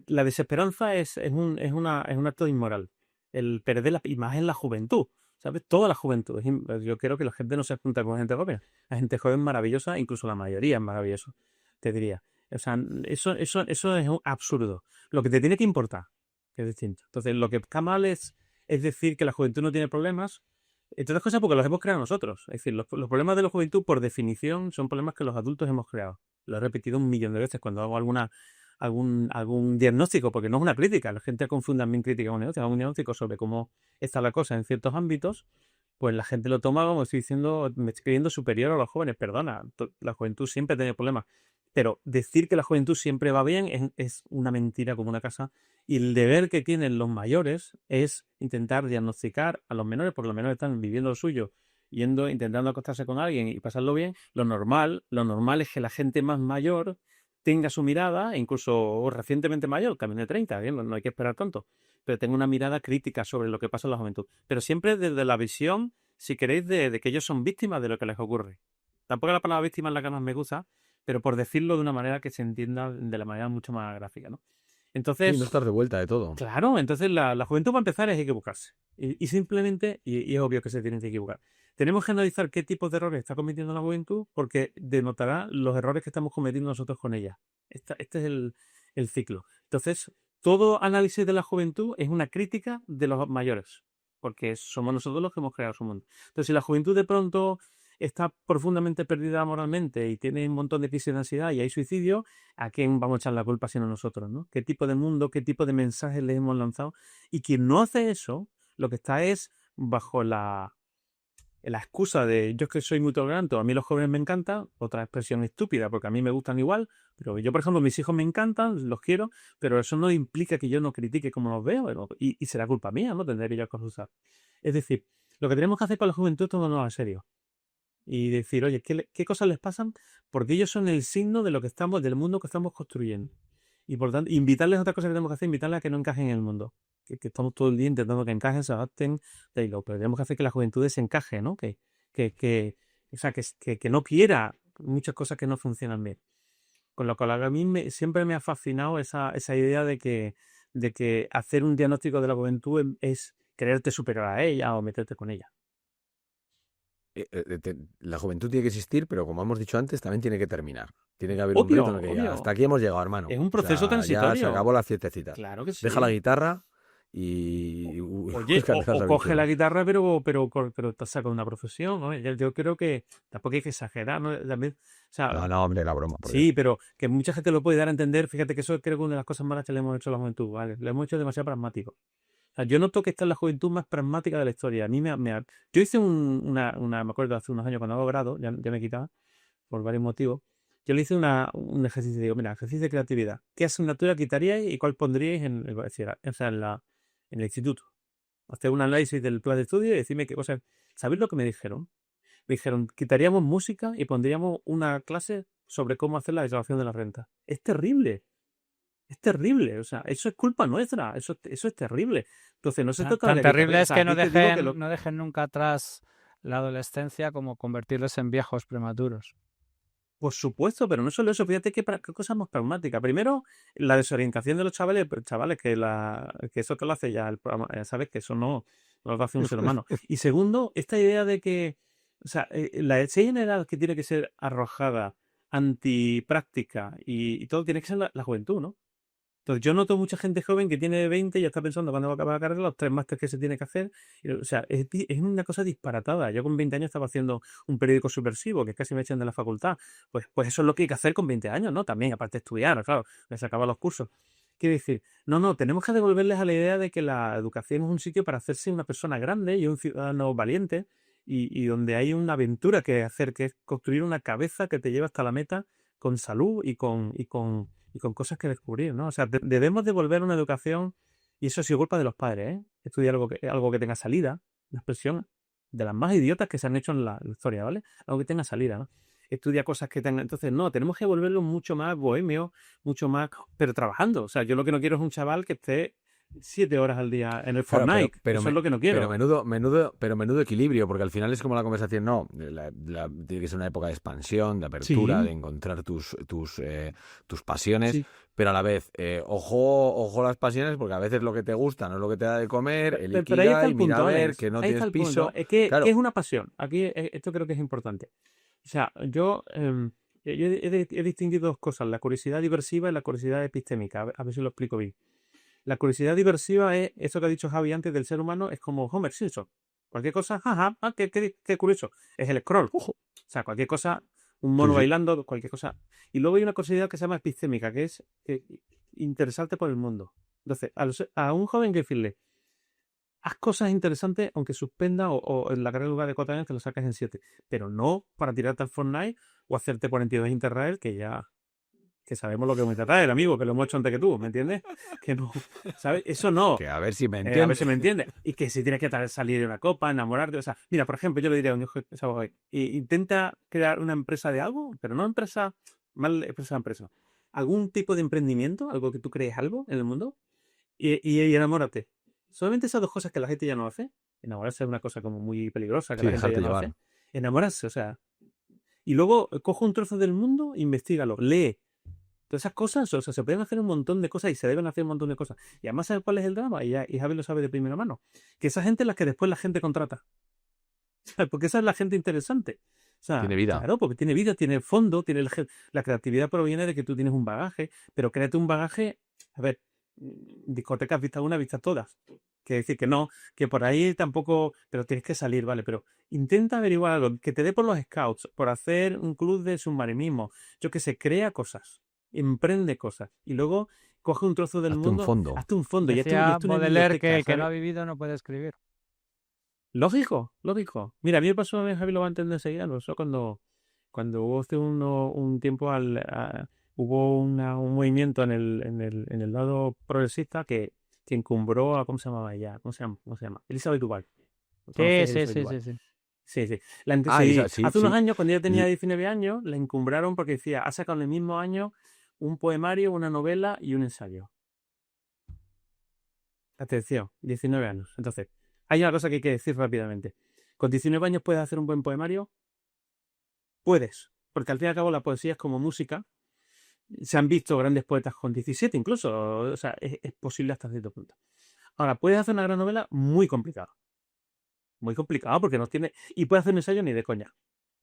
la desesperanza es un acto inmoral. El perder y más en la juventud. ¿Sabes? Toda la juventud. Yo quiero que la gente no se junte con gente joven. La gente joven es maravillosa, incluso la mayoría es maravilloso, te diría. O sea, eso es un absurdo. Lo que te tiene que importar, que es distinto. Entonces, lo que está mal es decir que la juventud no tiene problemas. Entre otras cosas porque los hemos creado nosotros. Es decir, los problemas de la juventud, por definición, son problemas que los adultos hemos creado. Lo he repetido un millón de veces cuando hago algún diagnóstico, porque no es una crítica. La gente confunde también crítica con diagnóstico. Hago un diagnóstico sobre cómo está la cosa en ciertos ámbitos, pues la gente lo toma como estoy diciendo, me estoy creyendo superior a los jóvenes. Perdona, la juventud siempre tiene problemas. Pero decir que la juventud siempre va bien es una mentira como una casa. Y el deber que tienen los mayores es intentar diagnosticar a los menores, porque los menores están viviendo lo suyo, intentando acostarse con alguien y pasarlo bien. Lo normal es que la gente más mayor tenga su mirada, incluso recientemente mayor, también de 30, bien, no hay que esperar tanto, pero tenga una mirada crítica sobre lo que pasa en la juventud. Pero siempre desde la visión, si queréis, de que ellos son víctimas de lo que les ocurre. Tampoco la palabra víctima es la que más me gusta, pero por decirlo de una manera que se entienda de la manera mucho más gráfica, ¿no? Sí, no Entonces, estar de vuelta de todo. claro, entonces la juventud para empezar es equivocarse. Y simplemente, y es obvio que se tienen que equivocar. Tenemos que analizar qué tipos de errores está cometiendo la juventud porque denotará los errores que estamos cometiendo nosotros con ella. Este es el ciclo. Entonces, todo análisis de la juventud es una crítica de los mayores, porque somos nosotros los que hemos creado su mundo. Entonces, si la juventud de pronto está profundamente perdida moralmente y tiene un montón de crisis de ansiedad y hay suicidio, ¿a quién vamos a echar la culpa sino nosotros, ¿no? ¿Qué tipo de mundo, qué tipo de mensajes le hemos lanzado? Y quien no hace eso, lo que está es bajo la excusa de yo es que soy muy tolerante, a mí los jóvenes me encantan, otra expresión estúpida, porque a mí me gustan igual, pero yo, por ejemplo, mis hijos me encantan, los quiero, pero eso no implica que yo no critique como los veo, ¿no? Y será culpa mía, ¿no? Tendré yo que usar. Es decir, lo que tenemos que hacer con la juventud es tomarnos en serio y decir, oye, ¿qué cosas les pasan? Porque ellos son el signo de lo que estamos, del mundo que estamos construyendo. Y por tanto, invitarles a otra cosa que tenemos que hacer, invitarles a que no encajen en el mundo. Que estamos todo el día intentando que encajen, se adapten, pero tenemos que hacer que la juventud se encaje, ¿no? O sea, que no quiera muchas cosas que no funcionan bien. Con lo cual a mí siempre me ha fascinado esa idea de que hacer un diagnóstico de la juventud es quererte superar a ella o meterte con ella. La juventud tiene que existir, pero como hemos dicho antes, también tiene que terminar. Tiene que haber un Obvio, rito en el que ya, hasta obvio. aquí hemos llegado, hermano. Es un O proceso sea, ya se transitorio. acabó las fiestecitas. Claro que Deja la sí. guitarra y Oye, búscate las o coge la aventuras. guitarra, pero te saca una profesión, ¿no? Yo creo que tampoco hay que exagerar, ¿no? También, o No, sea, no, hombre, la broma, por Dios. sí, pero que mucha gente lo puede dar a entender. Fíjate que eso creo que es una de las cosas malas que le hemos hecho a la juventud, ¿vale? Le hemos hecho demasiado pragmático. O sea, yo noto que esta es la juventud más pragmática de la historia. A mí yo hice me acuerdo hace unos años cuando hago grado, ya me quitaba, por varios motivos. Yo le hice un ejercicio, digo, mira, ejercicio de creatividad. ¿Qué asignatura quitaríais y cuál pondríais en el instituto? Hacer un análisis del plan de estudio y decirme qué cosas. ¿Sabéis lo que me dijeron? Me dijeron, quitaríamos música y pondríamos una clase sobre cómo hacer la declaración de la renta. Es terrible. Es terrible. O sea, eso es culpa nuestra. Eso es terrible. Entonces, no se Tan, toca tan la guitarra. terrible O es sea, que no aquí te digo que dejen, no dejen nunca atrás la adolescencia como convertirles en viejos prematuros. por supuesto, pero no solo eso. Fíjate qué cosa más pragmática. Primero, la desorientación de los chavales, que eso que lo hace ya el programa, ya sabes que eso no lo hace un ser humano. Y segundo, esta idea de que, o sea, si hay una edad que tiene que ser arrojada, antipráctica y todo tiene que ser la juventud, ¿no? Entonces, yo noto mucha gente joven que tiene 20 y ya está pensando cuándo va a acabar la carrera, los 3 másteres que se tiene que hacer. O sea, es una cosa disparatada. Yo con 20 años estaba haciendo un periódico subversivo, que casi me echan de la facultad. Pues eso es lo que hay que hacer con 20 años, ¿no? También, aparte de estudiar, claro, que se acaban los cursos. Quiere decir, no, tenemos que devolverles a la idea de que la educación es un sitio para hacerse una persona grande y un ciudadano valiente y donde hay una aventura que hacer, que es construir una cabeza que te lleva hasta la meta con salud y con cosas que descubrir, ¿no? O sea, debemos devolver una educación, y eso ha sido culpa de los padres, ¿eh? Estudiar algo que tenga salida, una expresión de las más idiotas que se han hecho en la historia, ¿vale? Algo que tenga salida, ¿no? Estudia cosas que tengan. Entonces, no, tenemos que volverlo mucho más bohemio, mucho más, pero trabajando. O sea, yo lo que no quiero es un chaval que esté 7 horas al día en el Claro, Fortnite. Eso es lo que no quiero. pero menudo equilibrio, porque al final es como la conversación, no, tiene que ser una época de expansión, de apertura, Sí. de encontrar tus pasiones, Sí. pero a la vez, ojo las pasiones, porque a veces lo que te gusta no es lo que te da de comer, el Pero ahí está ikigai, el mira a punto, ver, Alex. que no Ahí está tienes el punto. piso. ¿Qué Claro, es una pasión? Aquí esto creo que es importante. O sea, yo he distinguido dos cosas, la curiosidad diversiva y la curiosidad epistémica. A ver si lo explico bien. La curiosidad diversiva es eso que ha dicho Javi antes del ser humano, es como Homer Simpson. Cualquier cosa, jaja, qué curioso. Es el scroll. O sea, cualquier cosa, un mono sí. bailando, cualquier cosa. Y luego hay una curiosidad que se llama epistémica, que es interesarte por el mundo. Entonces, a un joven que decirle, haz cosas interesantes, aunque suspenda o en la carrera de lugar de 4 años te lo sacas en 7. Pero no para tirarte al Fortnite o hacerte 42 Interrail, que sabemos lo que es un Interrail, amigo, que lo hemos hecho antes que tú, ¿me entiendes? Que no, ¿sabes? Eso no. Que a ver si me A ver entiendes. si me entiendes. Y que si tienes que salir de una copa, enamorarte. O sea, mira, por ejemplo, yo le diría a un hijo intenta crear una empresa de algo, pero no empresa, mal empresa. Algún tipo de emprendimiento, algo que tú crees algo en el mundo, y enamórate. Solamente esas dos cosas que la gente ya no hace. Enamorarse es una cosa como muy peligrosa que Sí, la gente ya dejarte no llevar. hace. Enamorarse, o sea. Y luego coge un trozo del mundo, investígalo, lee. Todas esas cosas, o sea, se pueden hacer un montón de cosas y se deben hacer un montón de cosas. Y además, ¿sabes cuál es el drama? Y Javi lo sabe de primera mano. Que esa gente es la que después la gente contrata. ¿Sabes? Porque esa es la gente interesante. O sea, Tiene vida. claro, porque tiene vida, tiene fondo, la creatividad proviene de que tú tienes un bagaje, pero créate un bagaje. A ver, discotecas vistas una, vistas todas. Quiere decir que no, que por ahí tampoco, pero tienes que salir, ¿vale? Pero intenta averiguar algo, que te dé por los scouts, por hacer un club de submarinismo. Yo que sé, crea cosas, emprende cosas y luego coge un trozo del Hazte un mundo, fondo. hazte un fondo y Decía hazte una Baudelaire que biblioteca, el que no ha ¿sabes? vivido no puede escribir. Lógico. Mira, a mí me pasó una vez, Javi lo va a entender enseguida, ¿no? Eso cuando hubo hace un tiempo hubo un movimiento en el lado progresista que encumbró a, ¿cómo se llamaba ella? ¿Cómo se llama? Elizabeth Duval. Sí, ¿Conoces a sí, Elizabeth sí, Duval? sí, sí. Sí, sí. Elisa, Sí. sí, Hace unos sí. años, cuando ella tenía L- 19 años, la encumbraron porque decía, ha sacado en el mismo año un poemario, una novela y un ensayo. Atención, 19 años. Entonces, hay una cosa que hay que decir rápidamente. ¿Con 19 años puedes hacer un buen poemario? Puedes, porque al fin y al cabo la poesía es como música. Se han visto grandes poetas con 17 incluso, o sea, es posible hasta cierto punto. Ahora, puedes hacer una gran novela muy complicado porque no tiene... Y puedes hacer un ensayo ni de coña.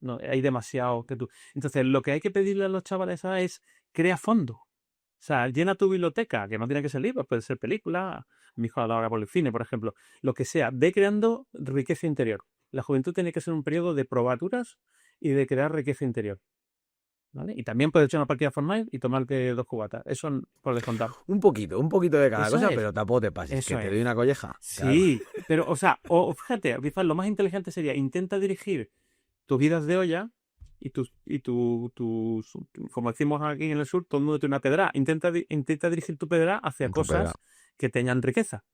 No, hay demasiado que tú... Entonces, lo que hay que pedirle a los chavales es crea fondo. O sea, llena tu biblioteca, que no tiene que ser libros, puede ser película, mi hijo ahora por el cine, por ejemplo, lo que sea, ve creando riqueza interior. La juventud tiene que ser un periodo de probaturas y de crear riqueza interior. ¿Vale? Y también puedes echar una partida de Fortnite y tomarte 2 cubatas. Eso por descontado. un poquito de cada Eso cosa, es. pero tampoco te pases, que Eso te es. doy una colleja. Claro. Sí, pero, o sea, fíjate, quizás lo más inteligente sería intenta dirigir tus vidas de olla y como decimos aquí en el sur, todo el mundo tiene una pedra. Intenta dirigir tu pedra hacia En tu pedra. cosas que tengan riqueza.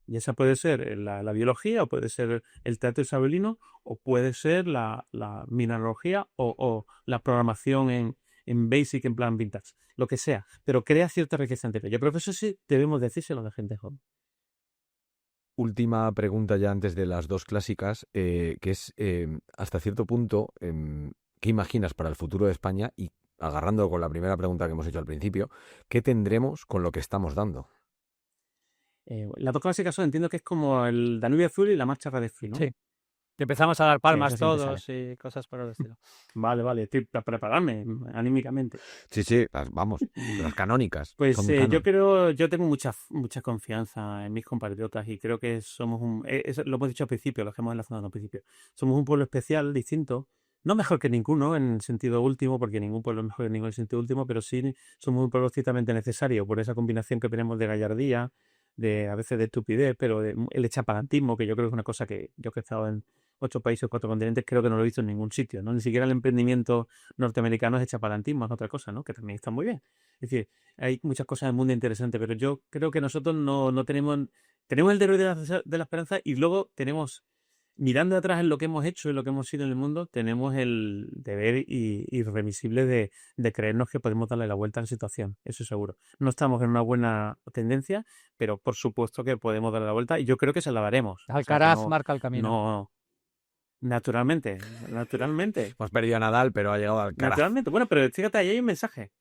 Y esa puede ser la biología, o puede ser el teatro isabelino, o puede ser la mineralogía, o la programación en Basic, en plan vintage. Lo que sea. Pero crea cierta riqueza interior. Yo creo que eso sí debemos decírselo a la gente joven. Última pregunta ya antes de las dos clásicas, que es hasta cierto punto, ¿qué imaginas para el futuro de España? Y agarrando con la primera pregunta que hemos hecho al principio, ¿qué tendremos con lo que estamos dando? Las dos clásicas entiendo que es como el Danubio Azul y la Marcha Radeffi, ¿no? Sí. Y empezamos a dar Sí, palmas eso siempre sale. todos y cosas por el estilo. Vale, estoy para prepararme anímicamente. Sí, vamos, las canónicas. Pues son yo canon. tengo mucha confianza en mis compatriotas y creo que somos eso lo hemos dicho al principio, lo que hemos enlazado al principio. Somos un pueblo especial, distinto, no mejor que ninguno en el sentido último, porque ningún pueblo es mejor que ninguno en el sentido último, pero sí somos un pueblo estrictamente necesario por esa combinación que tenemos de gallardía, a veces de estupidez, pero el echapalantismo, que yo creo que es una cosa que yo que he estado en 8 países, 4 continentes, creo que no lo he visto en ningún sitio, ¿no? Ni siquiera el emprendimiento norteamericano es echapalantismo, es otra cosa, ¿no? Que también está muy bien. Es decir, hay muchas cosas en el mundo interesantes, pero yo creo que nosotros no tenemos el deber de la esperanza y luego tenemos, mirando atrás en lo que hemos hecho y lo que hemos sido en el mundo, tenemos el deber irremisible de creernos que podemos darle la vuelta a la situación, eso seguro. No estamos en una buena tendencia, pero por supuesto que podemos darle la vuelta y yo creo que se la daremos. Alcaraz marca el camino. No, naturalmente. Hemos perdido a Nadal, pero ha llegado al Alcaraz. Naturalmente. Bueno, pero fíjate, ahí hay un mensaje.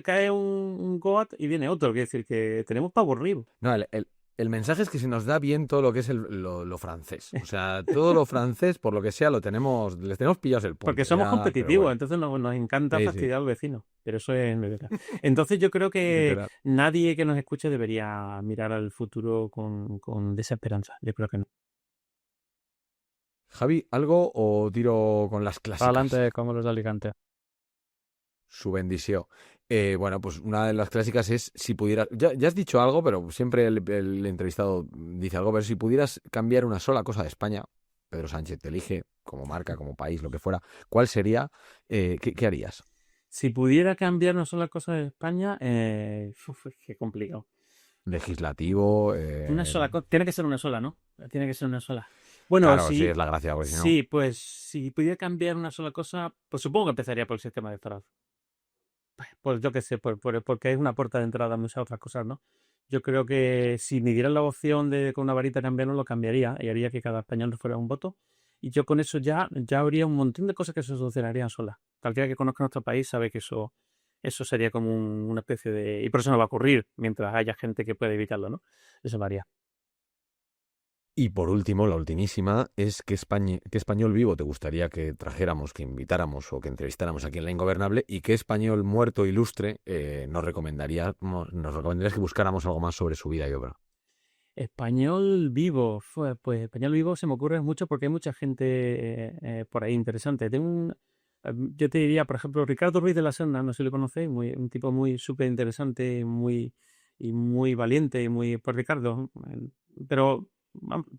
Cae un Goat y viene otro. Quiere decir que tenemos pavo arriba. No, el mensaje es que se nos da bien todo lo que es lo francés. O sea, todo lo francés, por lo que sea, les tenemos pillados el punto. Porque somos ya, competitivos, bueno. entonces nos encanta Sí, fastidiar al vecino. Pero eso es verdad. Entonces yo creo que Literal. nadie que nos escuche debería mirar al futuro con desesperanza. Yo creo que no. Javi, ¿algo o tiro con las clásicas? Adelante, como los de Alicante. Su bendición. Bueno, pues una de las clásicas es si pudieras... Ya has dicho algo, pero siempre el entrevistado dice algo, pero si pudieras cambiar una sola cosa de España, Pedro Sánchez te elige como marca, como país, lo que fuera, ¿cuál sería? ¿Qué harías? Si pudiera cambiar una sola cosa de España, qué complicado. Legislativo... Una sola cosa. Tiene que ser una sola, ¿no? Tiene que ser una sola. Bueno, claro, sí, es la gracia, porque si no... Sí, pues si pudiera cambiar una sola cosa, pues supongo que empezaría por el sistema de electoral. Pues yo qué sé, porque es una puerta de entrada a muchas otras cosas, ¿no? Yo creo que si me dieran la opción de con una varita cambiarlo, lo cambiaría y haría que cada español fuera un voto. Y yo con eso ya habría un montón de cosas que se solucionarían solas. Cualquiera que conozca nuestro país sabe que eso sería como una especie de... Y por eso no va a ocurrir mientras haya gente que pueda evitarlo, ¿no? Eso lo haría. Y por último, la ultimísima, es ¿qué español vivo te gustaría que trajéramos, que invitáramos o que entrevistáramos aquí en La Ingobernable? ¿Y qué español muerto ilustre nos recomendarías que buscáramos algo más sobre su vida y obra? Español vivo, pues español vivo se me ocurre mucho porque hay mucha gente por ahí interesante. Yo te diría, por ejemplo, Ricardo Ruiz de la Serna, no sé si lo conocéis, un tipo muy súper interesante, muy valiente, pues Ricardo, pero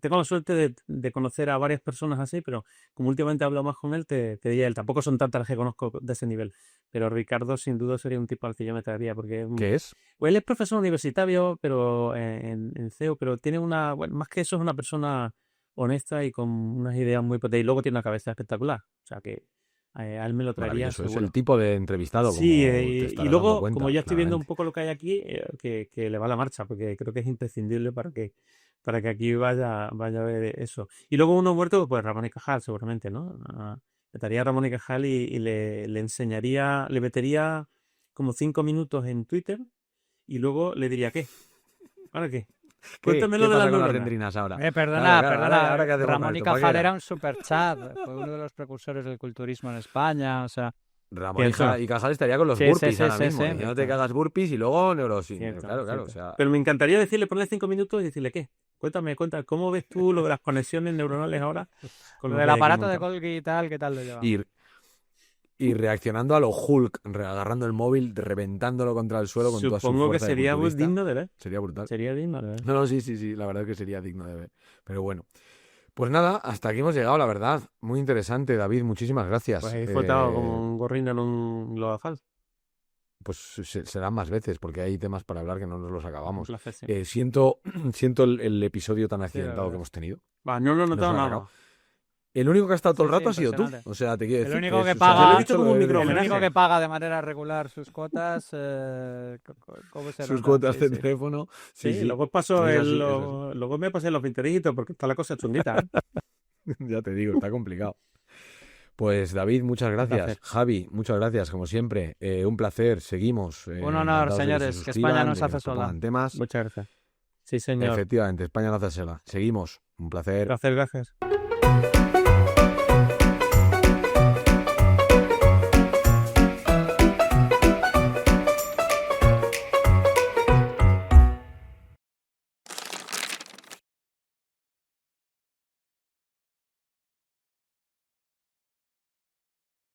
tengo la suerte de conocer a varias personas así, pero como últimamente he hablado más con él, te diría él. Tampoco son tantas las que conozco de ese nivel, pero Ricardo sin duda sería un tipo al que yo me traería, porque ¿Qué es? pues él es profesor universitario, pero en CEU, pero tiene bueno, más que eso es una persona honesta y con unas ideas muy potentes, y luego tiene una cabeza espectacular, o sea que a él me lo traería Maravilloso, es seguro. el tipo de entrevistado, Sí, como te y estarás luego, dando cuenta, como ya estoy viendo un claramente. poco lo que hay aquí, que le va la marcha, porque creo que es imprescindible para que aquí vaya a ver eso. Y luego uno muerto, pues Ramón y Cajal, seguramente, ¿no? Estaría a Ramón y Cajal y le enseñaría, le metería como 5 minutos en Twitter y luego le diría, ¿qué? ¿Ahora qué? Cuéntamelo ¿Qué de pasa las con las neuronas. dendrinas ahora? Perdona, Ahora ¿qué hacemos con Ramón y esto? ¿Para qué Cajal era? era un superchat, fue uno de los precursores del culturismo en España, o sea... Ramón Cierto. y Cajal estaría con los Sí, burpees sí, ahora sí, mismo, sí. diciéndote que hagas burpees y luego neurosis. Cierto, Claro, cierto. o sea... Pero me encantaría decirle, ponerle 5 minutos y decirle, ¿qué? Cuéntame, ¿cómo ves tú lo de las conexiones neuronales ahora? Con Lo los del que hay aquí aparato de montados? Golgi y tal, ¿qué tal lo lleva? Y reaccionando a lo Hulk, agarrando el móvil, reventándolo contra el suelo con toda su Supongo que fuerza de sería muy culturista. digno de ver. Sería brutal. Sería digno de ver. No, sí, la verdad es que sería digno de ver. Pero bueno. Pues nada, hasta aquí hemos llegado, la verdad. Muy interesante, David, muchísimas gracias. Pues he disfrutado como un gorrino en un lodazal. Pues serán más veces, porque hay temas para hablar que no nos los acabamos. Un placer, sí. Siento el episodio tan accidentado verdad. que hemos tenido. Va, no lo he Nos notado lo ha nada. cargado. El único que ha estado todo el Sí, rato ha sido tú. impresionante. O sea, te quiero decir. El único que o sea, paga, yo lo he visto dicho como lo un de- el microhomenaje. único que paga de manera regular sus cuotas, ¿cómo se sus nota? cuotas Sí, de sí. teléfono. Sí, luego paso Es así, es así. luego me pasé los pinteritos porque está la cosa chunguita. Ya te digo, está complicado. Pues David, muchas gracias. placer. Javi, muchas gracias, como siempre. Un placer, seguimos. Un honor, encantados de que se señores, que suscriban, España nos de que hace nos sola. propongan temas. Muchas gracias. Sí, señor. Efectivamente, España no hace sola. Seguimos. Un placer. Placer, gracias.